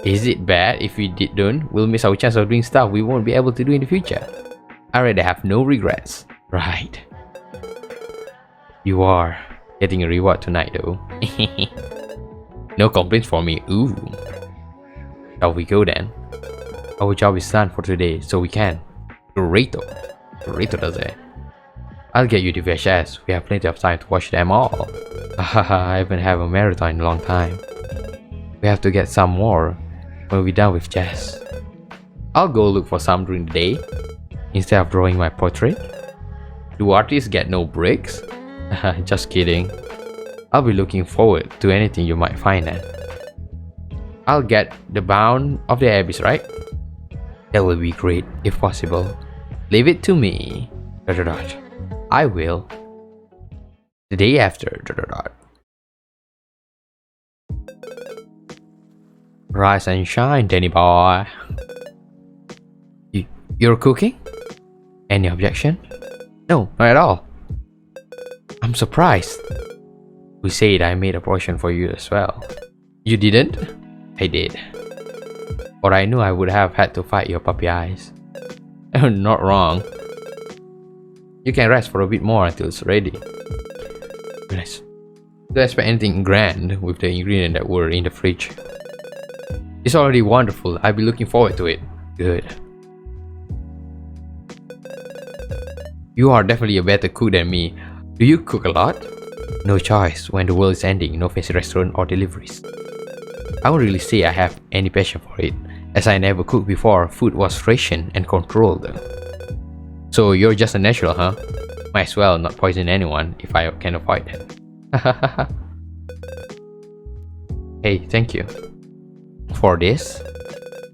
Is it bad if we don't? We'll miss our chance of doing stuff we won't be able to do in the future. I rather have no regrets. Right. You are getting a reward tonight though. No complaints for me. Ooh. Shall we go then? Our job is done for today, so we can. Greato does it. I'll get you the VHS. We have plenty of time to watch them all. I haven't had a marathon in a long time. We have to get some more when we're done with Jess. I'll go look for some during the day instead of drawing my portrait. Do artists get no breaks? Just kidding. I'll be looking forward to anything you might find then. I'll get the Bound of the Abyss, right? That will be great if possible. Leave it to me. I will. The day after. Rise and shine, Danny boy. You're cooking? Any objection? No, not at all. I'm surprised. Who said I made a portion for you as well? You didn't? I did. Or I knew I would have had to fight your puppy eyes. Not wrong. You can rest for a bit more until it's ready. Nice. Don't expect anything grand with the ingredients that were in the fridge. It's already wonderful. I'll be looking forward to it. Good. You are definitely a better cook than me. Do you cook a lot? No choice. When the world is ending, no fancy restaurant or deliveries. I won't really say I have any passion for it, as I never cooked before. Food was rationed and controlled. So you're just a natural, huh? Might as well not poison anyone if I can avoid it. Hey, thank you. For this?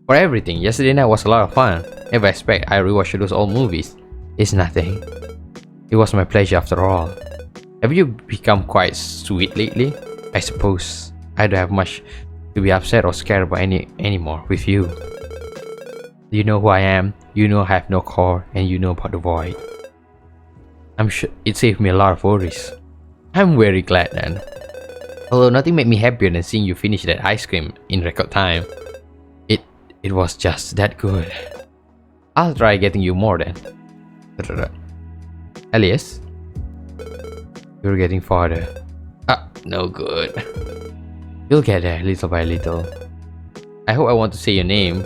For everything. Yesterday night was a lot of fun. Never expect I rewatched those old movies. It's nothing. It was my pleasure after all. Have you become quite sweet lately? I suppose. I don't have much to be upset or scared about anymore with you. You know who I am, you know I have no core, and you know about the void. I'm sure it saved me a lot of worries. I'm very glad then. Although nothing made me happier than seeing you finish that ice cream in record time. It was just that good. I'll try getting you more then. Elias? You're getting farther. Ah, no good. You'll get there little by little. I hope I want to say your name.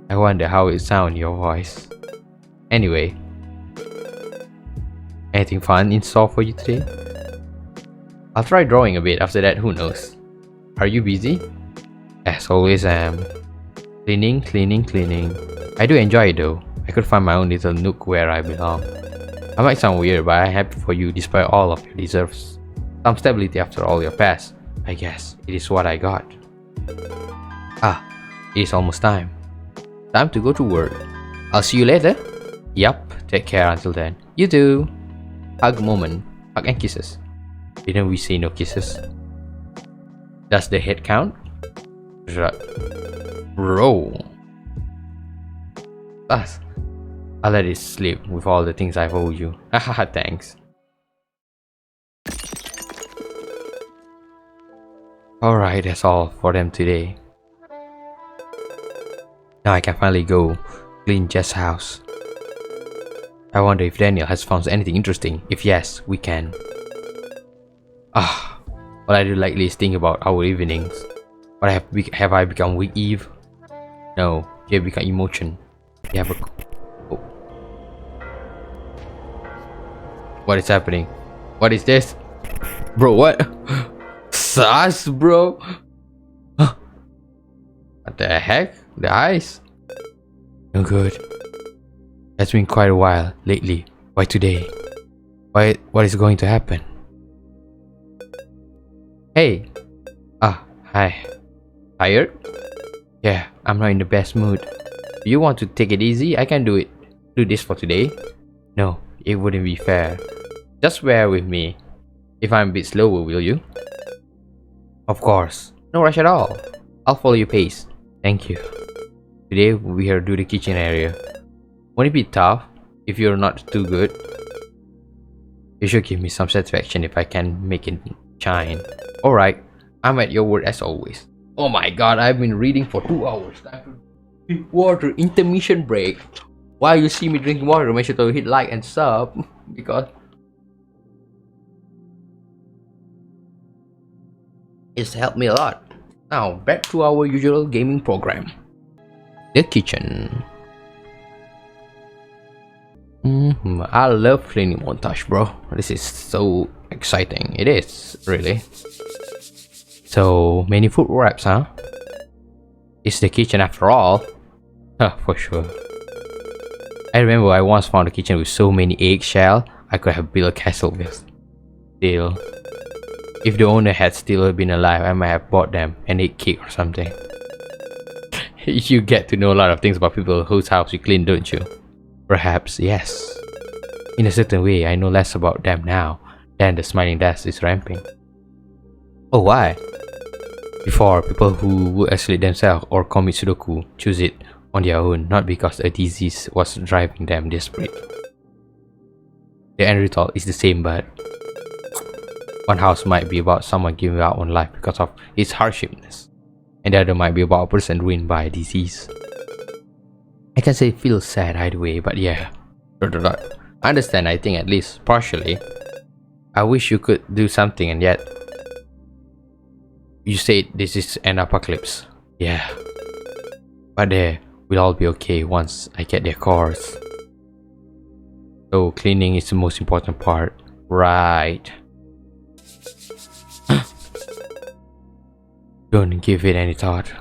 I wonder how it sounds in your voice. Anyway. Anything fun in store for you today? I'll try drawing a bit. After that, who knows? Are you busy? As always I am. Cleaning. I do enjoy it though. I could find my own little nook where I belong. I might sound weird, but I'm happy for you despite all of your deserves. Some stability after all your past. I guess it is what I got. Ah, it is almost time. Time to go to work. I'll see you later. Yup, take care until then. You too. Hug moment. Hug and kisses. Didn't we say no kisses? Does the head count? Bro. I'll let it slip with all the things I've owed you. Haha, thanks. Alright, that's all for them today. Now I can finally go clean Jess' house. I wonder if Daniel has found anything interesting. If yes, we can. What I do lately is think about our evenings. What have I become weak Eve? No, you have become emotion. You have a... Oh. What is happening? What is this? Bro, what? Sus, bro? What the heck? The eyes? No good. It's been quite a while lately. Why today? What is going to happen? Hey. Hi. Tired? Yeah, I'm not in the best mood. Do you want to take it easy? I can do this for today. No, it wouldn't be fair. Just bear with me. If I'm a bit slower, will you? Of course. No rush at all. I'll follow your pace. Thank you. Today we are do the kitchen area. Won't it be tough if you're not too good? You should give me some satisfaction if I can make it shine. Alright, I'm at your word as always. Oh my god, I've been reading for 2 hours. Time to drink water, intermission break. While you see me drinking water, make sure to hit like and sub because it's helped me a lot. Now back to our usual gaming program. The kitchen. I love cleaning montage, bro. This is so exciting. It is, really. So many food wraps, huh? It's the kitchen after all. For sure. I remember I once found a kitchen with so many eggshell I could have built a castle with. Still, if the owner had still been alive, I might have bought them an egg cake or something. You get to know a lot of things about people whose house you clean, don't you? Perhaps, yes. In a certain way, I know less about them now than the smiling death is ramping. Oh, why? Before, people who would isolate themselves or commit sudoku choose it on their own, not because a disease was driving them desperate. The end result is the same, but one house might be about someone giving up on life because of its hardshipness. and the other might be about a person ruined by a disease. I can say feel sad either way, but yeah. I understand, I think, at least partially. I wish you could do something, and yet you said this is an apocalypse. Yeah. But they will all be okay once I get their cars. So cleaning is the most important part. Right. Don't give it any thought.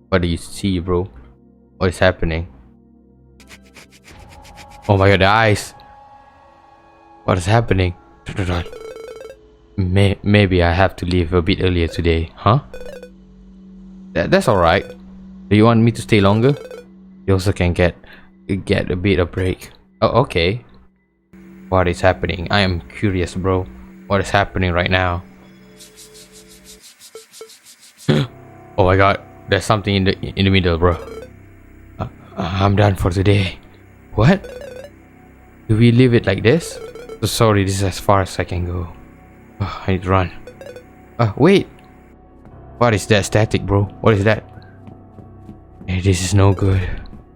What do you see, bro? What is happening? Oh my god, the eyes. What is happening? Maybe I have to leave a bit earlier today, huh? That's alright. Do you want me to stay longer? You also can get a bit of break. Oh, okay. What is happening? I am curious, bro. What is happening right now? Oh my god, there's something in the middle, bro. I'm done for today. What? Do we leave it like this? So sorry, this is as far as I can go. Oh, I need to run. Wait. What is that static, bro? What is that? Hey, this is no good.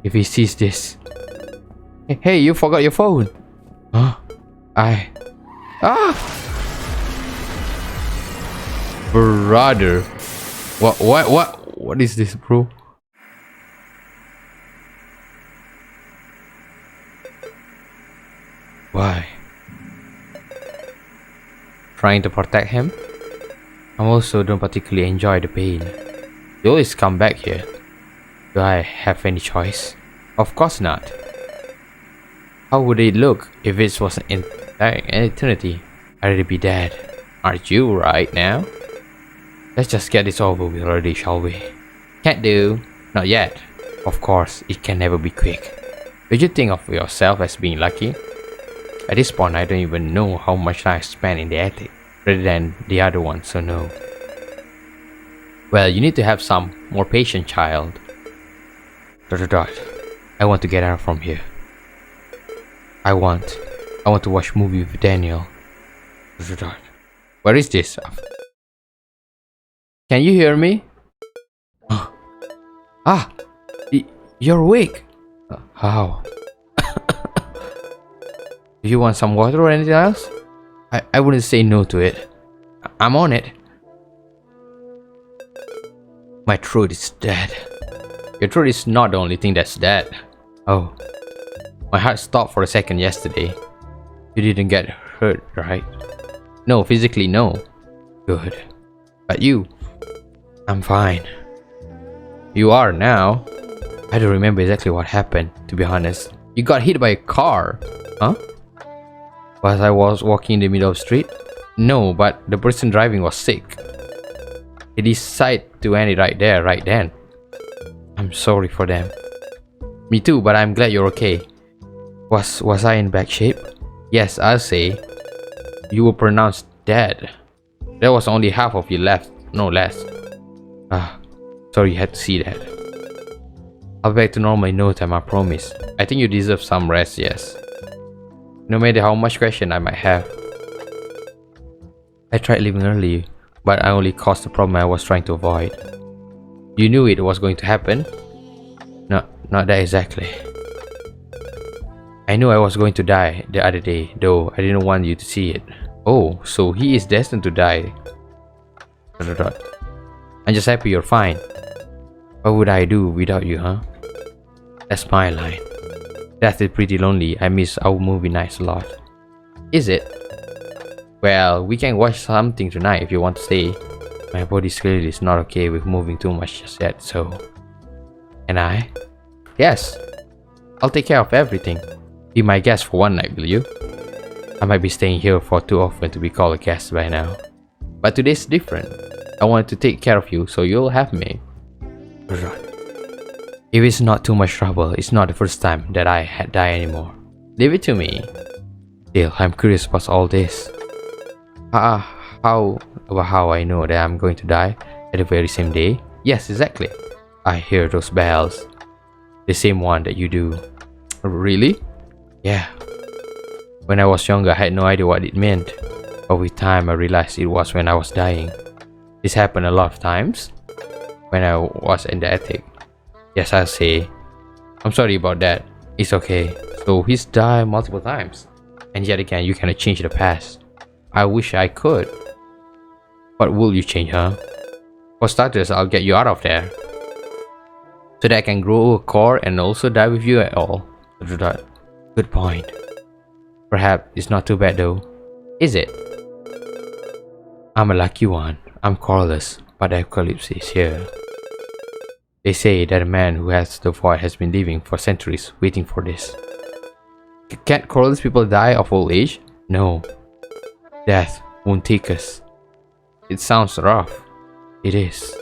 If he sees this. Hey, you forgot your phone. Huh? Brother. What is this, bro? Why? Trying to protect him? I also don't particularly enjoy the pain. You always come back here. Do I have any choice? Of course not. How would it look if it was an eternity? I'd already be dead. Aren't you right now? Let's just get this over with already, shall we? Can't do. Not yet. Of course, it can never be quick. Would you think of yourself as being lucky? At this point, I don't even know how much time I spent in the attic, rather than the other one, so no. Well, you need to have some more patience, child. ... I want to get out from here. I want to watch movie with Daniel. ... Where is this? Can you hear me? You're awake. How? Do you want some water or anything else? I wouldn't say no to it. I'm on it. My throat is dead. Your throat is not the only thing that's dead. Oh. My heart stopped for a second yesterday. You didn't get hurt, right? No, physically no. Good. But you? I'm fine. You are now? I don't remember exactly what happened, to be honest. You got hit by a car? Huh? Was I walking in the middle of the street? No, but the person driving was sick. He decided to end it right there, right then. I'm sorry for them. Me too, but I'm glad you're okay. Was I in bad shape? Yes, I'll say. You were pronounced dead. There was only half of you left, no less. Sorry you had to see that. I'll be back to normal in no time, I promise. I think you deserve some rest, yes. No matter how much question I might have. I tried leaving early, but I only caused the problem I was trying to avoid. You knew it was going to happen? No, not that exactly. I knew I was going to die the other day, though I didn't want you to see it. Oh, so he is destined to die. I'm just happy you're fine. What would I do without you, huh? That's my line. Death is pretty lonely. I miss our movie nights a lot. Is it? Well, we can watch something tonight if you want to stay. My body clearly is not okay with moving too much just yet, so... And I? Yes. I'll take care of everything. Be my guest for one night, will you? I might be staying here for too often to be called a guest by now. But today's different. I want to take care of you, so you'll have me. If it's not too much trouble, it's not the first time that I had died anymore. Leave it to me. Still, I'm curious about all this. How I know that I'm going to die at the very same day? Yes, exactly. I hear those bells. The same one that you do. Really? Yeah. When I was younger, I had no idea what it meant. But with time, I realized it was when I was dying. This happened a lot of times. when I was in the attic. Yes, I'll say. I'm sorry about that. It's okay. So he's died multiple times. And yet again, you cannot change the past. I wish I could. What will you change, huh? For starters, I'll get you out of there. So that I can grow a core and also die with you at all. Good point. Perhaps it's not too bad though. Is it? I'm a lucky one. I'm Coreless, but the apocalypse is here. They say that a man who has the void has been living for centuries waiting for this. Can't Coreless people die of old age? No. Death won't take us. It sounds rough. It is.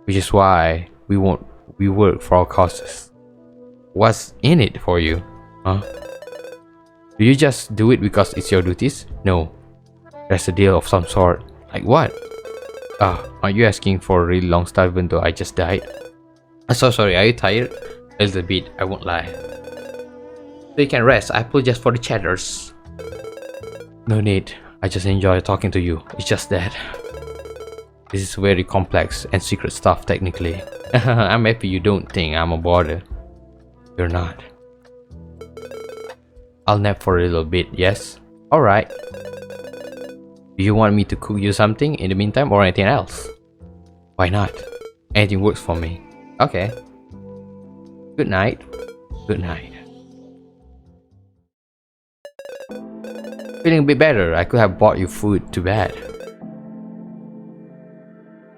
Which is why we work for our causes. What's in it for you? Huh? Do you just do it because it's your duties? No. There's a deal of some sort. Like what? Are you asking for a really long stuff even though I just died? I'm so sorry, are you tired? A little bit, I won't lie. So you can rest, I pull just for the chatters. No need, I just enjoy talking to you, it's just that. This is very complex and secret stuff technically. I'm happy you don't think I'm a bother. You're not. I'll nap for a little bit, yes? Alright. Do you want me to cook you something in the meantime or anything else? Why not? Anything works for me. Okay. Good night. Good night. Feeling a bit better, I could have bought you food, too bad.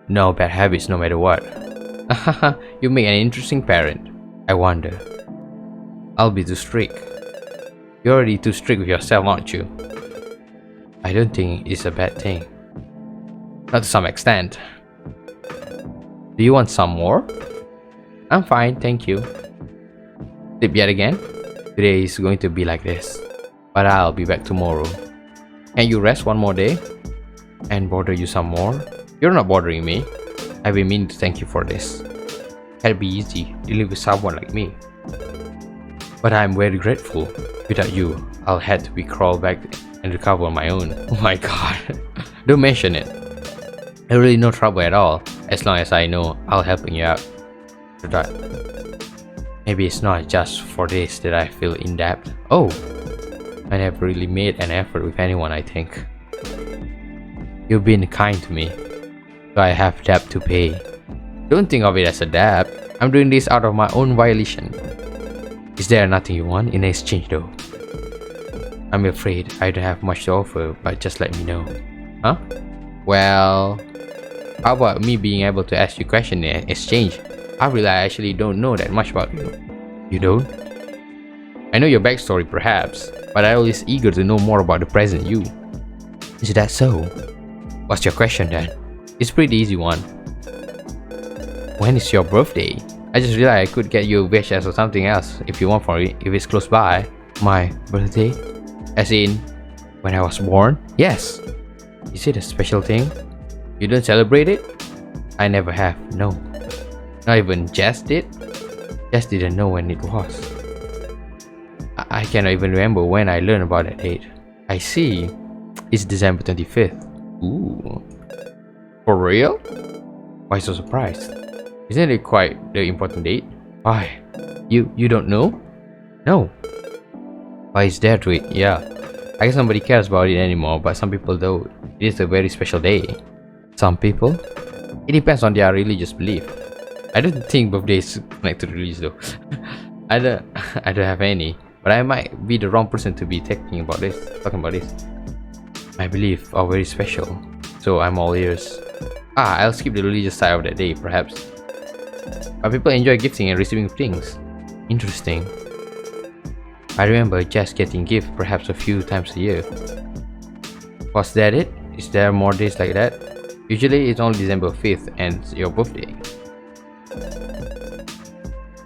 No bad habits no matter what. You make an interesting parent. I wonder. I'll be too strict. You're already too strict with yourself, aren't you? I don't think it's a bad thing. Not to some extent. Do you want some more? I'm fine, thank you. Sleep yet again? Today is going to be like this. But I'll be back tomorrow. Can you rest one more day? And bother you some more? You're not bothering me. I've been meaning to thank you for this. Can't be easy dealing with someone like me. But I'm very grateful. Without you, I'll have to be crawled back and recover on my own. Oh my god. Don't mention it. I really no trouble at all. As long as I know I'll helping you out. Maybe it's not just for this that I feel in debt. Oh. I never really made an effort with anyone, I think. You've been kind to me. So I have debt to pay. Don't think of it as a debt. I'm doing this out of my own violation. Is there nothing you want in exchange though? I'm afraid I don't have much to offer, but just let me know. Huh? Well, how about me being able to ask you questions in exchange? I actually don't know that much about you. You don't? I know your backstory perhaps, but I'm always eager to know more about the present you. Is that so? What's your question then? It's a pretty easy one. When is your birthday? I just realized I could get you a wish or something else if you want for it, if it's close by. My birthday? As in, when I was born? Yes. Is it a special thing? You don't celebrate it? I never have, no. Not even Jess did? Jess didn't know when it was. I cannot even remember when I learned about that date. I see. It's December 25th. Ooh. For real? Why so surprised? Isn't it quite the important date? Why? You don't know? No. Why is there to it? Yeah. I guess nobody cares about it anymore, but some people do. It is a very special day. Some people? It depends on their religious belief. I don't think birthdays connected to religion though. I don't have any. But I might be the wrong person to be talking about this. My beliefs are very special. So I'm all ears. I'll skip the religious side of that day, perhaps. But people enjoy gifting and receiving things. Interesting. I remember just getting gifts perhaps a few times a year. Was that it? Is there more days like that? Usually it's only December 5th and your birthday.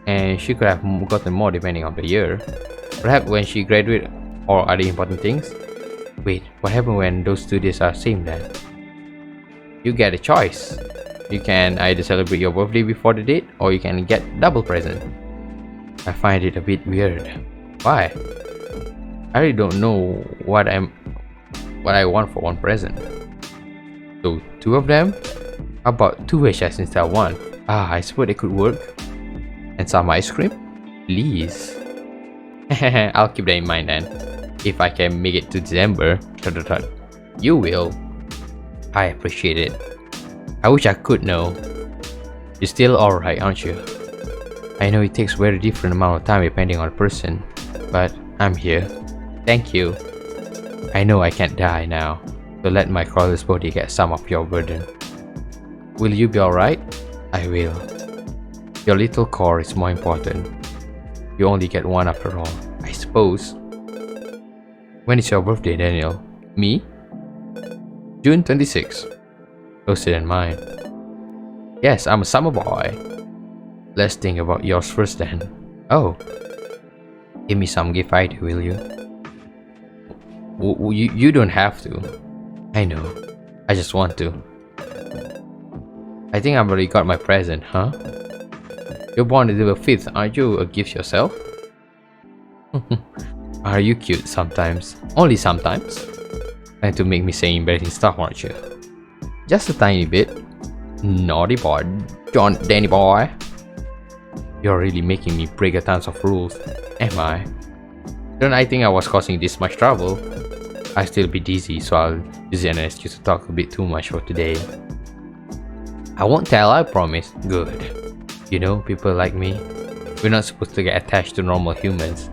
And she could have gotten more depending on the year. Perhaps when she graduated or other important things. Wait, what happened when those 2 days are same then? You get a choice. You can either celebrate your birthday before the date or you can get double present. I find it a bit weird. Why? I really don't know what I want for one present. So 2 of them? How about 2 HS instead of 1? Ah, I suppose it could work. And some ice cream? Please. I'll keep that in mind then. If I can make it to December, you will. I appreciate it. I wish I could know. You're still alright, aren't you? I know it takes very different amount of time depending on the person, but I'm here. Thank you. I know I can't die now, so let my Coreless body get some of your burden. Will you be alright? I will. Your little core is more important. You only get one after all, I suppose. When is your birthday, Daniel? Me? June 26. Closer than mine. Yes, I'm a summer boy. Let's think about yours first then. Oh. Give me some gift idea, will you? You don't have to. I know. I just want to. I think I've already got my present, huh? You're born December 5th, aren't you a gift yourself? Are you cute sometimes? Only sometimes? Trying to make me say embarrassing stuff, aren't you? Just a tiny bit. Naughty boy. Danny boy. You're really making me break a tons of rules. Am I? Don't I think I was causing this much trouble? I still be dizzy, so I'll use an excuse to talk a bit too much for today. I won't tell, I promise. Good. You know, people like me, we're not supposed to get attached to normal humans.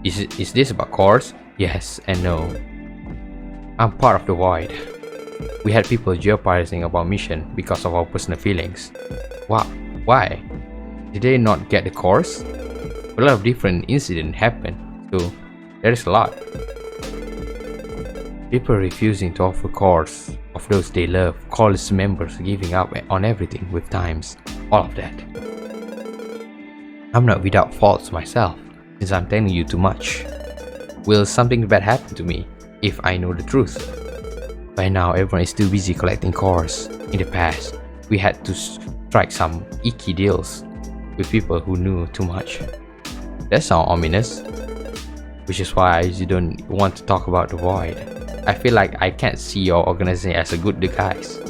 Is this about cores? Yes and no. I'm part of the void. We had people jeopardizing our mission because of our personal feelings. Wow, why? Did they not get the cores? A lot of different incidents happened, so there is a lot. People refusing to offer cores of those they love, Coreless members giving up on everything with times, all of that. I'm not without faults myself, since I'm telling you too much. Will something bad happen to me if I know the truth? By now everyone is too busy collecting cores. In the past, we had to strike some icky deals with people who knew too much. That sounds ominous, which is why I usually don't want to talk about the void. I feel like I can't see your organization as a good guys.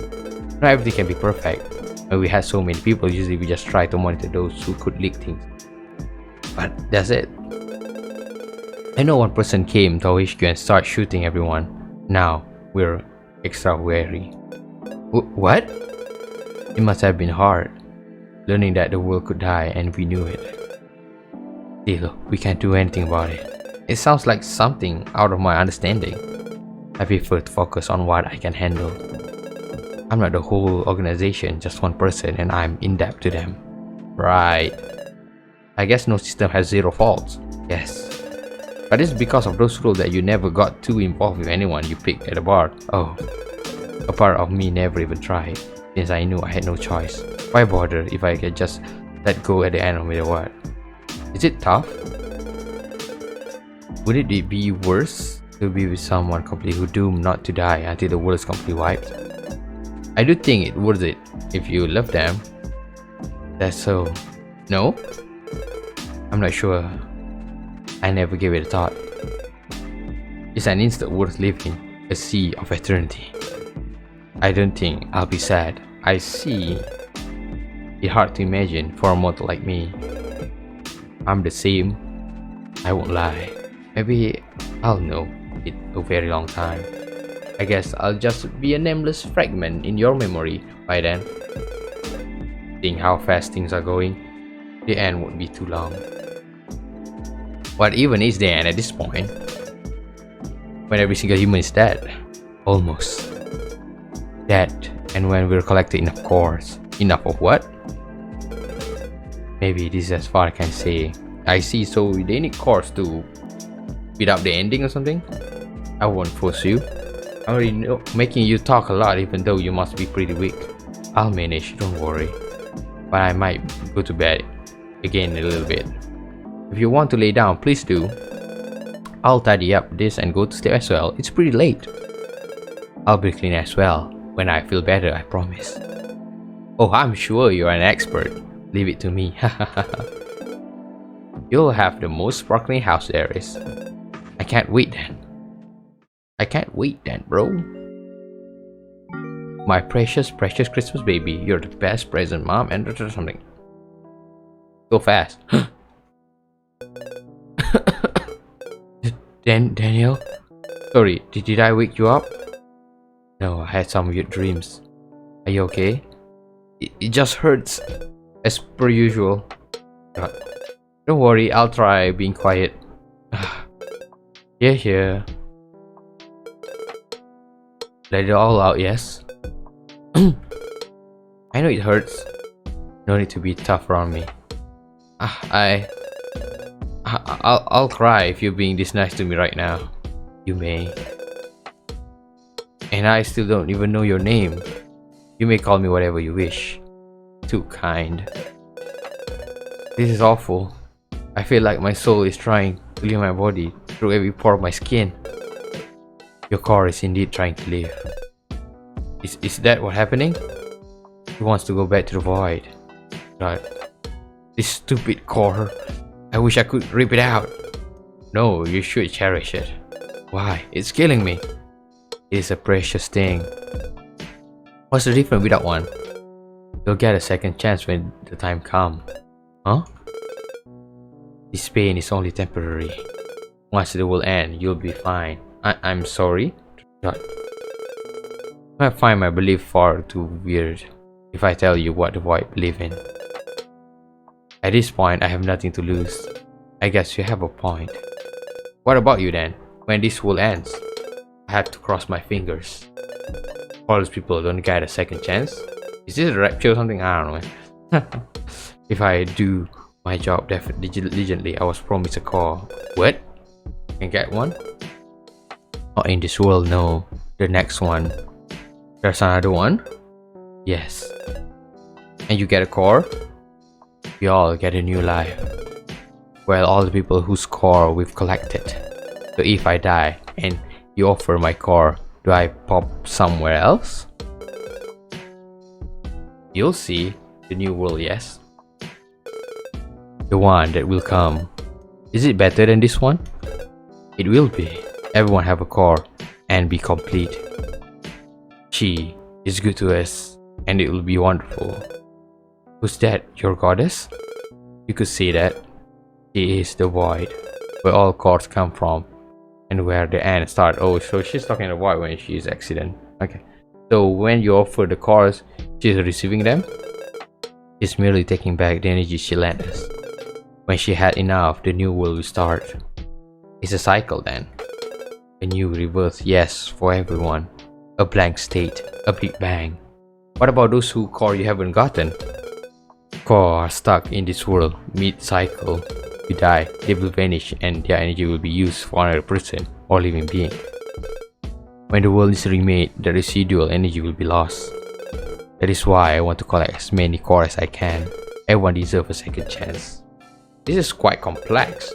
Not everything can be perfect. When we had so many people, usually we just try to monitor those who could leak things. But that's it. I know one person came to our HQ and started shooting everyone. Now we're extra wary. What? It must have been hard, learning that the world could die and we knew it. Still, we can't do anything about it. It sounds like something out of my understanding. I prefer to focus on what I can handle. I'm not the whole organization, just one person, and I'm in debt to them. Right. I guess no system has zero faults. Yes. But it's because of those rules that you never got too involved with anyone you picked at a bar. Oh. A part of me never even tried, since I knew I had no choice. Why bother if I could just let go at the end of the word? Is it tough? Would it be worse to be with someone completely doomed not to die until the world is completely wiped? I do think it's worth it if you love them. That's so. No? I'm not sure. I never gave it a thought. It's an instant worth living, a sea of eternity. I don't think I'll be sad. I see. It's hard to imagine for a mortal like me. I'm the same. I won't lie. Maybe I'll know it a very long time. I guess I'll just be a nameless fragment in your memory by then. Seeing how fast things are going, the end won't be too long. What even is the end at this point? When every single human is dead. Almost. Dead, and when we're collected enough cores. Enough of what? Maybe this is as far I can say. I see, so they need cores to beat up the ending or something? I won't force you. I already know making you talk a lot even though you must be pretty weak. I'll manage, don't worry. But I might go to bed again in a little bit. If you want to lay down, please do. I'll tidy up this and go to sleep as well. It's pretty late. I'll be clean as well. When I feel better, I promise. Oh, I'm sure you're an expert. Leave it to me. You'll have the most sparkling house there is. I can't wait then. I can't wait then, bro. My precious, precious Christmas baby. You're the best present, mom, and something. So fast. Daniel? Sorry, did I wake you up? No, I had some weird dreams. Are you okay? It just hurts. As per usual. God. Don't worry, I'll try being quiet. Here. Let it all out, yes? I know it hurts. No need to be tough around me. I'll cry if you're being this nice to me right now. You may. And I still don't even know your name. You may call me whatever you wish. Too kind. This is awful. I feel like my soul is trying to leave my body through every pore of my skin. Your core is indeed trying to leave. Is that what's happening? He wants to go back to the void. God. This stupid core. I wish I could rip it out. No, you should cherish it. Why? It's killing me. It is a precious thing. What's the difference with that one? You'll get a second chance when the time comes. Huh? This pain is only temporary. Once it will end, you'll be fine. I'm sorry? God. I find my belief far too weird if I tell you what the void believe in. At this point, I have nothing to lose. I guess you have a point. What about you then? When this will ends, I have to cross my fingers. All those people don't get a second chance. Is this a rapture or something? I don't know. If I do my job diligently, I was promised a core. What? Can get one? Not in this world, no. The next one. There's another one? Yes. And you get a core? We all get a new life. Well, all the people whose core we've collected. So if I die and you offer my core, do I pop somewhere else? You'll see. The new world, yes. The one that will come. Is it better than this one? It will be. Everyone have a core and be complete. She is good to us and it will be wonderful. Who's that? Your goddess? You could say that. She is the void, where all cores come from and where the end start. Oh, so she's talking about void when she is accident. Okay. So when you offer the cores, she's receiving them. She's merely taking back the energy she lent us. When she had enough, the new world will start. It's a cycle then. A new rebirth, yes, for everyone. A blank state, a big bang. What about those who core you haven't gotten? Core are stuck in this world, mid-cycle. You die, they will vanish and their energy will be used for another person or living being. When the world is remade, the residual energy will be lost. That is why I want to collect as many core as I can. Everyone deserves a second chance. This is quite complex.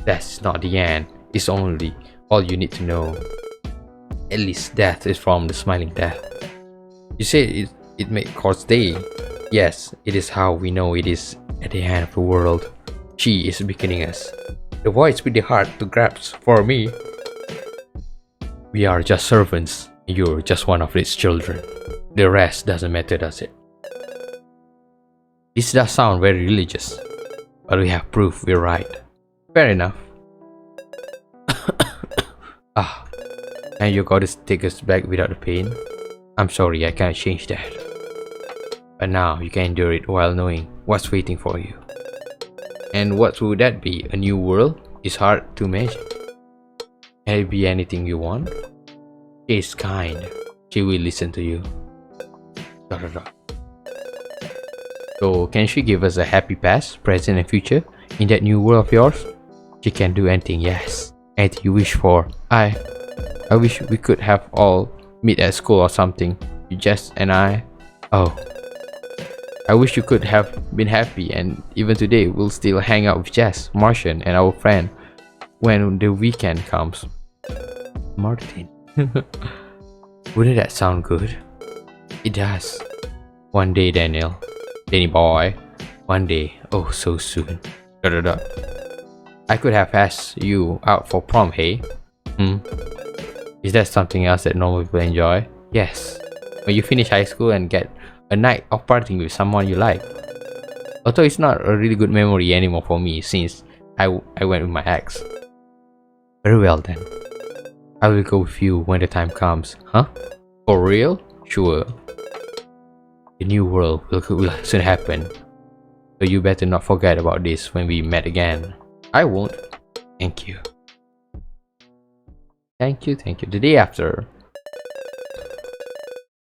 That's not the end, it's only all you need to know. At least death is from the smiling death. You say it made core stay. Yes, it is how we know it is at the end of the world. She is beckoning us. The void's pretty hard to grasp for me. We are just servants, and you're just one of its children. The rest doesn't matter, does it? This does sound very religious, but we have proof we're right. Fair enough. And you gotta take us back without the pain? I'm sorry, I can't change that. But now you can endure it while knowing what's waiting for you. And what would that be? A new world? It's hard to imagine. Can it be anything you want? She is kind. She will listen to you. So can she give us a happy past, present and future in that new world of yours? She can do anything, yes. Anything you wish for. I wish we could have all meet at school or something. You, Jess and I. Oh. I wish you could have been happy and even today we'll still hang out with Jess, Martian and our friend when the weekend comes. Martin. Wouldn't that sound good? It does. One day, Daniel. Danny boy. One day. Oh, so soon. I could have asked you out for prom, hey? Is that something else that normal people enjoy? Yes. when you finish high school and get a night of partying with someone you like. Although it's not a really good memory anymore for me since I went with my ex. Very well then. I will go with you when the time comes. Huh? For real? Sure. The new world will soon happen. So you better not forget about this when we met again. I won't. Thank you. Thank you. The day after.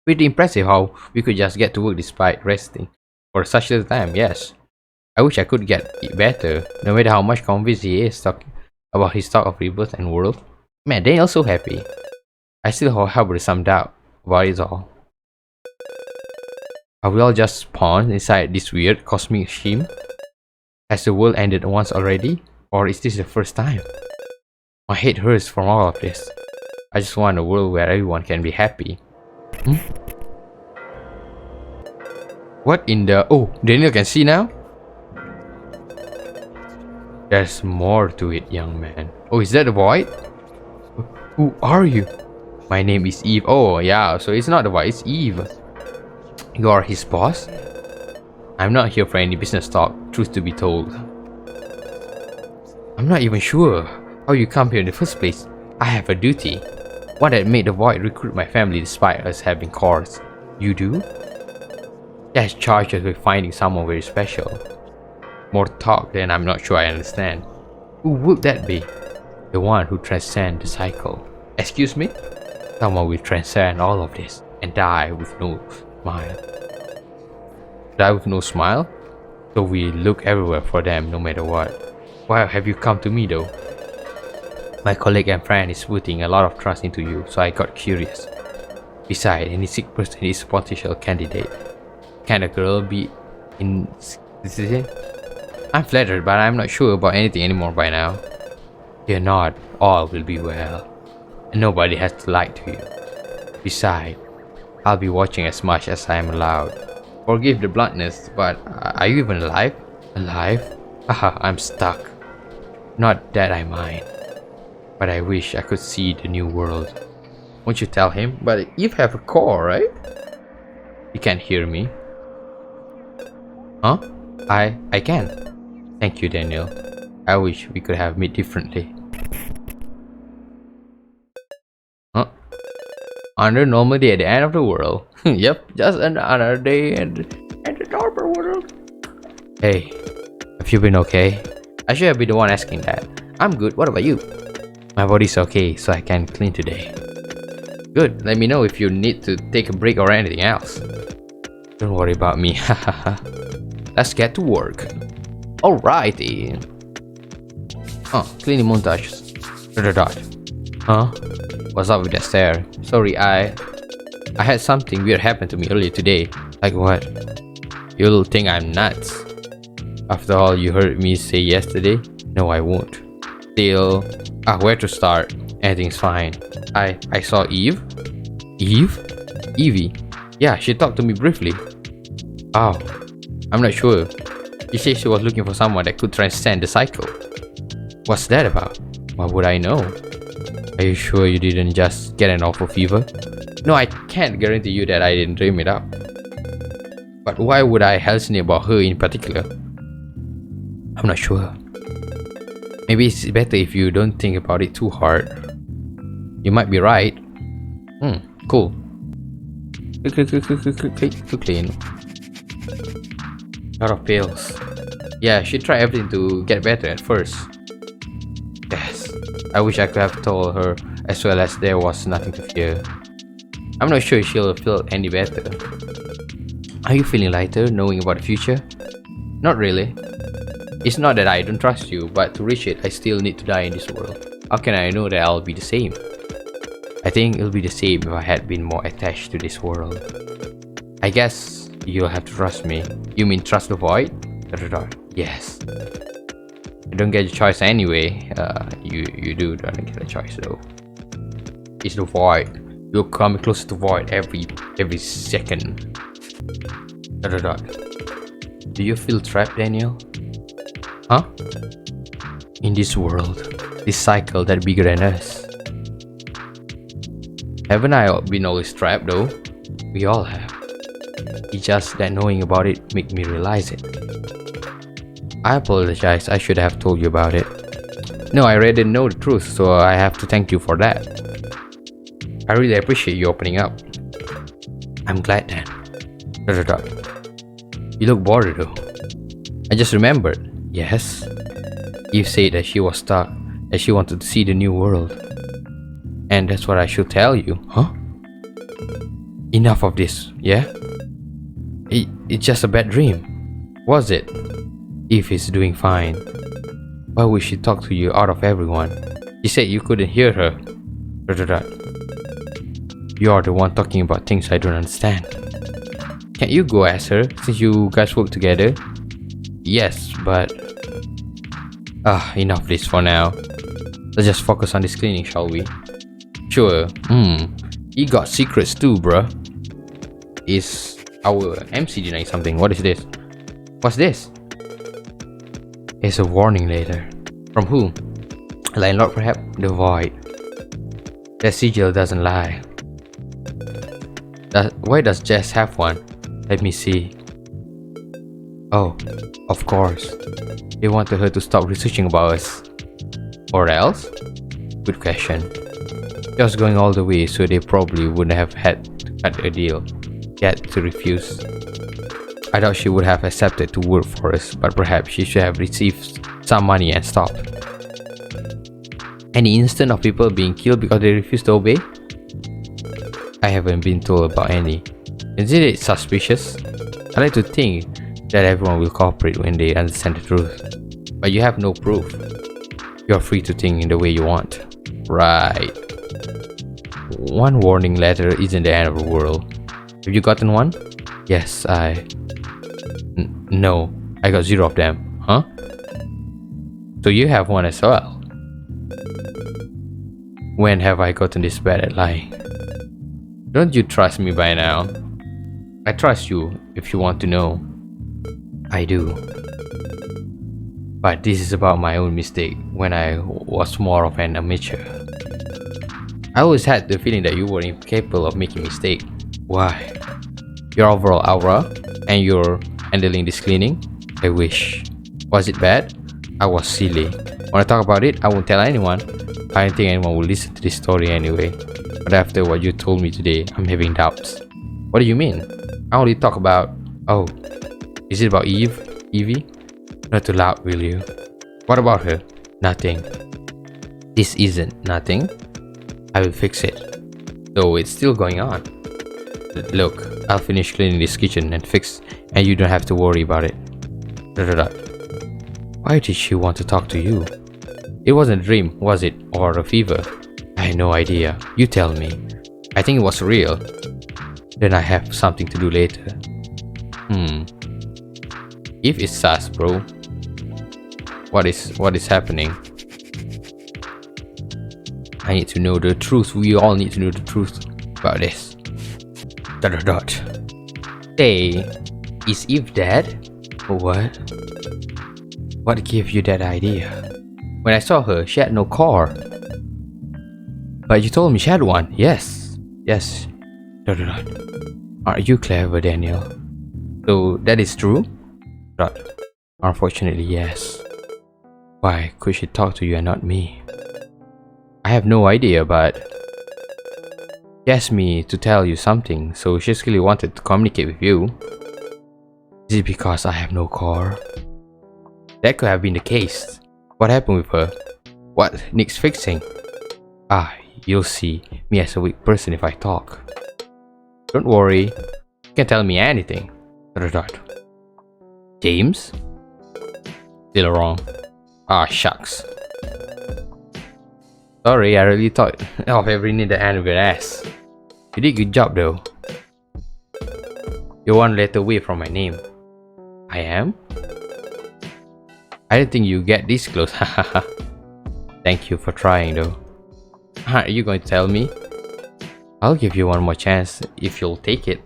Pretty impressive how we could just get to work despite resting for such little time, yes. I wish I could get it better, no matter how much convinced he is talking about his talk of rebirth and world. Man, Daniel's so happy. I still harbor some doubt about it all. Are we all just spawned inside this weird cosmic scheme? Has the world ended once already? Or is this the first time? My head hurts from all of this. I just want a world where everyone can be happy. What in the... Oh, Daniel can see now? There's more to it, young man. Oh, is that the void? Who are you? My name is Eve. Oh, yeah, so it's not the void, it's Eve. You are his boss? I'm not here for any business talk, truth to be told. I'm not even sure how you come here in the first place. I have a duty. One that made the void recruit my family despite us having cores. You do? That's charged us with finding someone very special. More talk than I'm not sure I understand. Who would that be? The one who transcends the cycle. Excuse me? Someone will transcend all of this and die with no smile. Die with no smile? So we look everywhere for them no matter what. Why have you come to me though? My colleague and friend is putting a lot of trust into you, so I got curious. Besides, any sick person is a potential candidate. Can a girl be in this? I'm flattered, but I'm not sure about anything anymore by now. Fear not, all will be well. And nobody has to lie to you. Besides, I'll be watching as much as I am allowed. Forgive the bluntness, but are you even alive? Alive? Haha, I'm stuck. Not that I mind. But I wish I could see the new world. Won't you tell him? But you have a core, right? He can't hear me. Huh? I can. Thank you, Daniel. I wish we could have met differently. Huh? Under normal day at the end of the world. Yep, just another day at the normal world. Hey, have you been okay? I should have been the one asking that. I'm good, what about you? My body's okay, so I can clean today. Good, let me know if you need to take a break or anything else. Don't worry about me, hahaha. Let's get to work. Alrighty. Cleaning montage. Huh? What's up with that stare? Sorry, I had something weird happen to me earlier today. Like what? You'll think I'm nuts. After all you heard me say yesterday? No, I won't. Still, where to start? Anything's fine. I saw Eve. Eve? Evie. Yeah, she talked to me briefly. Oh, I'm not sure. She said she was looking for someone that could transcend the cycle. What's that about? What would I know? Are you sure you didn't just get an awful fever? No, I can't guarantee you that I didn't dream it up. But why would I hallucinate about her in particular? I'm not sure. Maybe it's better if you don't think about it too hard. You might be right. Cool. Clean. Lot of pills. Yeah, she tried everything to get better at first. Yes. I wish I could have told her as well as there was nothing to fear. I'm not sure she'll feel any better. Are you feeling lighter knowing about the future? Not really. It's not that I don't trust you, but to reach it, I still need to die in this world. How can I know that I'll be the same? I think it'll be the same if I had been more attached to this world. I guess you'll have to trust me. You mean trust the void? Yes. You don't get a choice anyway. You do don't get a choice though. It's the void. You're coming closer to void every second. Do you feel trapped, Daniel? Huh? In this world, this cycle that's bigger than us. Haven't I been always trapped though? We all have. It's just that knowing about it made me realize it. I apologize, I should have told you about it. No, I really didn't know the truth, so I have to thank you for that. I really appreciate you opening up. I'm glad then. ... You look bored though. I just remembered. Yes? Eve said that she was stuck, that she wanted to see the new world. And that's what I should tell you, huh? Enough of this, yeah? It's just a bad dream. Was it? Eve is doing fine. Why would she talk to you out of everyone? She said you couldn't hear her. ... You are the one talking about things I don't understand. Can't you go ask her, since you guys work together? Yes, but... enough of this for now. Let's just focus on this cleaning, shall we? Sure. You got secrets too, bruh. Is our MC denying something? What is this? What's this? It's a warning letter. From who? Landlord, perhaps? The void. That sigil doesn't lie. Why does Jess have one? Let me see. Oh, of course. They wanted her to stop researching about us. Or else? Good question. She was going all the way, so they probably wouldn't have had to cut a deal. She had to refuse. I thought she would have accepted to work for us, but perhaps she should have received some money and stopped. Any instance of people being killed because they refused to obey? I haven't been told about any. Isn't it suspicious? I like to think that everyone will cooperate when they understand the truth. But you have no proof. You are free to think in the way you want. Right. One warning letter isn't the end of the world. Have you gotten one? Yes, no, I got 0 of them. Huh? So you have one as well. When have I gotten this bad at lying? Don't you trust me by now? I trust you if you want to know. I do. But this is about my own mistake when I was more of an amateur. I always had the feeling that you were incapable of making mistakes. Why? Your overall aura and your handling this cleaning? I wish. Was it bad? I was silly. When I talk about it, I won't tell anyone. I don't think anyone will listen to this story anyway. But after what you told me today, I'm having doubts. What do you mean? I only talk about... Oh, is it about Evie? Not too loud, will you? What about her? Nothing. This isn't nothing. I will fix it. So it's still going on. Look, I'll finish cleaning this kitchen and fix, and you don't have to worry about it. ... Why did she want to talk to you? It wasn't a dream, was it? Or a fever? I had no idea. You tell me. I think it was real. Then I have something to do later. If it's sus, bro. What is happening? I need to know the truth. We all need to know the truth about this. ... Hey, is Eve dead? What? What gave you that idea? When I saw her, she had no core. But you told me she had one. Yes. Yes. ... Are you clever, Daniel? So that is true? ... Unfortunately, yes. Why could she talk to you and not me? I have no idea, but she asked me to tell you something, so she really wanted to communicate with you. Is it because I have no core? That could have been the case. What happened with her? What needs fixing? You'll see me as a weak person if I talk. Don't worry, you can tell me anything. ... James? Still wrong. Shucks. Sorry, I really thought of every need the end of your ass. You did a good job though. You're one letter away from my name. I am? I didn't think you get this close. Thank you for trying though. Are you going to tell me? I'll give you one more chance if you'll take it.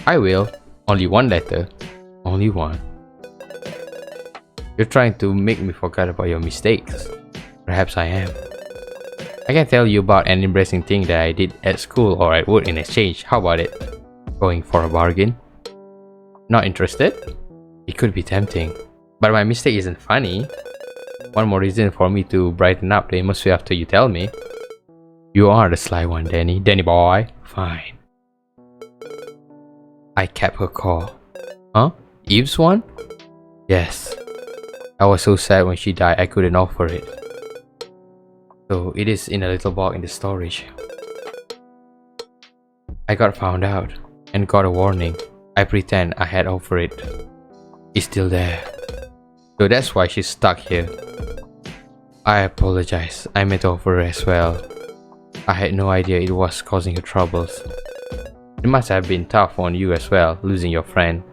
I will. Only one letter. Only one. You're trying to make me forget about your mistakes. Perhaps I am. I can tell you about an embarrassing thing that I did at school or at work in exchange. How about it? Going for a bargain? Not interested? It could be tempting. But my mistake isn't funny. One more reason for me to brighten up the atmosphere after you tell me. You are the sly one, Danny. Danny boy. Fine. I kept her call. Huh? Eve's one? Yes. I was so sad when she died I couldn't offer it. So it is in a little box in the storage. I got found out and got a warning. I pretend I had offered it. It's still there. So that's why she's stuck here. I apologize. I meant to offer her as well. I had no idea it was causing her troubles. It must have been tough on you as well, losing your friend.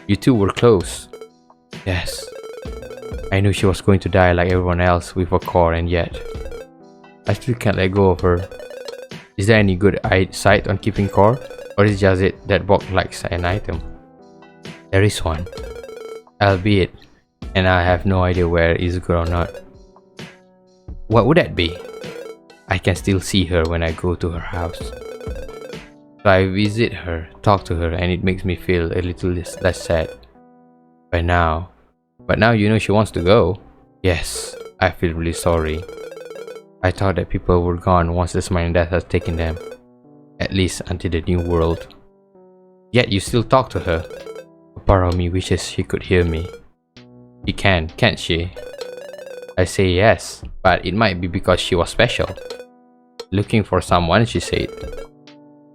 You two were close. Yes. I knew she was going to die like everyone else with a core, and yet I still can't let go of her. Is there any good side on keeping core? Or is it just that Bob likes an item? There is one. Albeit, and I have no idea where it is good or not. What would that be? I can still see her when I go to her house. So I visit her, talk to her, and it makes me feel a little less sad. But now you know she wants to go. Yes, I feel really sorry. I thought that people were gone once the smiling death has taken them. At least until the new world. Yet you still talk to her. A part of me wishes she could hear me. She can, can't she? I say yes, but it might be because she was special. Looking for someone, she said.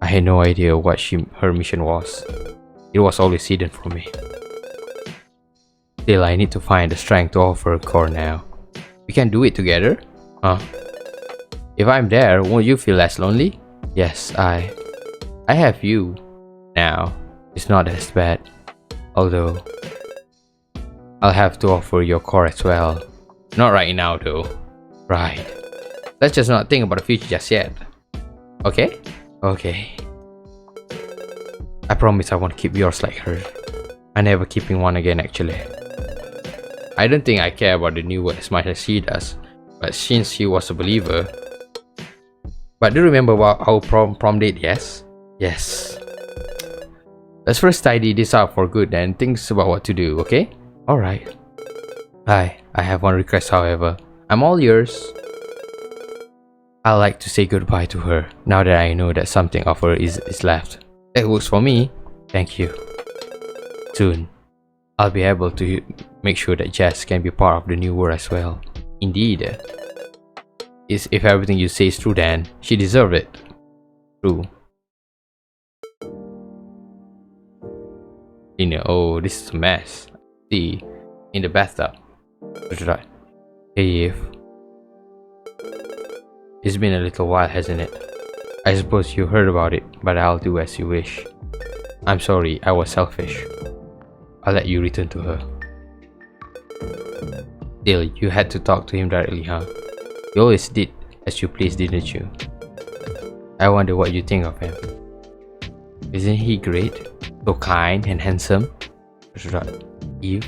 I had no idea what her mission was. It was always hidden from me. Still, I need to find the strength to offer a core now. We can do it together? Huh? If I'm there, won't you feel less lonely? Yes, I have you. Now, it's not as bad. Although, I'll have to offer your core as well. Not right now though. Right. Let's just not think about the future just yet. Okay? Okay. I promise I won't keep yours like her. I'm never keeping one again actually. I don't think I care about the new world as much as she does. But since she was a believer. But do you remember about our prom date, yes? Yes. Let's first tidy this up for good and think about what to do, okay? Alright. I have one request however. I'm all yours. I'd like to say goodbye to her, now that I know that something of her is left. That works for me. Thank you. Soon, I'll be able to make sure that Jess can be part of the new world as well. Indeed. If everything you say is true, then she deserves it. True. Oh, this is a mess. See, in the bathtub. Hey Eve. It's been a little while, hasn't it? I suppose you heard about it, but I'll do as you wish. I'm sorry, I was selfish. I'll let you return to her. Still, you had to talk to him directly, huh? You always did as you please, didn't you? I wonder what you think of him. Isn't he great? So kind and handsome? Evie?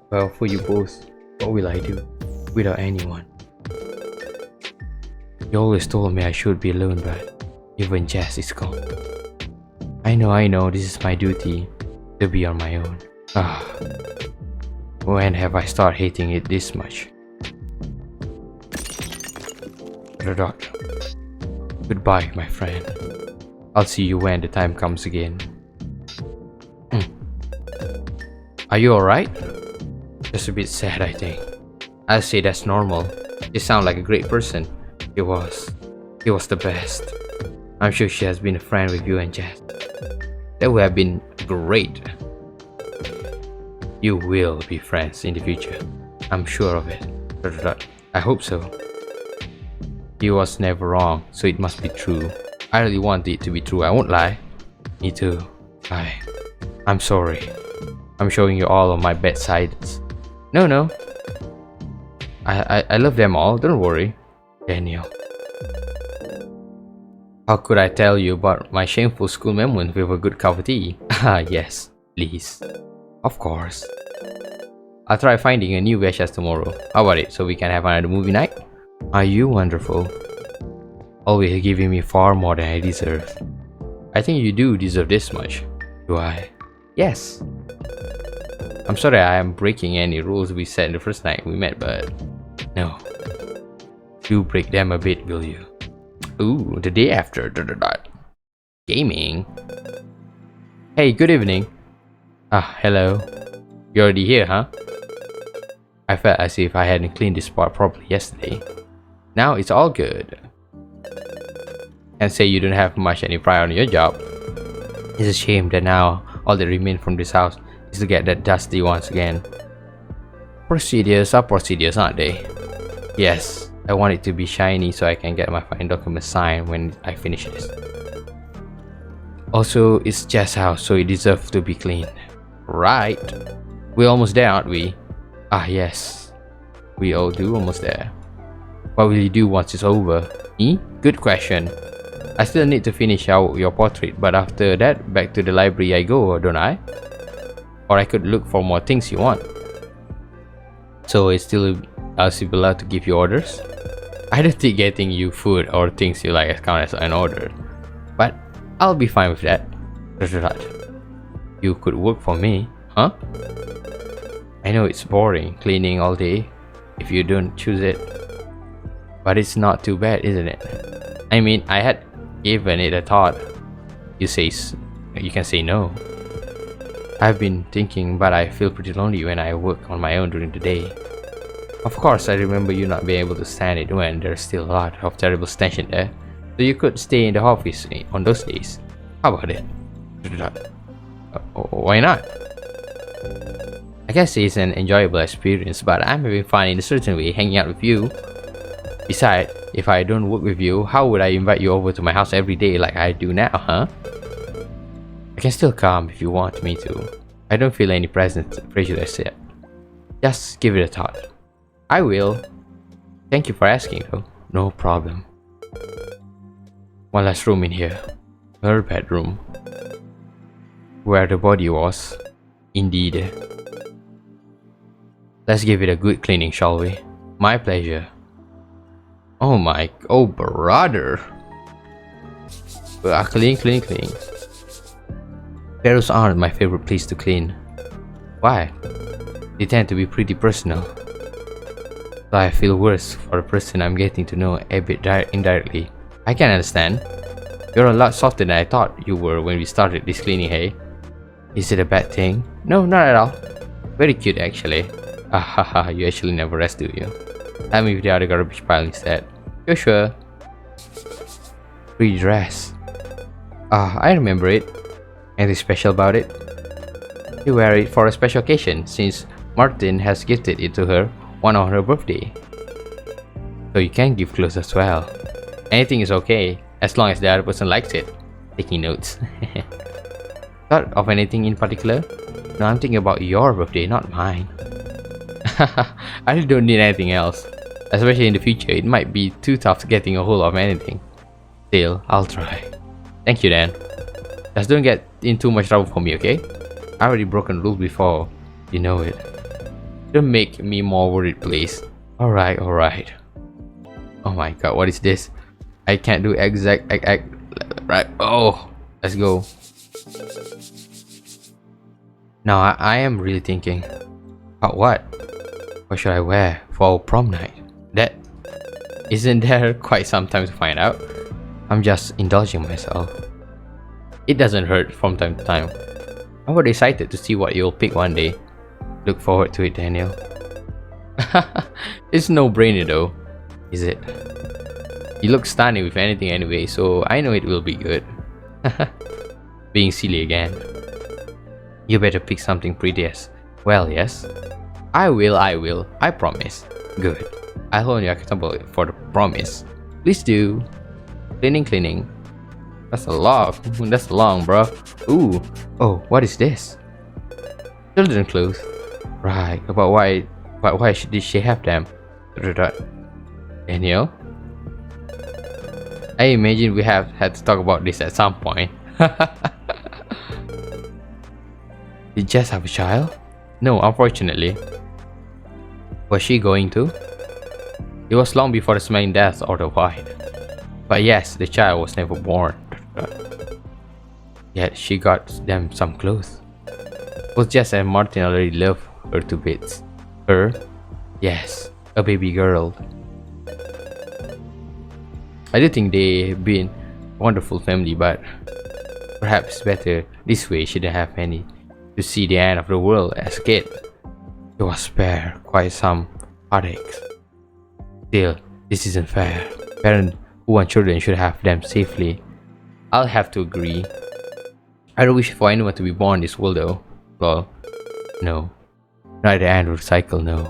Well, for you both, what will I do without anyone? You always told me I should be alone, but even Jess is gone. I know, this is my duty to be on my own. When have I started hating it this much? Goodbye, my friend. I'll see you when the time comes again. Are you alright? Just a bit sad, I think. I'll say that's normal. You sound like a great person. He was the best. I'm sure she has been a friend with you and Jess. That would have been great. You will be friends in the future. I'm sure of it. I hope so. He was never wrong, so it must be true. I really want it to be true, I won't lie. Me too. I'm sorry. I'm showing you all of my bad sides. No. I love them all, don't worry. Daniel. How could I tell you about my shameful school memories with a good cup of tea? Yes, please. Of course. I'll try finding a new VHS tomorrow. How about it, so we can have another movie night? Are you wonderful? Always giving me far more than I deserve. I think you do deserve this much. Do I? Yes. I'm sorry I am breaking any rules we set the first night we met, but no. Do break them a bit, will you? Ooh, the day after. Gaming? Hey, good evening. Ah, hello. You're already here, huh? I felt as if I hadn't cleaned this spot properly yesterday. Now it's all good. And say you don't have much any pride on your job. It's a shame that now all that remains from this house is to get that dusty once again. Procedures are procedures, aren't they? Yes, I want it to be shiny so I can get my fine document signed when I finish this. Also, it's Jazz house, so it deserves to be cleaned. Right. We're almost there, aren't we? Ah, yes. We all do almost there. What will you do once it's over? Me? Good question. I still need to finish out your portrait, but after that, back to the library I go, don't I? Or I could look for more things you want. So I'll still be allowed to give you orders? I don't think getting you food or things you like count as an order. But I'll be fine with that. You could work for me, huh? I know it's boring cleaning all day if you don't choose it. But it's not too bad, isn't it? I mean, I had given it a thought. You can say no. I've been thinking, but I feel pretty lonely when I work on my own during the day. Of course, I remember you not being able to stand it when there's still a lot of terrible tension there. So you could stay in the office on those days. How about it? Why not? I guess it's an enjoyable experience, but I'm having fun in a certain way hanging out with you. Besides, if I don't work with you, how would I invite you over to my house every day like I do now, huh? I can still come if you want me to. I don't feel any prejudice yet. Just give it a thought. I will. Thank you for asking though. No problem. One last room in here. Her bedroom. Where the body was. Indeed. Let's give it a good cleaning, shall we? My pleasure. Oh brother. Clean. Barrels aren't my favorite place to clean. Why? They tend to be pretty personal. So I feel worse for the person I'm getting to know a bit indirectly. I can understand. You're a lot softer than I thought you were when we started this cleaning, hey? Is it a bad thing? No, not at all. Very cute actually. Haha, you actually never rest, do you? Help me with the other garbage pile instead. You're sure? Pretty dress. I remember it. Anything special about it? You wear it for a special occasion since Martin has gifted it to her on her birthday. So you can give clothes as well. Anything is okay as long as the other person likes it. Taking notes. Thought of anything in particular? No, I'm thinking about your birthday, not mine. I really don't need anything else. Especially in the future, it might be too tough getting a hold of anything. Still, I'll try. Thank you then. Just don't get in too much trouble for me, okay? I already broken rules before. You know it. Don't make me more worried, please. Alright. Oh my god, what is this? I can't do exact right. Oh, let's go. Now I am really thinking. About what? What should I wear for prom night? That isn't there quite some time to find out. I'm just indulging myself. It doesn't hurt from time to time. I'm very excited to see what you'll pick one day. Look forward to it, Daniel. It's no brainer though, is it? You look stunning with anything anyway, so I know it will be good. Being silly again. You better pick something pretty as well, yes? I will, I promise. Good. I'll hold you accountable for the promise. Please do. Cleaning. That's long, bro. Ooh. Oh, what is this? Children clothes. Right. But why did she have them? Daniel? I imagine we have had to talk about this at some point. Did Jess have a child? No, unfortunately. Was she going to? It was long before the smelling death or the white. But yes, the child was never born. Yet she got them some clothes. It was just as Martin already loved her to bits. Her? Yes, a baby girl. I do think they've been a wonderful family, but perhaps better this way. She didn't have any to see the end of the world as a kid. It was spare quite some heartaches. Still, this isn't fair. Parents who want children should have them safely. I'll have to agree. I don't wish for anyone to be born in this world though. Well, no. Not at the end of the cycle, no.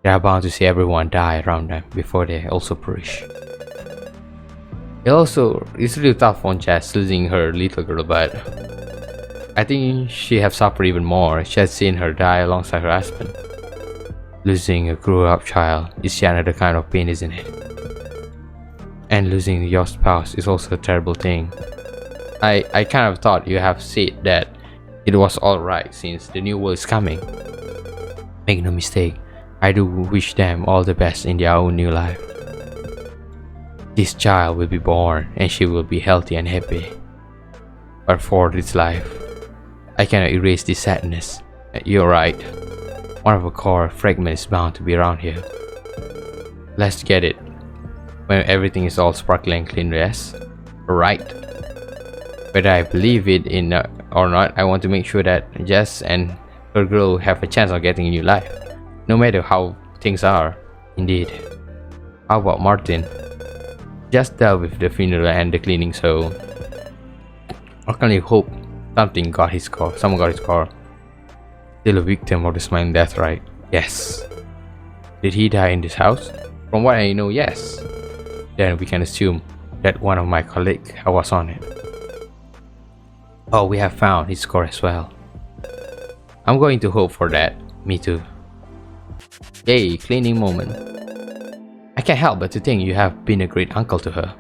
They are bound to see everyone die around them before they also perish. It's really tough on Jess losing her little girl, but I think she has suffered even more. She has seen her die alongside her husband. Losing a grown-up child is yet another kind of pain, isn't it? And losing your spouse is also a terrible thing. I kind of thought you have said that it was alright since the new world is coming. Make no mistake, I do wish them all the best in their own new life. This child will be born and she will be healthy and happy. But for this life, I cannot erase this sadness. You're right. One of a core fragment is bound to be around here. Let's get it. When everything is all sparkling and clean, yes? Right. Whether I believe it in or not, I want to make sure that Jess and her girl have a chance of getting a new life. No matter how things are. Indeed. How about Martin? Just dealt with the funeral and the cleaning, so I can only hope someone got his car. Still a victim of the smiling death, right? Yes. Did he die in this house? From what I know, yes. Then we can assume that one of my colleagues was on it. Oh, we have found his score as well. I'm going to hope for that. Me too. Yay, cleaning moment. I can't help but to think you have been a great uncle to her. ...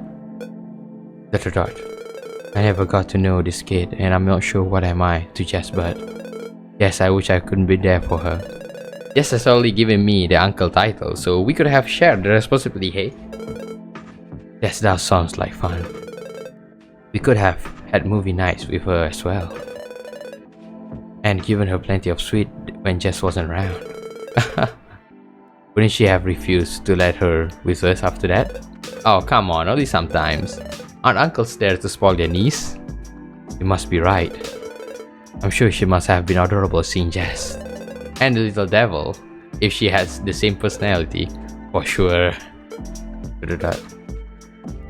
I never got to know this kid and I'm not sure what am I to Jess, but yes, I wish I couldn't be there for her. Jess has only given me the uncle title, so we could have shared the responsibility, hey? Yes, that sounds like fun. We could have had movie nights with her as well. And given her plenty of sweet when Jess wasn't around. Wouldn't she have refused to let her with us after that? Oh, come on, only sometimes. Aren't uncles there to spoil their niece? You must be right. I'm sure she must have been adorable seeing Jess. And the little devil, if she has the same personality, for sure.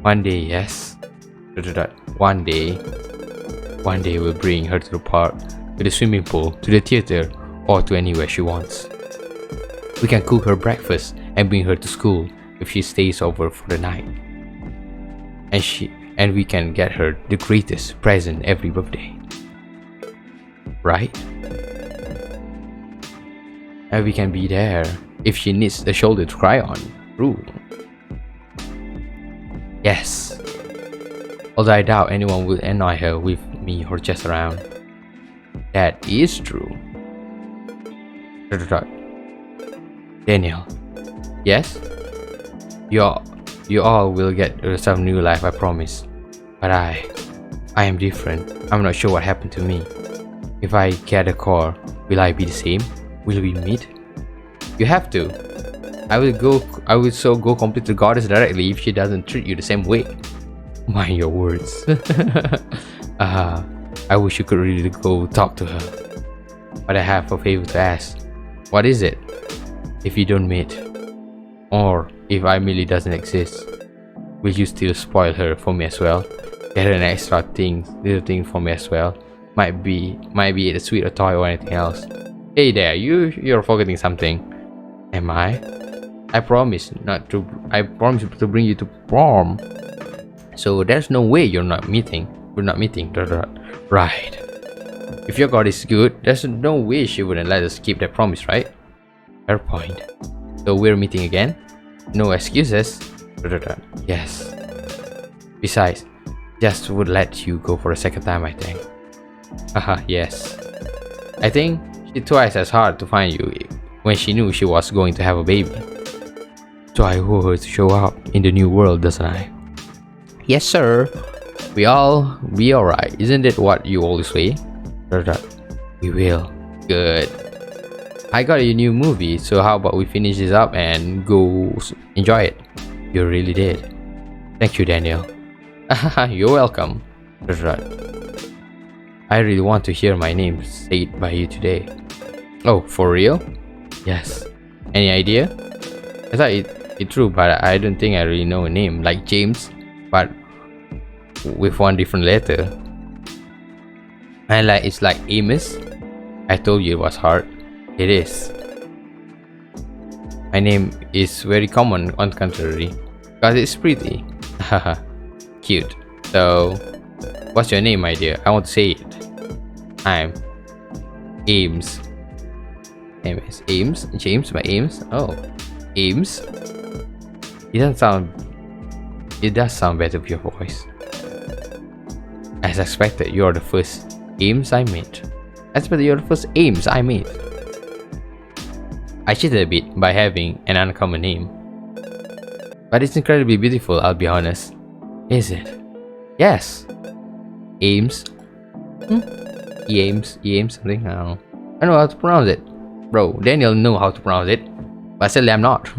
One day, yes. One day we'll bring her to the park, to the swimming pool, to the theater, or to anywhere she wants. We can cook her breakfast and bring her to school if she stays over for the night. And we can get her the greatest present every birthday. Right? And we can be there if she needs a shoulder to cry on. True. Yes. Although I doubt anyone will annoy her with me or just around. That is true. Daniel. Yes? You all will get some new life, I promise. But I am different. I'm not sure what happened to me. If I get a core, will I be the same? Will we meet? You have to. I will go completely goddess directly if she doesn't treat you the same way. Mind your words. I wish you could really go talk to her. But I have a favor to ask. What is it? If you don't meet, or if Emily doesn't exist, will you still spoil her for me as well? Get her an extra little thing for me as well. Might be a sweet or toy or anything else. Hey there, you're forgetting something. Am I? I promise to bring you to prom. So there's no way we're not meeting. Right. If your god is good, there's no way she wouldn't let us keep that promise, right? Fair point. So we're meeting again? No excuses? Yes. Besides, Jess would let you go for a second time, I think. Haha, yes. I think she twice as hard to find you when she knew she was going to have a baby. So I owe her to show up in the new world, doesn't I? Yes, sir. We all be alright. Isn't it what you always say? We will. Good. I got a new movie, so how about we finish this up and go enjoy it? You really did. Thank you, Daniel. You're welcome. I really want to hear my name said by you today. Oh, for real? Yes. Any idea? I thought it true, but I don't think I really know a name like James, but with one different letter. And it's like Amos. I told you it was hard. It is. My name is very common on the contrary, because it's pretty. Haha, cute. So, what's your name, my dear? I want to say it. I'm Ames. Ames. Ames? James by Ames? Oh, Ames. It doesn't sound. It does sound better with your voice. As expected, you're the first Ames I met. As expected, you're the first Ames I met. I cheated a bit by having an uncommon name. But it's incredibly beautiful, I'll be honest. Is it? Yes. Ames. Ames something? I don't know. I don't know how to pronounce it. Bro, Daniel know how to pronounce it. But sadly I'm not.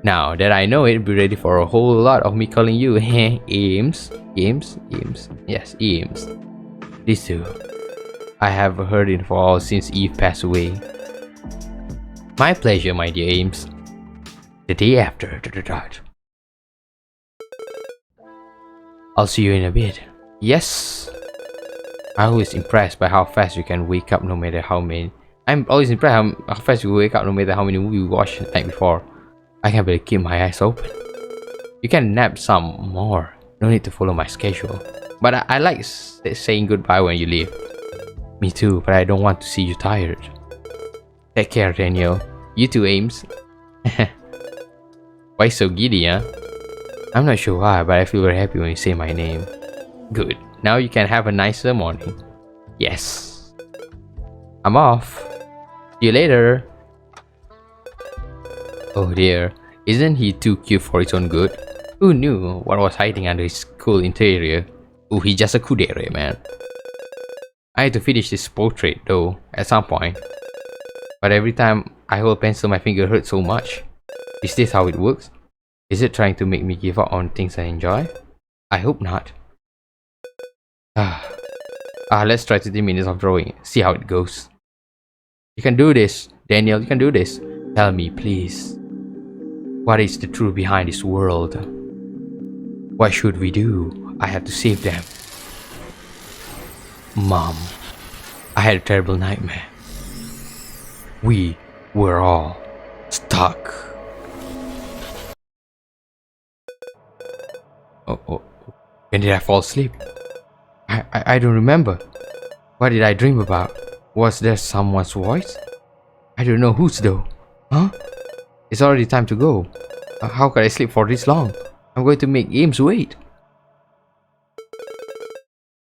Now that I know it, be ready for a whole lot of me calling you Ames. Ames? Yes, Ames. These two. I have heard it for all since Eve passed away. My pleasure, my dear Ames. The day after. I'll see you in a bit. Yes. I'm always impressed by how fast you can wake up no matter how many. I'm always impressed how fast you wake up no matter how many movies you watched the night before. I can't really keep my eyes open. You can nap some more. No need to follow my schedule. But I like saying goodbye when you leave. Me too, but I don't want to see you tired. Take care, Daniel. You too, Ames. Why so giddy, huh? I'm not sure why, but I feel very happy when you say my name. Good. Now you can have a nicer morning. Yes. I'm off. See you later. Oh dear. Isn't he too cute for his own good? Who knew what was hiding under his cool interior? Oh, he's just a kudere, man. I had to finish this portrait though, at some point. But every time I hold a pencil, my finger hurts so much. Is this how it works? Is it trying to make me give up on things I enjoy? I hope not. Let's try 30 minutes of drawing. See how it goes. You can do this, Daniel. You can do this. Tell me, please. What is the truth behind this world? What should we do? I have to save them. Mom, I had a terrible nightmare. We were all stuck. Oh, when did I fall asleep? I don't remember. What did I dream about? Was there someone's voice? I don't know whose though. Huh? It's already time to go. How could I sleep for this long? I'm going to make Ames wait.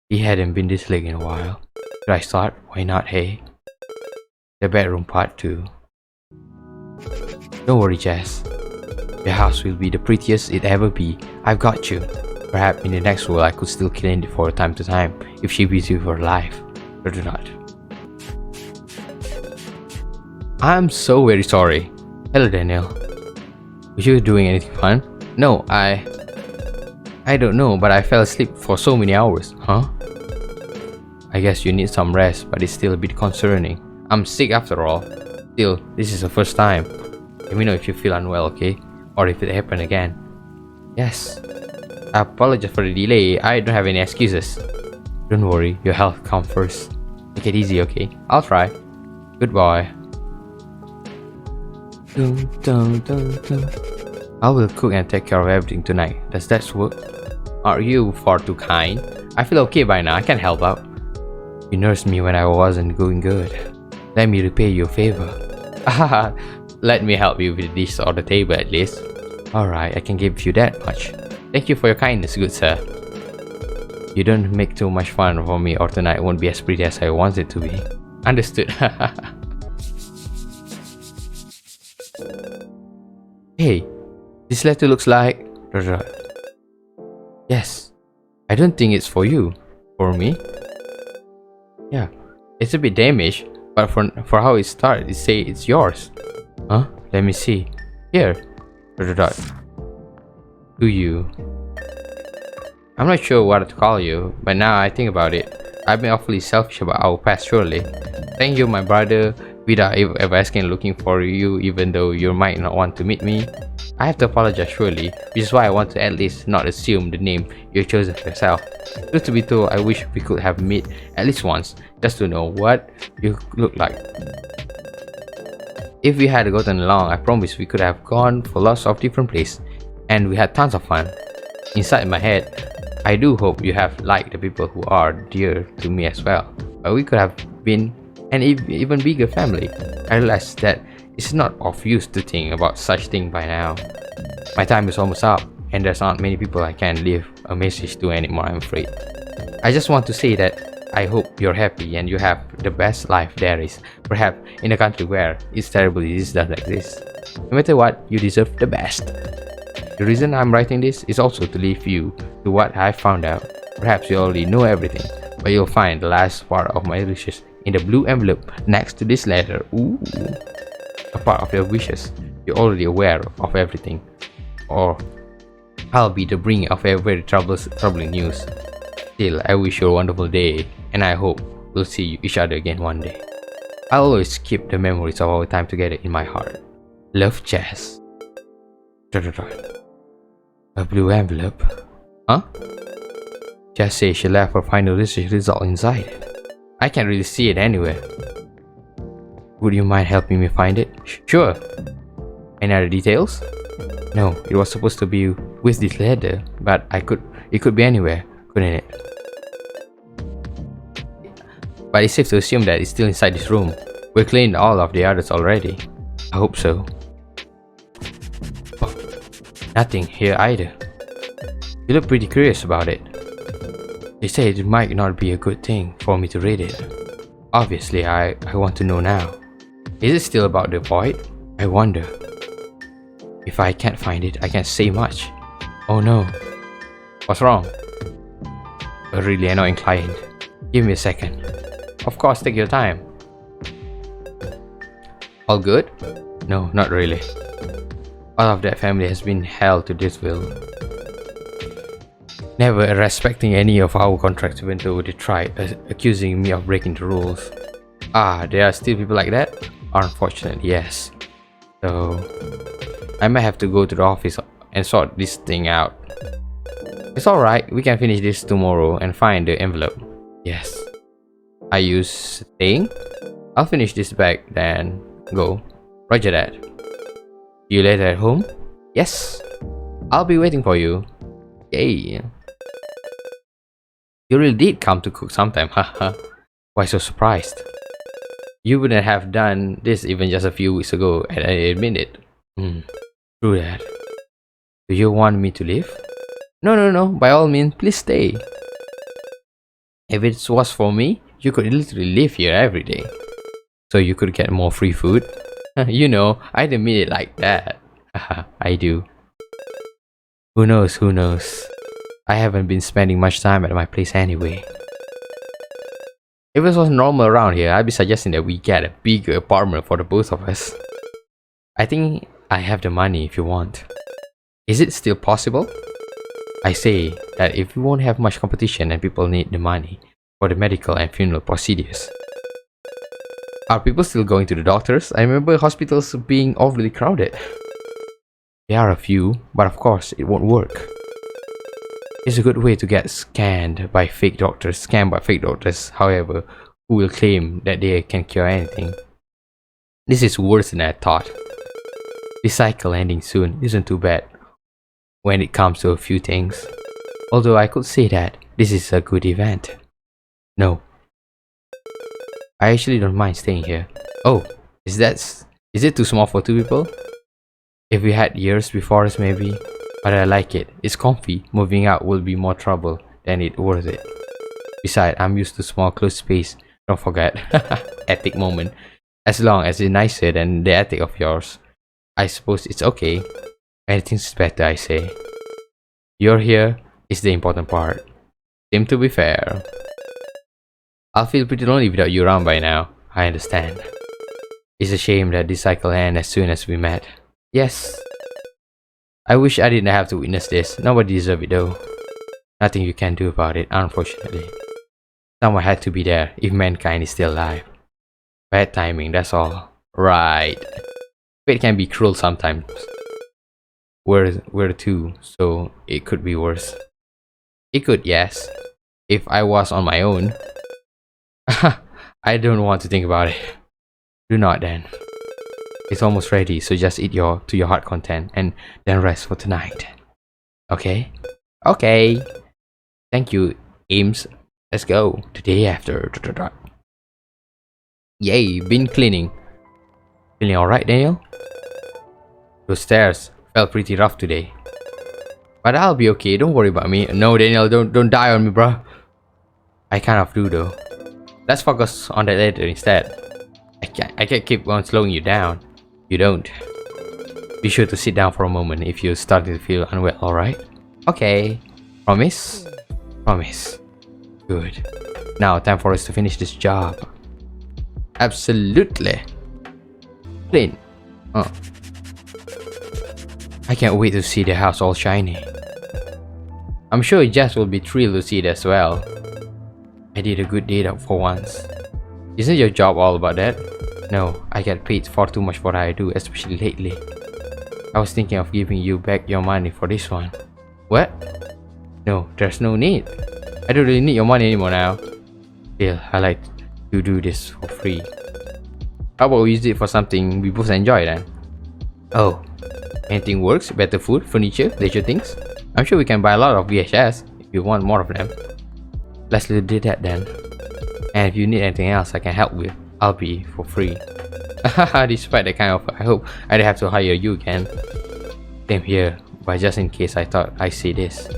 He hadn't been this late in a while. Should I start? Why not, hey? The bedroom part 2. Don't worry, Jess. Your house will be the prettiest it ever be. I've got you. Perhaps in the next world I could still clean it for time to time if she beats you for life. Or do not. I'm so very sorry. Hello, Daniel. Was you doing anything fun? No, I don't know, but I fell asleep for so many hours. Huh? I guess you need some rest, but it's still a bit concerning. I'm sick after all. Still, this is the first time. Let me know if you feel unwell, okay? Or if it happened again. Yes. I apologize for the delay. I don't have any excuses. Don't worry, your health comes first. Take it easy, okay? I'll try. Goodbye. I will cook and take care of everything tonight. Does that work? Are you far too kind? I feel okay by now. I can help out. You nursed me when I wasn't going good. Let me repay you a favor. Let me help you with the dish or the table at least. Alright, I can give you that much. Thank you for your kindness, good sir. You don't make too much fun for me or tonight won't be as pretty as I want it to be. Understood. Hey, this letter looks like... Yes. I don't think it's for you. For me? Yeah. It's a bit damaged, but for how it started, it say it's yours. Huh? Let me see. Here. Dot, dot, dot. To you. I'm not sure what to call you, but now I think about it, I've been awfully selfish about our past surely. Thank you, my brother, without ever asking looking for you even though you might not want to meet me. I have to apologize surely, which is why I want to at least not assume the name you've chosen for yourself. Truth to be told, I wish we could have met at least once, just to know what you look like. If we had gotten along, I promise we could have gone for lots of different places, and we had tons of fun. Inside my head, I do hope you have liked the people who are dear to me as well, but we could have been an even bigger family. I realize that it's not of use to think about such thing by now. My time is almost up, and there's not many people I can leave a message to anymore, I'm afraid. I just want to say that I hope you're happy and you have the best life there is, perhaps in a country where it's terrible disease doesn't exist. No matter what, you deserve the best. The reason I'm writing this is also to leave you to what I found out. Perhaps you already know everything, but you'll find the last part of my wishes in the blue envelope next to this letter. Ooh. A part of your wishes. You're already aware of everything. Or I'll be the bringer of a very troubling news. Still, I wish you a wonderful day, and I hope we'll see each other again one day. I'll always keep the memories of our time together in my heart. Love, Jazz. A blue envelope? Huh? Jazz says she left her final research result inside it. I can't really see it anywhere. Would you mind helping me find it? Sure. Any other details? No, it was supposed to be with this letter, but it could be anywhere, couldn't it? But it's safe to assume that it's still inside this room. We cleaned all of the others already. I hope so. Oh, nothing here either. You look pretty curious about it. They say it might not be a good thing for me to read it. Obviously, I want to know now. Is it still about the void? I wonder. If I can't find it, I can't say much. Oh no. What's wrong? A really annoying client. Give me a second. Of course, take your time. All good? No, not really. All of that family has been held to this will. Never respecting any of our contracts even though they tried, accusing me of breaking the rules. Ah, there are still people like that? Unfortunately, yes. So, I might have to go to the office and sort this thing out. It's alright, we can finish this tomorrow and find the envelope. Yes. Are you staying? I'll finish this bag, then go. Roger that. See you later at home? Yes. I'll be waiting for you. Yay. You really did come to cook sometime, haha. Why so surprised? You wouldn't have done this even just a few weeks ago, and I admit it. True that. Do you want me to leave? No, by all means, please stay. If it was for me, you could literally live here every day. So you could get more free food. You know, I didn't mean it like that. Haha, I do. Who knows? I haven't been spending much time at my place anyway. If it was normal around here, I'd be suggesting that we get a bigger apartment for the both of us. I think I have the money if you want. Is it still possible? I say that if we won't have much competition and people need the money for the medical and funeral procedures. Are people still going to the doctors? I remember hospitals being overly crowded. There are a few, but of course it won't work. It's a good way to get scammed by fake doctors, however, who will claim that they can cure anything. This is worse than I thought. This cycle ending soon isn't too bad when it comes to a few things. Although I could say that this is a good event. No. I actually don't mind staying here. Oh, is it too small for 2 people? If we had years before us maybe. But I like it. It's comfy. Moving out will be more trouble than it worth it. Besides, I'm used to small closed space. Don't forget. Attic moment. As long as it's nicer than the attic of yours, I suppose it's okay. Anything's better, I say. You're here, is the important part. Seem to be fair. I'll feel pretty lonely without you around by now. I understand. It's a shame that this cycle ended as soon as we met. Yes. I wish I didn't have to witness this. Nobody deserves it though. Nothing you can do about it, unfortunately. Someone had to be there if mankind is still alive. Bad timing, that's all. Right. Fate can be cruel sometimes. We're two, so it could be worse. It could, yes. If I was on my own. I don't want to think about it. Do not then. It's almost ready, so just eat to your heart content and then rest for tonight. Okay? Okay. Thank you, Ames. Let's go. The day after. Yay, been cleaning. Feeling alright, Daniel? Those stairs felt pretty rough today. But I'll be okay, don't worry about me. No, Daniel, don't die on me, bro. I kind of do though. Let's focus on that later instead. I can't keep on slowing you down. You don't. Be sure to sit down for a moment if you're starting to feel unwell, alright? Okay. Promise? Promise. Good. Now, time for us to finish this job. Absolutely. Clean. Oh. I can't wait to see the house all shiny. I'm sure Jess will be thrilled to see it as well. I did a good deed for once. Isn't your job all about that? No, I get paid far too much for what I do, especially lately. I was thinking of giving you back your money for this one. What? No, there's no need. I don't really need your money anymore now. Still, I like to do this for free. How about we use it for something we both enjoy then? Oh, anything works? Better food, furniture, leisure things? I'm sure we can buy a lot of VHS if you want more of them. Let's do that then. And if you need anything else I can help with, I'll be for free. Despite that kind of, I hope I don't have to hire you again. Same here, but just in case I thought I see this.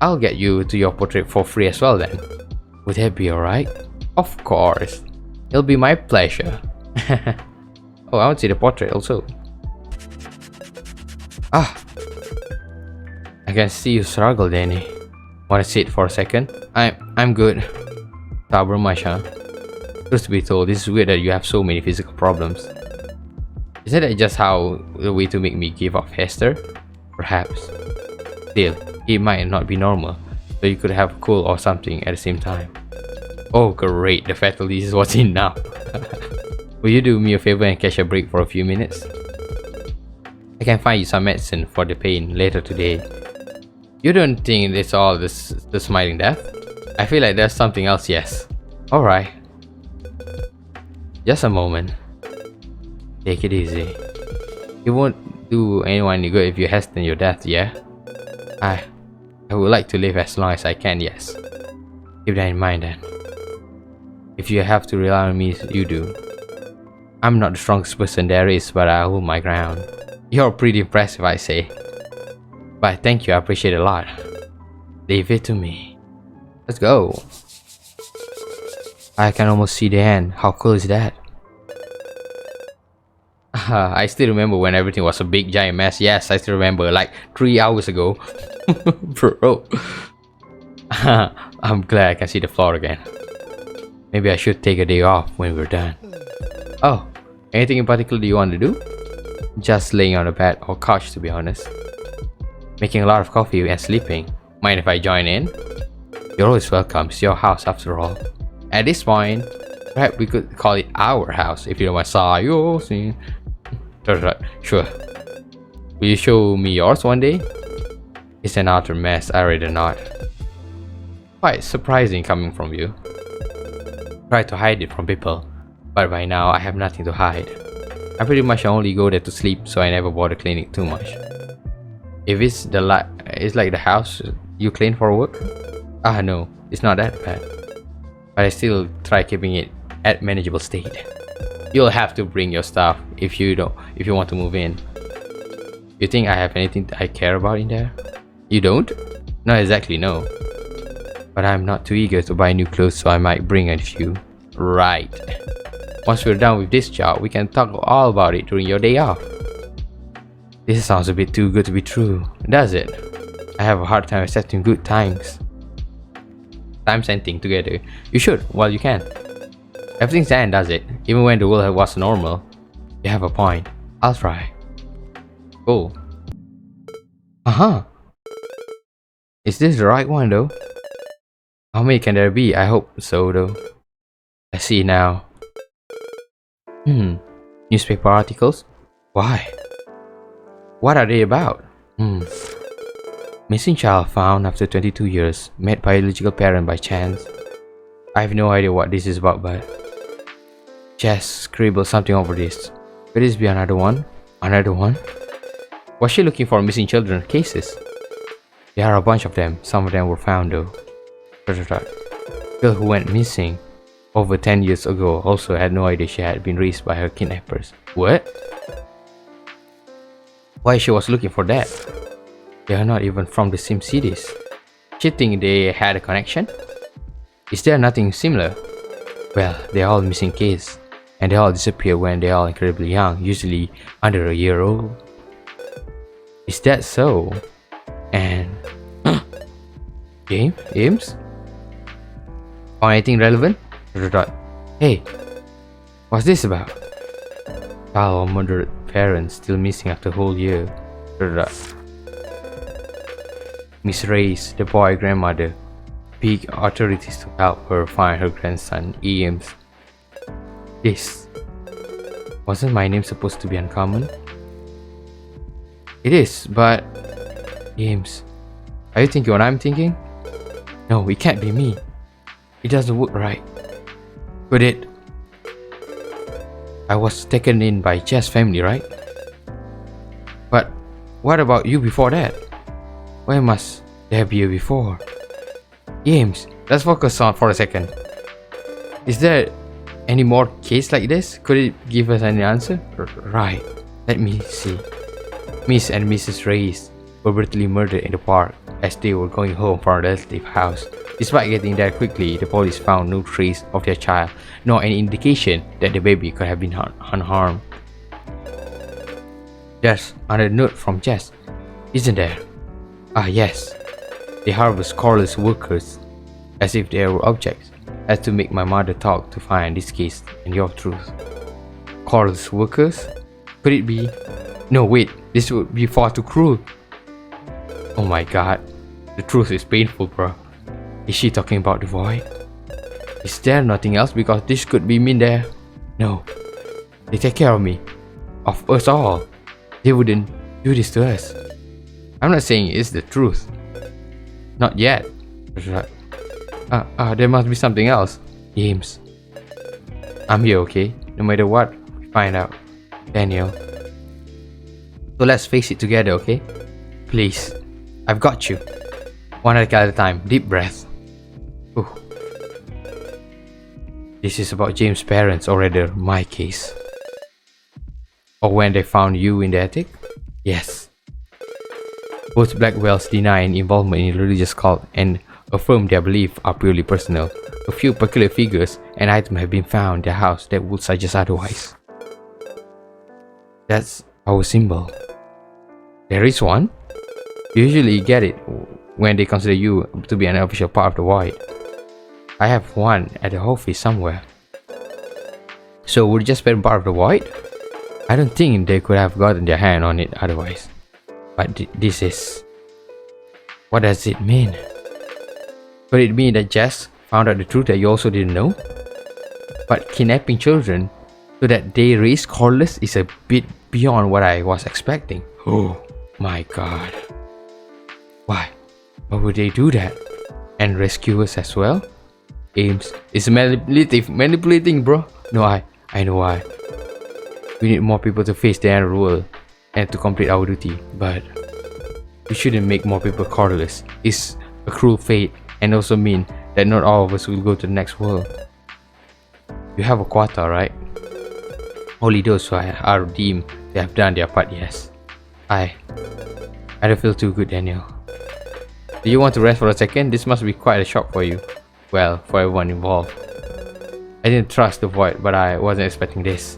I'll get you to your portrait for free as well then. Would that be alright? Of course. It'll be my pleasure. Oh, I want to see the portrait also. Ah. I can see you struggle, Danny. Wanna sit for a second? I'm good. Stubborn much, huh? Truth to be told, this is weird that you have so many physical problems. Isn't that just how the way to make me give up Hester? Perhaps. Still, it might not be normal, so you could have a cold or something at the same time. Oh great, the fatality is what's enough. Will you do me a favor and catch a break for a few minutes? I can find you some medicine for the pain later today. You don't think it's all the smiling death? I feel like there's something else, yes. Alright. Just a moment. Take it easy. You won't do anyone any good if you hasten your death, yeah? I would like to live as long as I can, yes. Keep that in mind then. If you have to rely on me, you do. I'm not the strongest person there is, but I hold my ground. You're pretty impressive, I say. But thank you, I appreciate it a lot. Leave it to me. Let's go. I can almost see the end. How cool is that? I still remember when everything was a big giant mess. Yes, I still remember, like 3 hours ago. Bro. I'm glad I can see the floor again. Maybe I should take a day off when we're done. Oh, anything in particular you want to do? Just laying on a bed or couch, to be honest. Making a lot of coffee and sleeping. Mind if I join in? You're always welcome, it's your house after all. At this point, perhaps we could call it our house if you don't mind. Sure. Will you show me yours one day? It's an utter mess, I rather not. Quite surprising coming from you. Try to hide it from people, but by now I have nothing to hide. I pretty much only go there to sleep, so I never bother cleaning too much. If it's like the house you clean for work? Ah no, it's not that bad. But I still try keeping it at manageable state. You'll have to bring your stuff if you want to move in. You think I have anything I care about in there? You don't? Not exactly, no. But I'm not too eager to buy new clothes, so I might bring a few. Right. Once we're done with this job, we can talk all about it during your day off. This sounds a bit too good to be true, does it? I have a hard time accepting good times. Times ending together. You should, while you can. Everything's end, does it? Even when the world was normal. You have a point. I'll try. Cool. Uh-huh. Is this the right one though? How many can there be? I hope so though. I see now. Newspaper articles? Why? What are they about? Missing child found after 22 years. Met biological parent by chance. I have no idea what this is about, but Jess scribbled something over this. Could this be another one? Another one? Was she looking for missing children cases? There are a bunch of them. Some of them were found though. Girl who went missing over 10 years ago also had no idea she had been raised by her kidnappers. What? Why she was looking for that? They are not even from the same cities. She think they had a connection? Is there nothing similar? Well, they're all missing kids, and they all disappear when they're all incredibly young, usually under a year old. Is that so? And James? Found anything relevant? Hey, what's this about? Child or murdered parents still missing after a whole year. Miss Ray's, the boy grandmother, big authorities to help her find her grandson, Eames. This. Wasn't my name supposed to be uncommon? It is, but... Eames. Are you thinking what I'm thinking? No, it can't be me. It doesn't work right. Could it? I was taken in by Jess' family, right? But what about you before that? Why must there be a before? James, let's focus on for a second. Is there any more case like this? Could it give us any answer? Right. Let me see. Miss and Mrs. Reyes were brutally murdered in the park as they were going home from a relative house. Despite getting there quickly, the police found no trace of their child, nor any indication that the baby could have been unharmed. There's another note from Jess, isn't there? Ah yes. They harvest Coreless workers as if they were objects, as to make my mother talk to find this case and your truth. Coreless workers? Could it be? No wait, this would be far too cruel. Oh my god, the truth is painful, bro. Is she talking about the void? Is there nothing else? Because this could be mean there. No, they take care of me, of us all. They wouldn't do this to us. I'm not saying it's the truth. Not yet. There must be something else. James. I'm here, okay? No matter what, we find out. Daniel. So let's face it together, okay? Please. I've got you. One at a time. Deep breath. Ooh. This is about James' parents, or rather, my case. Or when they found you in the attic? Yes. Both Blackwells deny any involvement in religious cult and affirm their beliefs are purely personal. A few peculiar figures and items have been found in their house that would suggest otherwise. That's our symbol. There is one? You usually get it when they consider you to be an official part of the void. I have one at the office somewhere. So would it just be part of the void? I don't think they could have gotten their hand on it otherwise. But this is... What does it mean? Could it mean that Jess found out the truth that you also didn't know? But kidnapping children so that they raise Coreless is a bit beyond what I was expecting. Oh my god. Why? Why would they do that? And rescue us as well? Ames is manipulating, bro. No, I know why. We need more people to face the end world and to complete our duty, but we shouldn't make more people Coreless. It's a cruel fate and also mean that not all of us will go to the next world. You have a quota, right? Only those who are redeemed, they have done their part, yes. I don't feel too good, Daniel. Do you want to rest for a second? This must be quite a shock for you. Well, for everyone involved. I didn't trust the void, but I wasn't expecting this.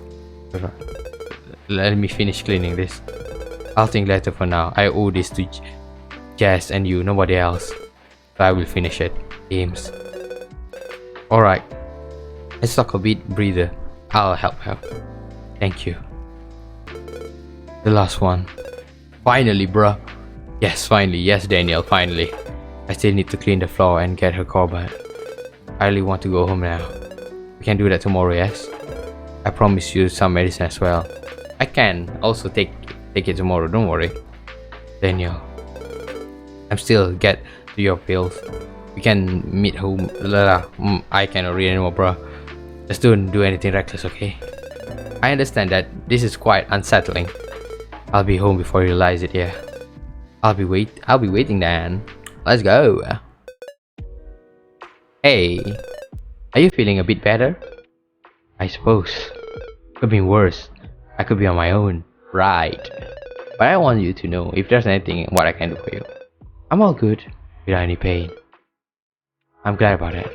Let me finish cleaning this. I'll think later for now. I owe this to Jess and you, nobody else. So I will finish it. Games. Alright. Let's talk a bit breather. I'll help her. Thank you. The last one. Finally, bruh. Yes, finally. Yes, Daniel, finally. I still need to clean the floor and get her car back. I really want to go home now. We can do that tomorrow, yes? I promise you some medicine as well. I can also take it tomorrow, don't worry. Daniel. I'm still get to your pills. We can meet home. I cannot read anymore, bro. Just don't do anything reckless, okay? I understand that this is quite unsettling. I'll be home before you realize it, yeah. I'll be waiting then. Let's go. Hey, are you feeling a bit better? I suppose. Could be worse. I could be on my own. Right. But I want you to know if there's anything what I can do for you. I'm all good without any pain. I'm glad about it.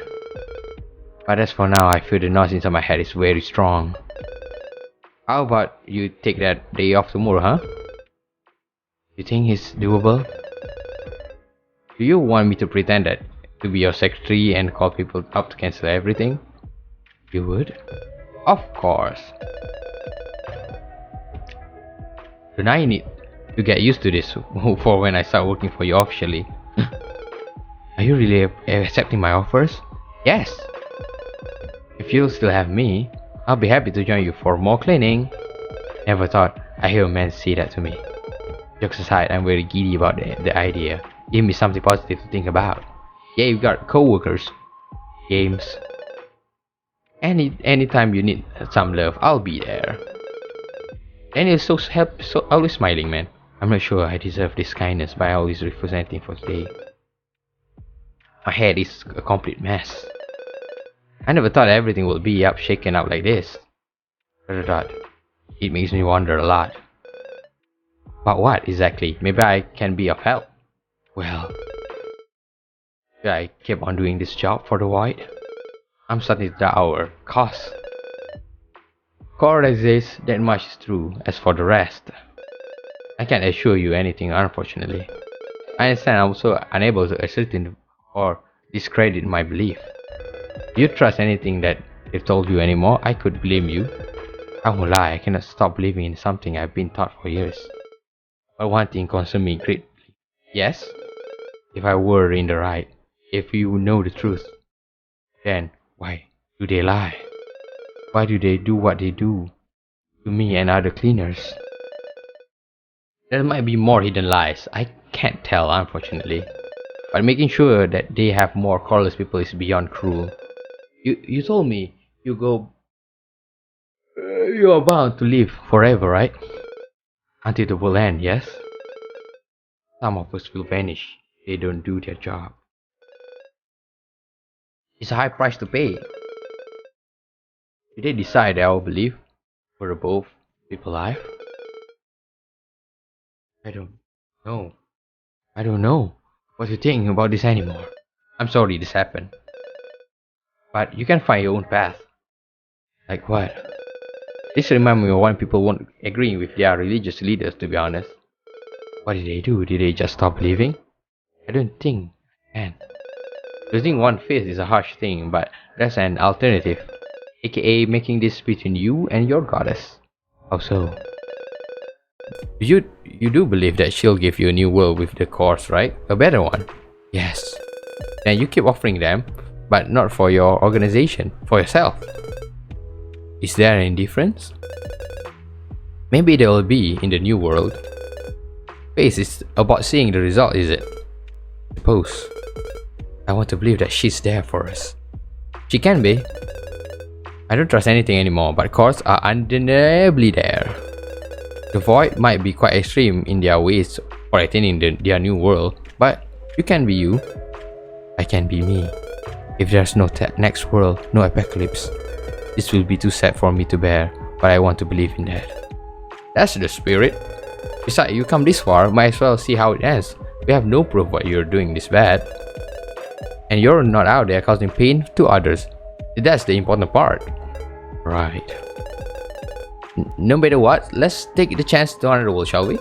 But as for now, I feel the noise inside my head is very strong. How about you take that day off tomorrow, huh? You think it's doable? Do you want me to pretend that to be your secretary and call people up to cancel everything? You would? Of course. Then I need to get used to this for when I start working for you officially. Are you really accepting my offers? Yes. If you'll still have me, I'll be happy to join you for more cleaning. Never thought I'd hear a man say that to me. Jokes aside, I'm very giddy about the idea. Give me something positive to think about. Yeah, you got co-workers. Games. Anytime you need some love, I'll be there. Daniel's so always smiling, man. I'm not sure I deserve this kindness, but I always refuse anything for today. My head is a complete mess. I never thought everything would be shaken up like this. It makes me wonder a lot. But what exactly? Maybe I can be of help. Well, should I keep on doing this job for the void? I'm starting to doubt our cause. Coreless says that much is true. As for the rest, I can't assure you anything, unfortunately. I understand I'm also unable to ascertain or discredit my belief. Do you trust anything that they've told you anymore? I could blame you. I won't lie, I cannot stop believing in something I've been taught for years. But one thing concerns me greatly. Yes? If I were in the right, if you know the truth, then why do they lie? Why do they do what they do to me and other cleaners? There might be more hidden lies. I can't tell, unfortunately. But making sure that they have more Coreless people is beyond cruel. You told me you are bound to live forever, right? Until the world ends, yes? Some of us will vanish. They don't do their job. It's a high price to pay. Did they decide our belief were above people life? I don't know. I don't know what to think about this anymore. I'm sorry this happened. But you can find your own path. Like what? This reminds me of when people won't agree with their religious leaders, to be honest. What did they do? Did they just stop believing? I don't think, man. Losing one faith is a harsh thing, but there's an alternative. AKA making this between you and your goddess. How so? You do believe that she'll give you a new world with the cores, right? A better one? Yes. Then you keep offering them, but not for your organization, for yourself. Is there any difference? Maybe there will be in the new world. Faith is about seeing the result, is it? Suppose. I want to believe that she's there for us. She can be. I don't trust anything anymore, but cores are undeniably there. The void might be quite extreme in their ways for attaining their new world, but you can be you. I can be me. If there's no next world, no apocalypse, this will be too sad for me to bear, but I want to believe in that. That's the spirit. Besides, you come this far, might as well see how it ends. We have no proof what you're doing this bad. And you're not out there causing pain to others. That's the important part. Right. No matter what, let's take the chance to honor the world, shall we?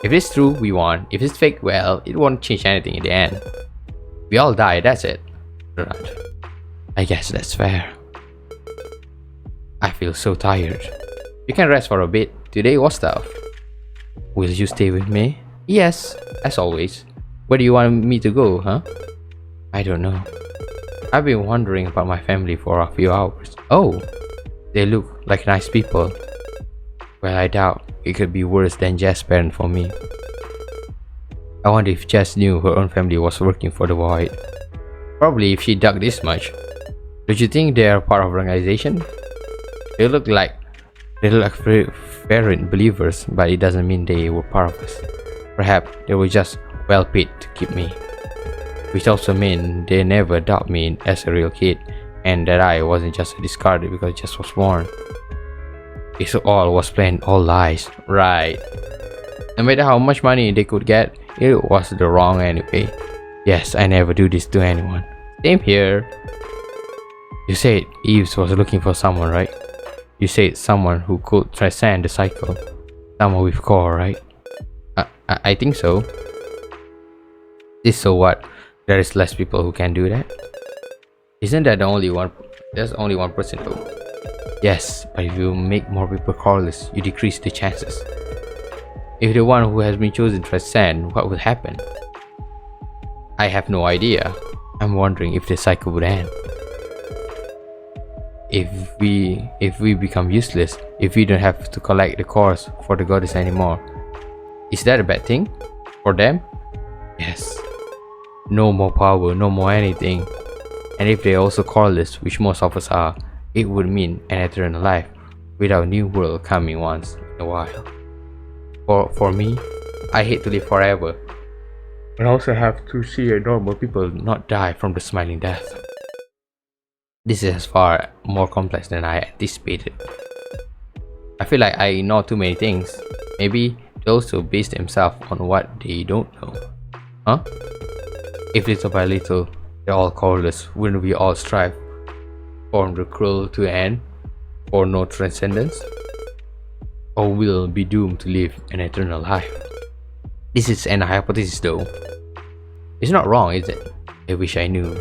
If it's true, we won. If it's fake, well, it won't change anything in the end. We all die, that's it. Right. I guess that's fair. I feel so tired. You can rest for a bit. Today was tough. Will you stay with me? Yes, as always. Where do you want me to go, huh? I don't know. I've been wondering about my family for a few hours. Oh, they look like nice people. Well, I doubt it could be worse than Jess' parent for me. I wonder if Jess knew her own family was working for the Void. Probably if she dug this much. Don't you think they are part of the organization? They look like fervent believers, but it doesn't mean they were part of us. Perhaps they were just well paid to keep me. Which also meant they never adopted me as a real kid, and that I wasn't just discarded because I just was born. It all was planned, all lies, right? No matter how much money they could get, it was the wrong anyway. Yes, I never do this to anyone. Same here. You said Eves was looking for someone, right? You said someone who could transcend the cycle. Someone with core, right? I think so. Is so what? There is less people who can do that? Isn't that the only one? There's only one person though. Yes, but if you make more people coreless, you decrease the chances. If the one who has been chosen transcend, what would happen? I have no idea. I'm wondering if the cycle would end. If we become useless, if we don't have to collect the cores for the goddess anymore, is that a bad thing? For them? Yes. No more power, no more anything. And if they're also coreless, which most of us are, it would mean an eternal life without a new world coming once in a while. For me, I hate to live forever, but I also have to see normal people not die from the smiling death. This is far more complex than I anticipated. I feel like I know too many things. Maybe they also base themselves on what they don't know. Huh? If little by little they're all coreless, wouldn't we all strive for the cruel to end, or no transcendence? Or will be doomed to live an eternal life? This is an hypothesis though. It's not wrong, is it? I wish I knew.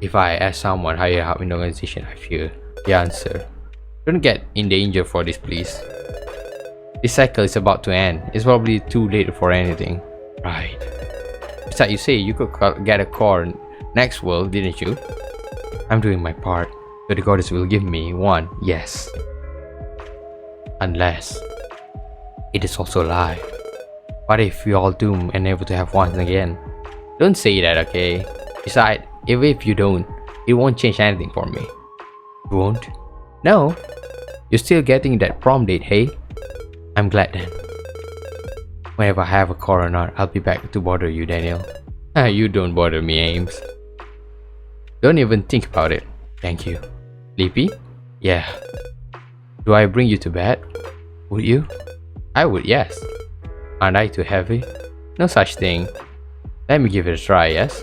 If I ask someone higher up in the organization, I fear the answer. Don't get in danger for this, please. This cycle is about to end. It's probably too late for anything. Right. Besides, you say you could get a core next world, didn't you? I'm doing my part, so the goddess will give me one, yes. Unless it is also a lie. What if we all doomed and never to have one again? Don't say that, okay? Besides, if you don't, it won't change anything for me. You won't? No. You're still getting that prom date, hey? I'm glad then. Whenever I have a core or not, I'll be back to bother you, Daniel. You don't bother me, Ames. Don't even think about it. Thank you. Sleepy? Yeah. Do I bring you to bed? Would you? I would, yes. Aren't I too heavy? No such thing. Let me give it a try, yes?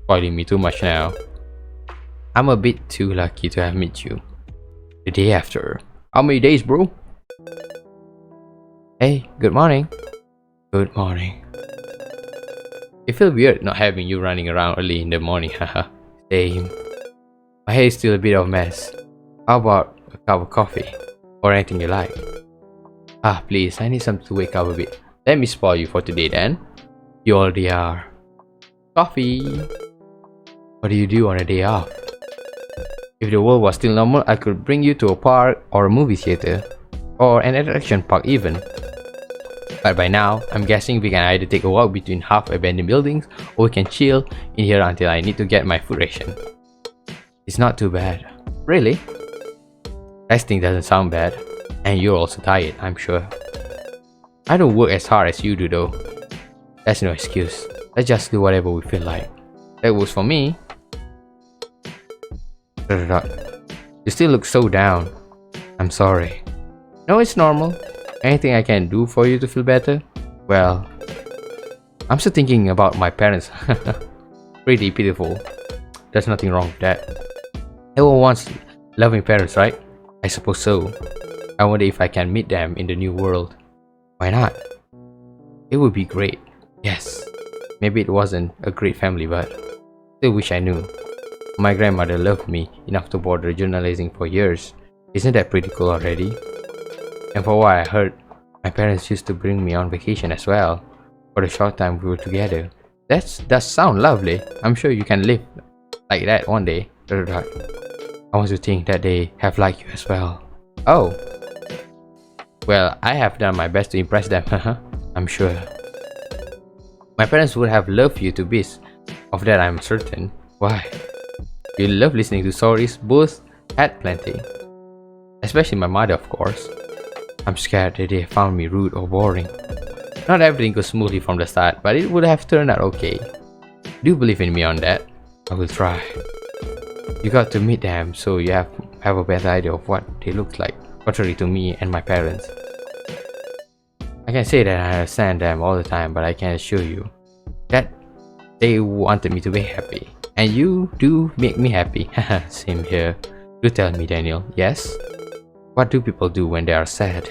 Spoiling me too much now. I'm a bit too lucky to have met you. The day after. How many days, bro? Hey, good morning. Good morning. It feels weird not having you running around early in the morning, haha. Same. My hair is still a bit of a mess. How about a cup of coffee? Or anything you like? Ah, please, I need something to wake up a bit. Let me spoil you for today then. You already are. Coffee! What do you do on a day off? If the world was still normal, I could bring you to a park or a movie theater. Or an attraction park even. But by now, I'm guessing we can either take a walk between half-abandoned buildings or we can chill in here until I need to get my food ration. It's not too bad. Really? Resting doesn't sound bad. And you're also tired, I'm sure. I don't work as hard as you do though. That's no excuse. Let's just do whatever we feel like. That works for me. You still look so down. I'm sorry. No, it's normal. Anything I can do for you to feel better? Well, I'm still thinking about my parents. Pretty pitiful. There's nothing wrong with that. Everyone wants loving parents, right? I suppose so. I wonder if I can meet them in the new world. Why not? It would be great. Yes. Maybe it wasn't a great family, but still wish I knew. My grandmother loved me enough to bother journalizing for years. Isn't that pretty cool already? And for what I heard, my parents used to bring me on vacation as well, for the short time we were together. That sounds lovely. I'm sure you can live like that one day. I want to think that they have liked you as well. Oh. Well, I have done my best to impress them, I'm sure. My parents would have loved you to bits. Of that I'm certain. Why? You love listening to stories, both had plenty. Especially my mother, of course. I'm scared that they found me rude or boring. Not everything goes smoothly from the start, but it would have turned out okay. Do you believe in me on that? I will try. You got to meet them so you have a better idea of what they look like, contrary to me and my parents. I can say that I understand them all the time, but I can assure you that they wanted me to be happy. And you do make me happy. Same here. Do tell me, Daniel. Yes? What do people do when they are sad?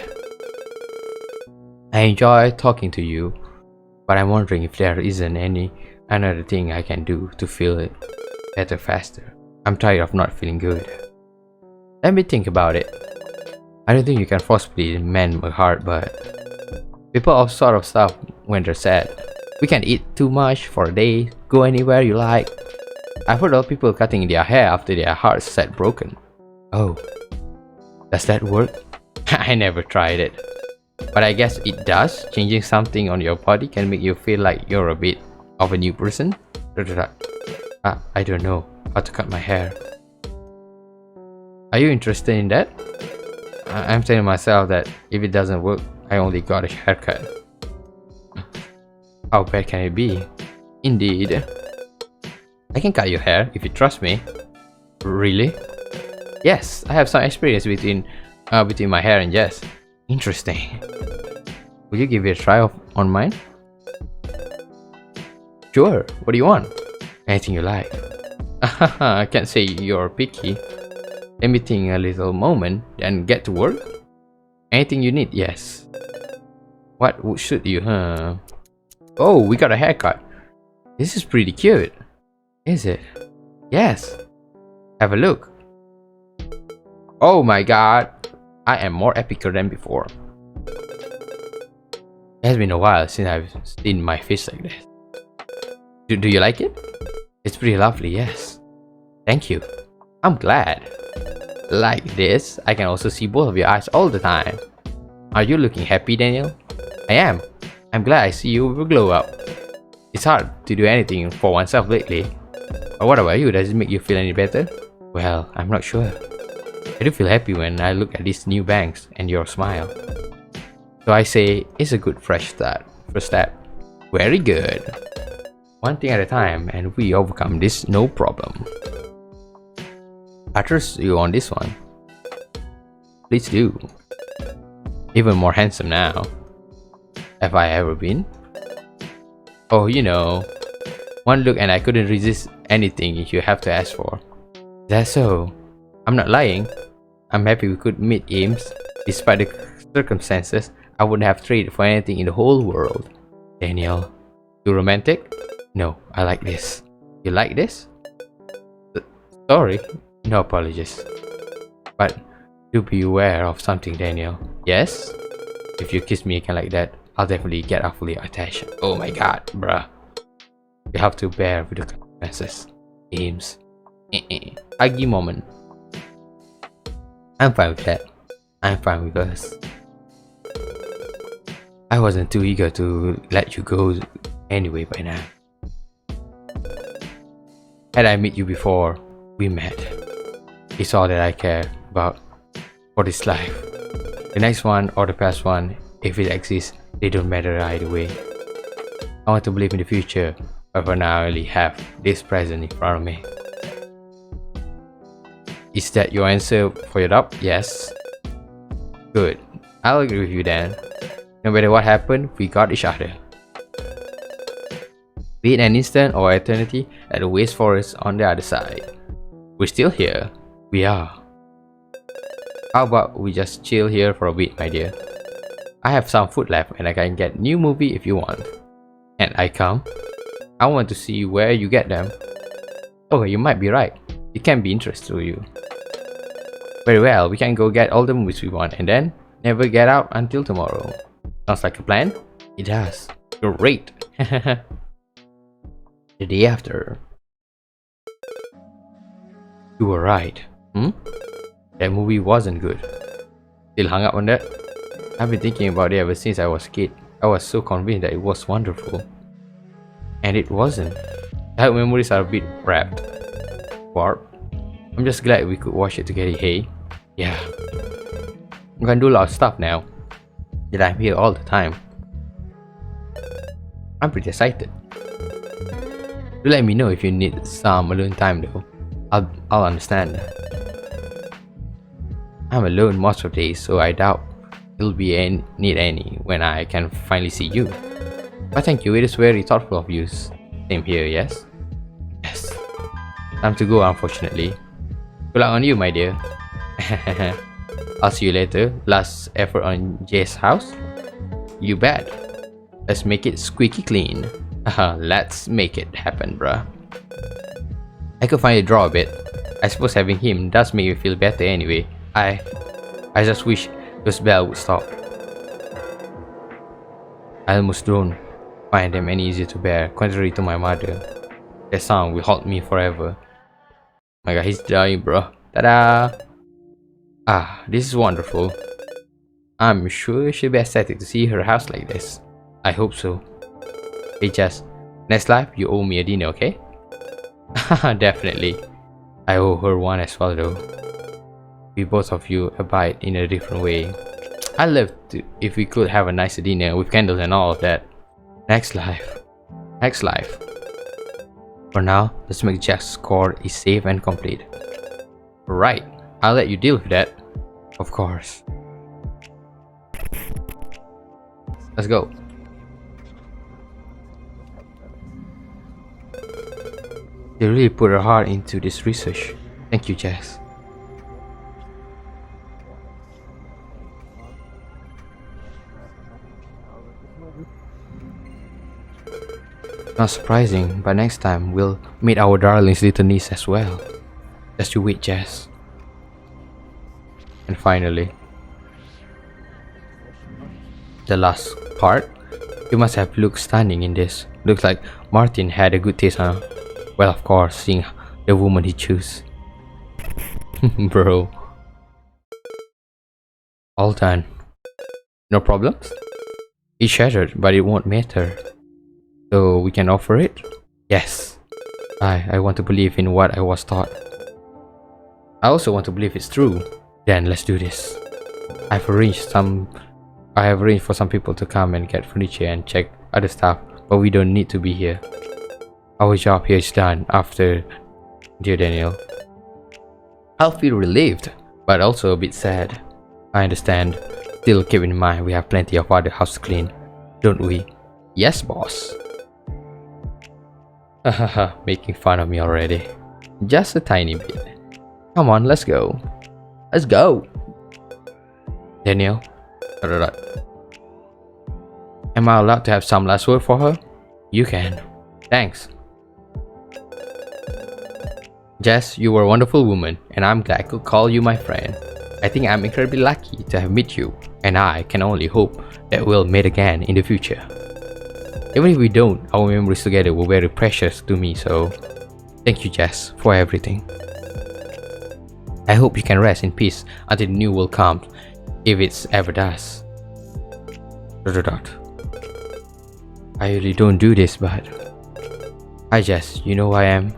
I enjoy talking to you, but I'm wondering if there isn't any another thing I can do to feel it better faster. I'm tired of not feeling good. Let me think about it. I don't think you can forcibly mend my heart, but people all sort of stuff when they're sad. We can eat too much for a day, go anywhere you like. I've heard of people cutting their hair after their heart's set broken. Oh, does that work? I never tried it. But I guess it does. Changing something on your body can make you feel like you're a bit of a new person. I don't know how to cut my hair. Are you interested in that? I'm telling myself that if it doesn't work, I only got a haircut. How bad can it be? Indeed. I can cut your hair if you trust me. Really? Yes, I have some experience between my hair and Jess. Interesting. Will you give it a try on mine? Sure. What do you want? Anything you like. I can't say you're picky. Let me think a little moment, then get to work. Anything you need, yes. What would suit you, huh? Oh, we got a haircut. This is pretty cute. Is it? Yes. Have a look. Oh my god. I am more epic than before. It has been a while since I've seen my face like this. Do you like it? It's pretty lovely, yes. Thank you. I'm glad. Like this, I can also see both of your eyes all the time. Are you looking happy, Daniel? I am. I'm glad I see you with a glow up. It's hard to do anything for oneself lately. But what about you? Does it make you feel any better? Well, I'm not sure. I do feel happy when I look at these new bangs and your smile. So I say, it's a good fresh start. First step. Very good. One thing at a time and we overcome this no problem. I trust you on this one. Please do. Even more handsome now. Have I ever been? Oh, you know. One look and I couldn't resist anything you have to ask for. Is that so? I'm not lying. I'm happy we could meet, Ames. Despite the circumstances, I wouldn't have traded for anything in the whole world. Daniel, you romantic? No, I like this. You like this? Sorry, no apologies. But do be aware of something, Daniel. Yes? If you kiss me again like that, I'll definitely get awfully attached. Oh my god, bruh. You have to bear with the consequences. Ames. Huggy moment. I'm fine with that. I'm fine with us. I wasn't too eager to let you go anyway by now. Had I met you before we met, it's all that I care about for this life. The next one or the past one, if it exists, they don't matter either way. I want to believe in the future, but for now I only have this present in front of me. Is that your answer for your doubt? Yes. Good. I'll agree with you then. No matter what happened, we got each other. Be it an instant or eternity at the waste forest on the other side. We're still here. We are. How about we just chill here for a bit, my dear? I have some food left and I can get new movie if you want. And I come. I want to see where you get them. Oh, you might be right. It can be interesting to you. Very well, we can go get all the movies we want and then never get out until tomorrow. Sounds like a plan? It does. Great. The day after. You were right. That movie wasn't good. Still hung up on that? I've been thinking about it ever since I was a kid. I was so convinced that it was wonderful. And it wasn't. Childhood memories are a bit wrapped. Warped. I'm just glad we could watch it together, hey? Yeah. I'm gonna do a lot of stuff now. That I'm here all the time. I'm pretty excited. Do let me know if you need some alone time though. I'll understand. I'm alone most of the days, so I doubt it'll be need any when I can finally see you. But thank you, it is very thoughtful of you. Same here, yes? Yes. Time to go, unfortunately. Good luck on you, my dear. I'll see you later. Last effort on Jay's house? You bet. Let's make it squeaky clean. Let's make it happen, bruh. I could finally draw a bit. I suppose having him does make me feel better anyway. I just wish those bells would stop. I almost don't find them any easier to bear, contrary to my mother. That sound will haunt me forever. My god, he's dying, bro. Ta-da! Ah, this is wonderful. I'm sure she'll be ecstatic to see her house like this. I hope so. Hey Jess, next life you owe me a dinner, okay? Definitely. I owe her one as well though. We both of you abide in a different way. I'd love to if we could have a nice dinner with candles and all of that. Next life. Next life. For now, let's make Jack's core is safe and complete. Right, I'll let you deal with that. Of course. Let's go. They really put her heart into this research. Thank you, Jess. Not surprising, but next time we'll meet our darling's little niece as well. Just you wait, Jess. And finally, the last part. You must have looked stunning in this. Looks like Martin had a good taste, huh? Well, of course, seeing the woman he chose. Bro. All done. No problems? It's shattered, but it won't matter. So we can offer it? Yes. I want to believe in what I was taught. I also want to believe it's true. Then let's do this. I have arranged for some people to come and get furniture and check other stuff, but we don't need to be here. Our job here is done after, dear Daniel. I'll feel relieved, but also a bit sad. I understand. Still keep in mind we have plenty of other house to clean, don't we? Yes, boss. Hahaha, making fun of me already. Just a tiny bit. Come on, let's go. Let's go. Daniel. Am I allowed to have some last word for her? You can. Thanks. Jess, you were a wonderful woman, and I'm glad I could call you my friend. I think I'm incredibly lucky to have met you, and I can only hope that we'll meet again in the future. Even if we don't, our memories together were very precious to me, so thank you, Jess, for everything. I hope you can rest in peace until the new world comes, if it ever does. I really don't do this, but... Hi Jess, you know who I am?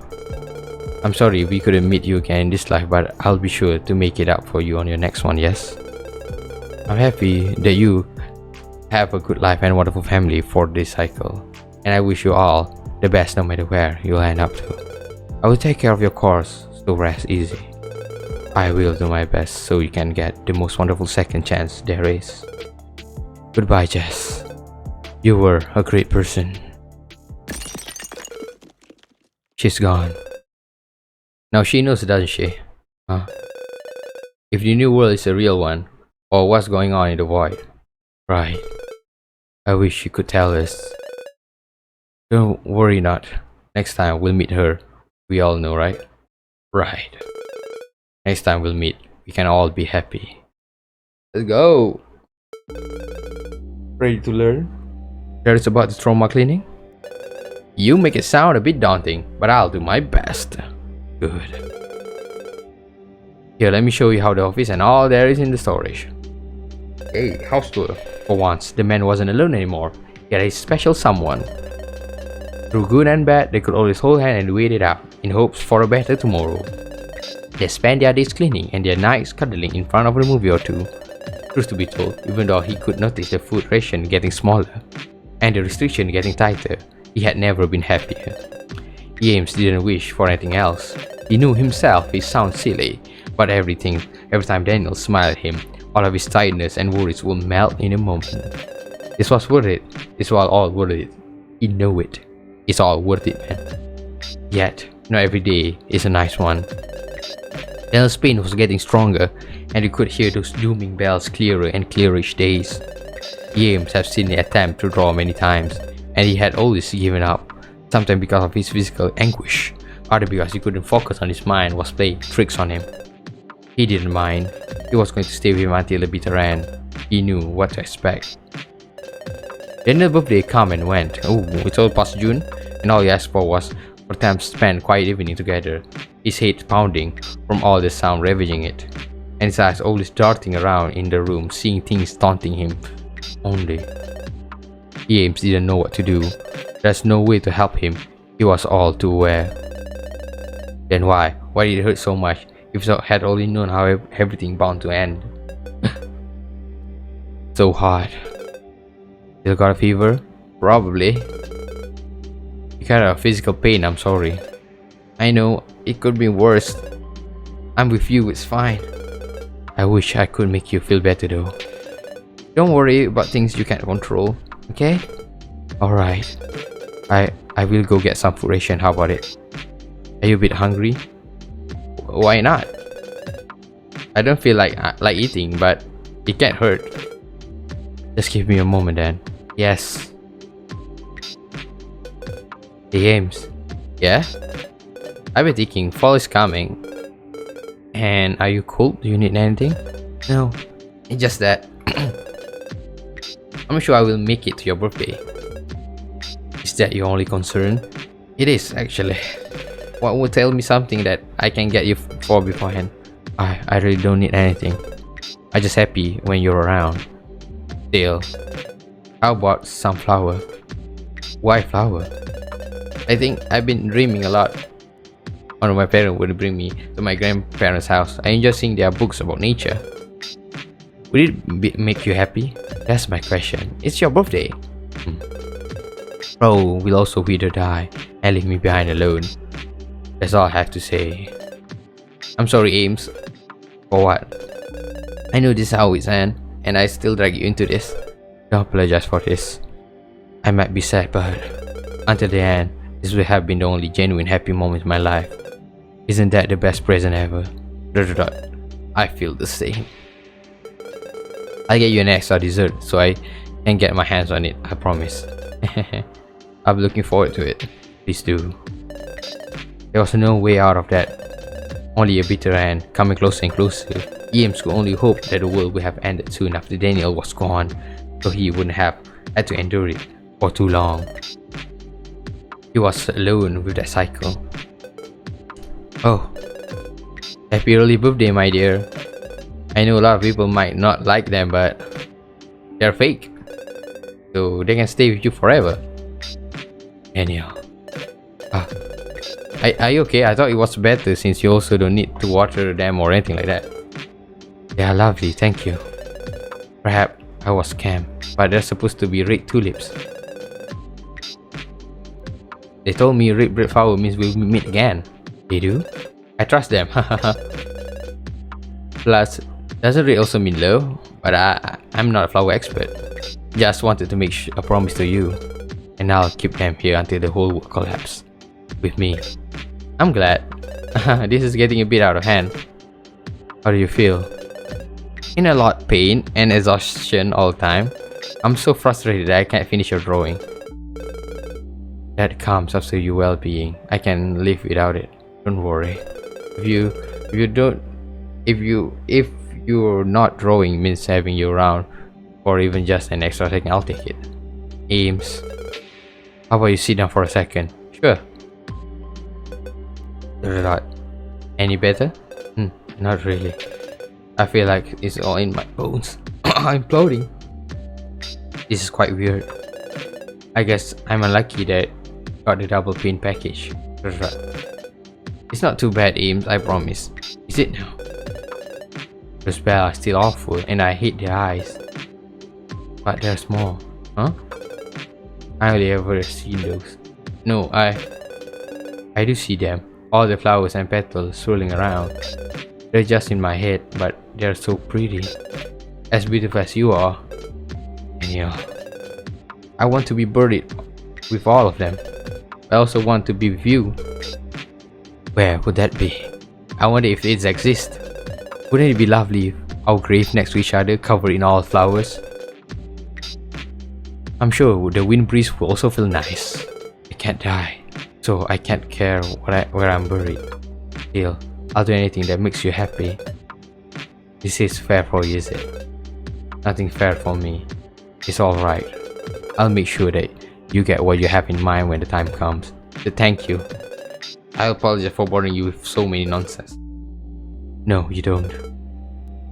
I'm sorry we couldn't meet you again in this life, but I'll be sure to make it up for you on your next one, yes? I'm happy that you have a good life and wonderful family for this cycle, and I wish you all the best no matter where you'll end up to. I will take care of your course, so rest easy. I will do my best so you can get the most wonderful second chance there is. Goodbye, Jess. You were a great person. She's gone. Now she knows, doesn't she? Huh? If the new world is a real one, or what's going on in the void. Right. I wish you could tell us. Don't worry not. Next time we'll meet her. We all know, right? Right. Next time we'll meet, we can all be happy. Let's go. Ready to learn? Curious about the trauma cleaning? You make it sound a bit daunting, but I'll do my best. Good. Here, let me show you how the office and all there is in the storage. Hey, house tour. For once, the man wasn't alone anymore. He had a special someone. Through good and bad, they could always hold hands and wait it out, in hopes for a better tomorrow. They spent their days cleaning and their nights cuddling in front of a movie or two. Truth to be told, even though he could notice the food ration getting smaller and the restriction getting tighter, he had never been happier. James didn't wish for anything else. He knew himself he sounded silly, but every time Daniel smiled at him, all of his tiredness and worries would melt in a moment. This was worth it. This was all worth it. He knew it. It's all worth it, man. Yet, not every day is a nice one. Daniel's pain was getting stronger, and you could hear those dooming bells clearer and clearer each day. James had seen the attempt to draw many times, and he had always given up, sometimes because of his physical anguish, other because he couldn't focus on his mind was playing tricks on him. He didn't mind. He was going to stay with him until the bitter end. He knew what to expect. Daniel's birthday came and went. Oh, it's all past June, and all he asked for was for time to spend quiet evening together, his head pounding from all the sound ravaging it, and his eyes always darting around in the room, seeing things taunting him. Only James didn't know what to do. There's no way to help him. He was all too aware. Then why? Why did it hurt so much? If he had only known how everything bound to end. So hard. Still got a fever? Probably. You got a physical pain, I'm sorry. I know, it could be worse. I'm with you, it's fine. I wish I could make you feel better though. Don't worry about things you can't control, okay? Alright. I will go get some food ration, how about it? Are you a bit hungry? Why not? I don't feel like eating, but it can't hurt. Just give me a moment then. Yes. Hey James. Yeah? I've been thinking fall is coming. And are you cold? Do you need anything? No. It's just that I'm sure I will make it to your birthday. Is that your only concern? It is actually. What would tell me something that I can get you for beforehand? I really don't need anything. I'm just happy when you're around. Still, how about some flower? Why flower? I think I've been dreaming a lot. One of my parents would bring me to my grandparents' house. I enjoy seeing their books about nature. Would it make you happy? That's my question. It's your birthday. Bro will also wither die and leave me behind alone. That's all I have to say. I'm sorry, Ames. For what? I know this is how it's end, and I still drag you into this. Don't apologize for this. I might be sad, but until the end, this will have been the only genuine happy moment in my life. Isn't that the best present ever? I feel the same. I'll get you an extra dessert so I can get my hands on it, I promise. I'm looking forward to it. Please do. There was no way out of that. Only a bitter end, coming closer and closer. James could only hope that the world would have ended soon after Daniel was gone, so he wouldn't have had to endure it for too long. He was alone with that cycle. Oh, happy early birthday, my dear. I know a lot of people might not like them, but they're fake, so they can stay with you forever. Daniel. Are you okay? I thought it was better since you also don't need to water them or anything like that. They are lovely, thank you. Perhaps I was scammed, but they're supposed to be red tulips. They told me red flower means we'll meet again. They do? I trust them. Plus, doesn't red also mean love? But I'm not a flower expert. Just wanted to make a promise to you. And I'll keep them here until the whole world collapses. With me. I'm glad. This is getting a bit out of hand. How do you feel? In a lot of pain and exhaustion all the time. I'm so frustrated that I can't finish your drawing. That comes after your well-being. I can live without it. Don't worry. If you're not drawing means having you around, or even just an extra second, I'll take it. Ames, how about you sit down for a second? Sure. Right. Any better? Not really. I feel like it's all in my bones. I'm imploding. This is quite weird. I guess I'm unlucky that I got the double pin package. It's not too bad, Ames, I promise. Is it now? The spell are still awful and I hate the eyes. But there's more. Huh? I only ever seen those. No, I do see them. All the flowers and petals swirling around. They're just in my head, but they're so pretty. As beautiful as you are. And yeah. I want to be buried with all of them. I also want to be with you. Where would that be? I wonder if it exists. Wouldn't it be lovely if our graves next to each other covered in all flowers? I'm sure the wind breeze will also feel nice. I can't die, so I can't care where I'm buried. Still, I'll do anything that makes you happy. This is fair for you, is it? Nothing fair for me. It's alright. I'll make sure that you get what you have in mind when the time comes. So thank you. I apologize for bothering you with so many nonsense. No, you don't.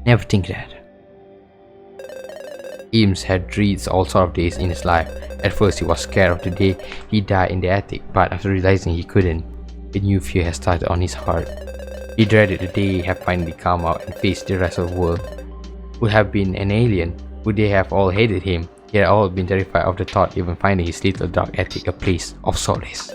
Never think that. Eames had dreads all sort of days in his life. At first he was scared of the day he died in the attic, but after realizing he couldn't, a new fear had started on his heart. He dreaded the day he had finally come out and faced the rest of the world. Would have been an alien? Would they have all hated him? He had all been terrified of the thought of even finding his little dark attic a place of solace.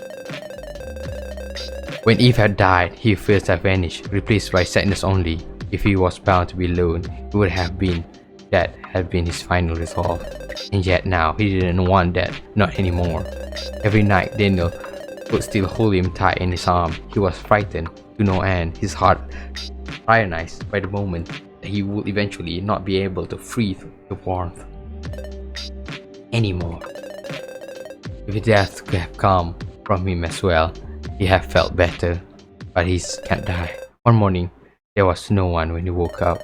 When Eve had died, his fears had vanished, replaced by sadness only. If he was bound to be alone, it would have been that had been his final resolve. And yet now, he didn't want that, not anymore. Every night, Daniel would still hold him tight in his arm. He was frightened to no end, his heart tyrannized by the moment that he would eventually not be able to breathe the warmth anymore. If death could have come from him as well, he had felt better, but he can't die. One morning, there was no one when he woke up.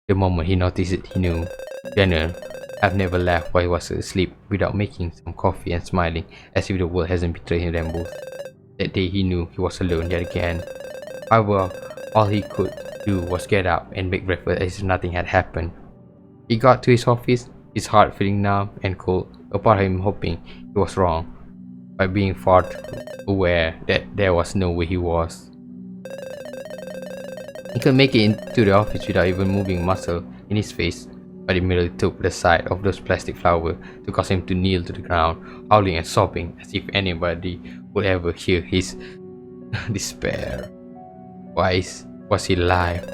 The moment he noticed it, he knew. Daniel had never left while he was asleep without making some coffee and smiling as if the world hasn't betrayed them both. That day he knew he was alone yet again. However, all he could do was get up and make breakfast as if nothing had happened. He got to his office, his heart feeling numb and cold, a part of him hoping he was wrong, but being far too aware that there was no way he was. He could make it into the office without even moving a muscle in his face, but it merely took the sight of those plastic flowers to cause him to kneel to the ground, howling and sobbing as if anybody would ever hear his despair. Why was he alive?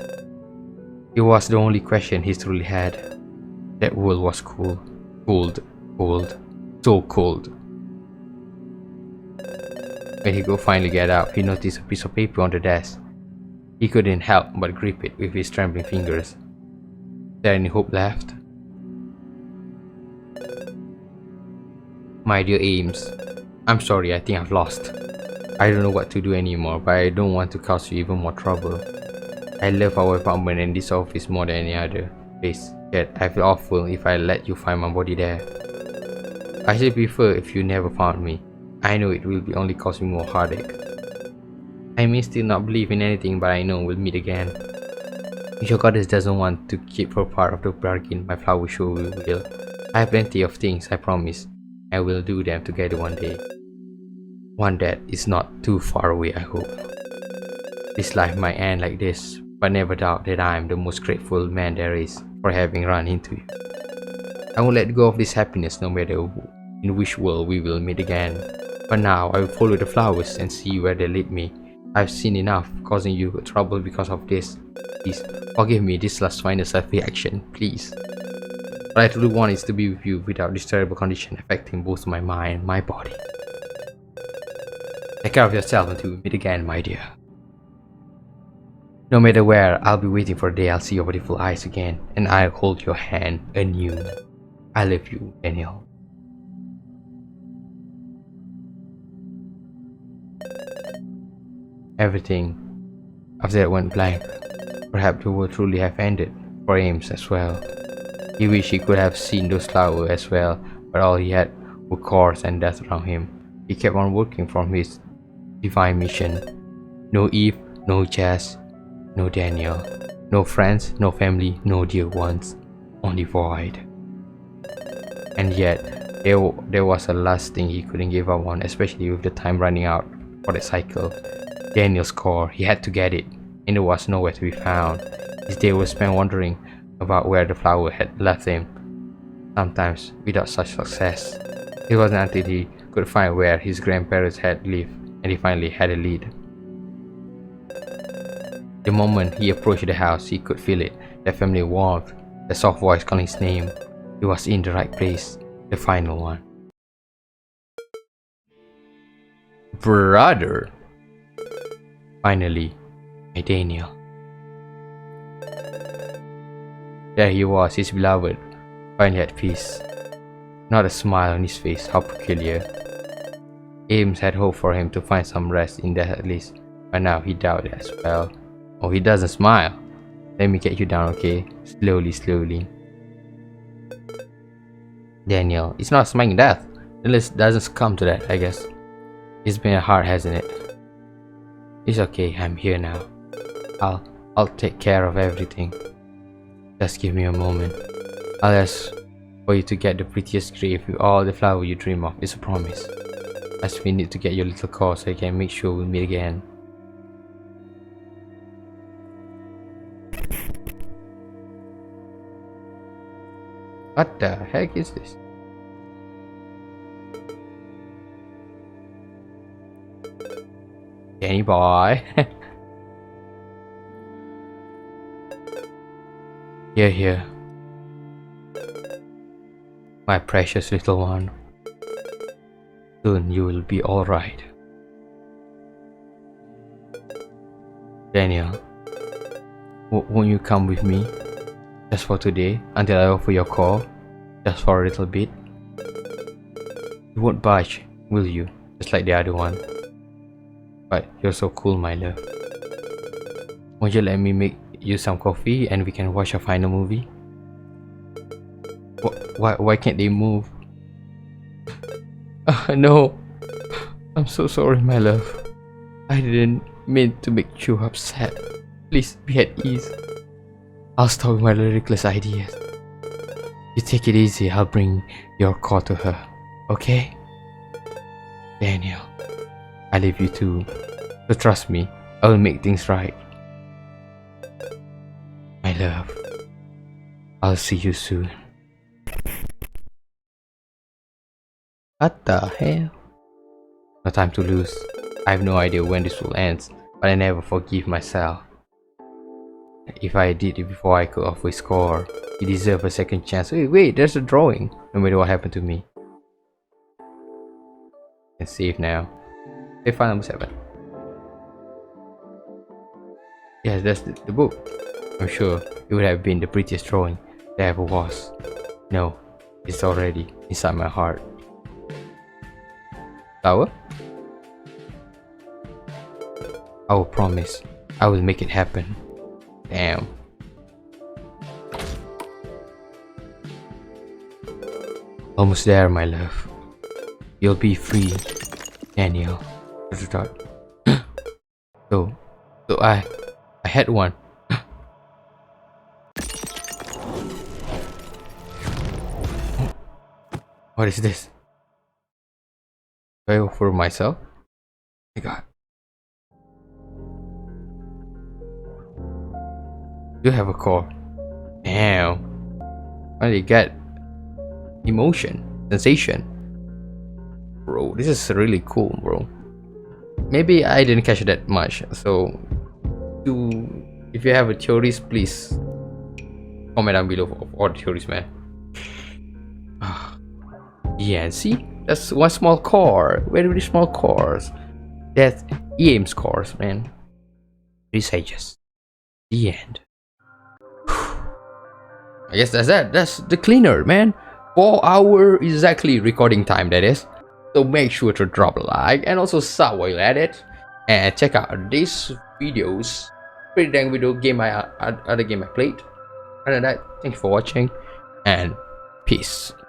It was the only question he truly had. That world was cold, so cold. When he could finally get up, he noticed a piece of paper on the desk. He couldn't help but grip it with his trembling fingers. Is there any hope left? My dear Ames, I'm sorry, I think I've lost. I don't know what to do anymore, but I don't want to cause you even more trouble. I love our apartment and this office more than any other place, yet I feel awful if I let you find my body there. I should prefer if you never found me. I know it will be only cause me more heartache. I may still not believe in anything, but I know we'll meet again. If your goddess doesn't want to keep her part of the bargain, my flower show will. I have plenty of things, I promise. I will do them together one day. One that is not too far away, I hope. This life might end like this, but never doubt that I am the most grateful man there is for having run into you. I won't let go of this happiness no matter in which world we will meet again. For now, I will follow the flowers and see where they lead me. I've seen enough causing you trouble because of this. Please forgive me this last final self-reaction, please. What I truly want is to be with you without this terrible condition affecting both my mind and my body. Take care of yourself until we meet again, my dear. No matter where, I'll be waiting for the day I'll see your beautiful eyes again, and I'll hold your hand anew. I love you, Daniel. Everything after that went blank. Perhaps the world truly have ended for Ames as well. He wished he could have seen those flowers as well, but all he had were chores and death around him. He kept on working from his divine mission. No Eve, no Jazz, no Daniel, no friends, no family, no dear ones, only void. And yet, there was a last thing he couldn't give up on, especially with the time running out for the cycle. Daniel's core, he had to get it, and it was nowhere to be found. His day was spent wondering about where the flower had left him, sometimes without such success. It wasn't until he could find where his grandparents had lived, and he finally had a lead. The moment he approached the house, he could feel it, the family warmth, the soft voice calling his name. He was in the right place, the final one. Brother! Finally, my Daniel. There he was, his beloved, finally at peace. Not a smile on his face, how peculiar. Ames had hoped for him to find some rest in death at least, but now he doubted as well. Oh, he doesn't smile. Let me get you down, okay? Slowly, slowly. Daniel, it's not smiling death. The list doesn't come to that, I guess. It's been hard, hasn't it? It's okay, I'm here now. I'll take care of everything. Just give me a moment. I'll ask for you to get the prettiest grave with all the flower you dream of. It's a promise. As we need to get your little car so I can make sure we'll meet again. What the heck is this? Danny boy. Here. My precious little one. Soon you will be alright. Daniel, won't you come with me? Just for today, until I offer your call? Just for a little bit? You won't budge, will you? Just like the other one. But you're so cool, my love. Won't you let me make you some coffee and we can watch a final movie? Why can't they move? No. I'm so sorry, my love. I didn't mean to make you upset. Please be at ease. I'll stop with my ridiculous ideas. You take it easy, I'll bring your call to her. Okay? Daniel, I love you too. So trust me, I will make things right. My love, I'll see you soon. What the hell? No time to lose. I have no idea when this will end, but I never forgive myself. If I did it before I could offer a score, he deserved a second chance. Wait, there's a drawing. No matter what happened to me. And save now. Save file number 7. Yes, that's the book. I'm sure it would have been the prettiest drawing there ever was. No, it's already inside my heart. Flower? I will promise. I will make it happen. Damn. Almost there, my love. You'll be free, Daniel. So I had one. What is this? Do I offer myself? Oh my god. You have a core. Damn. Finally get emotion, sensation. Bro, this is really cool, bro. Maybe I didn't catch that much, so if you have a theories, please comment down below of all the theories, man. Yeah, see, that's one small core, very small cores. That's Ames cores, man. 3 sages. The end. I guess that's that. That's the cleaner, man. 4 hour exactly recording time, that is. So make sure to drop a like and also sub while at it, and check out these videos. Pretty dang video game other game I played. Other than that, thank you for watching and peace.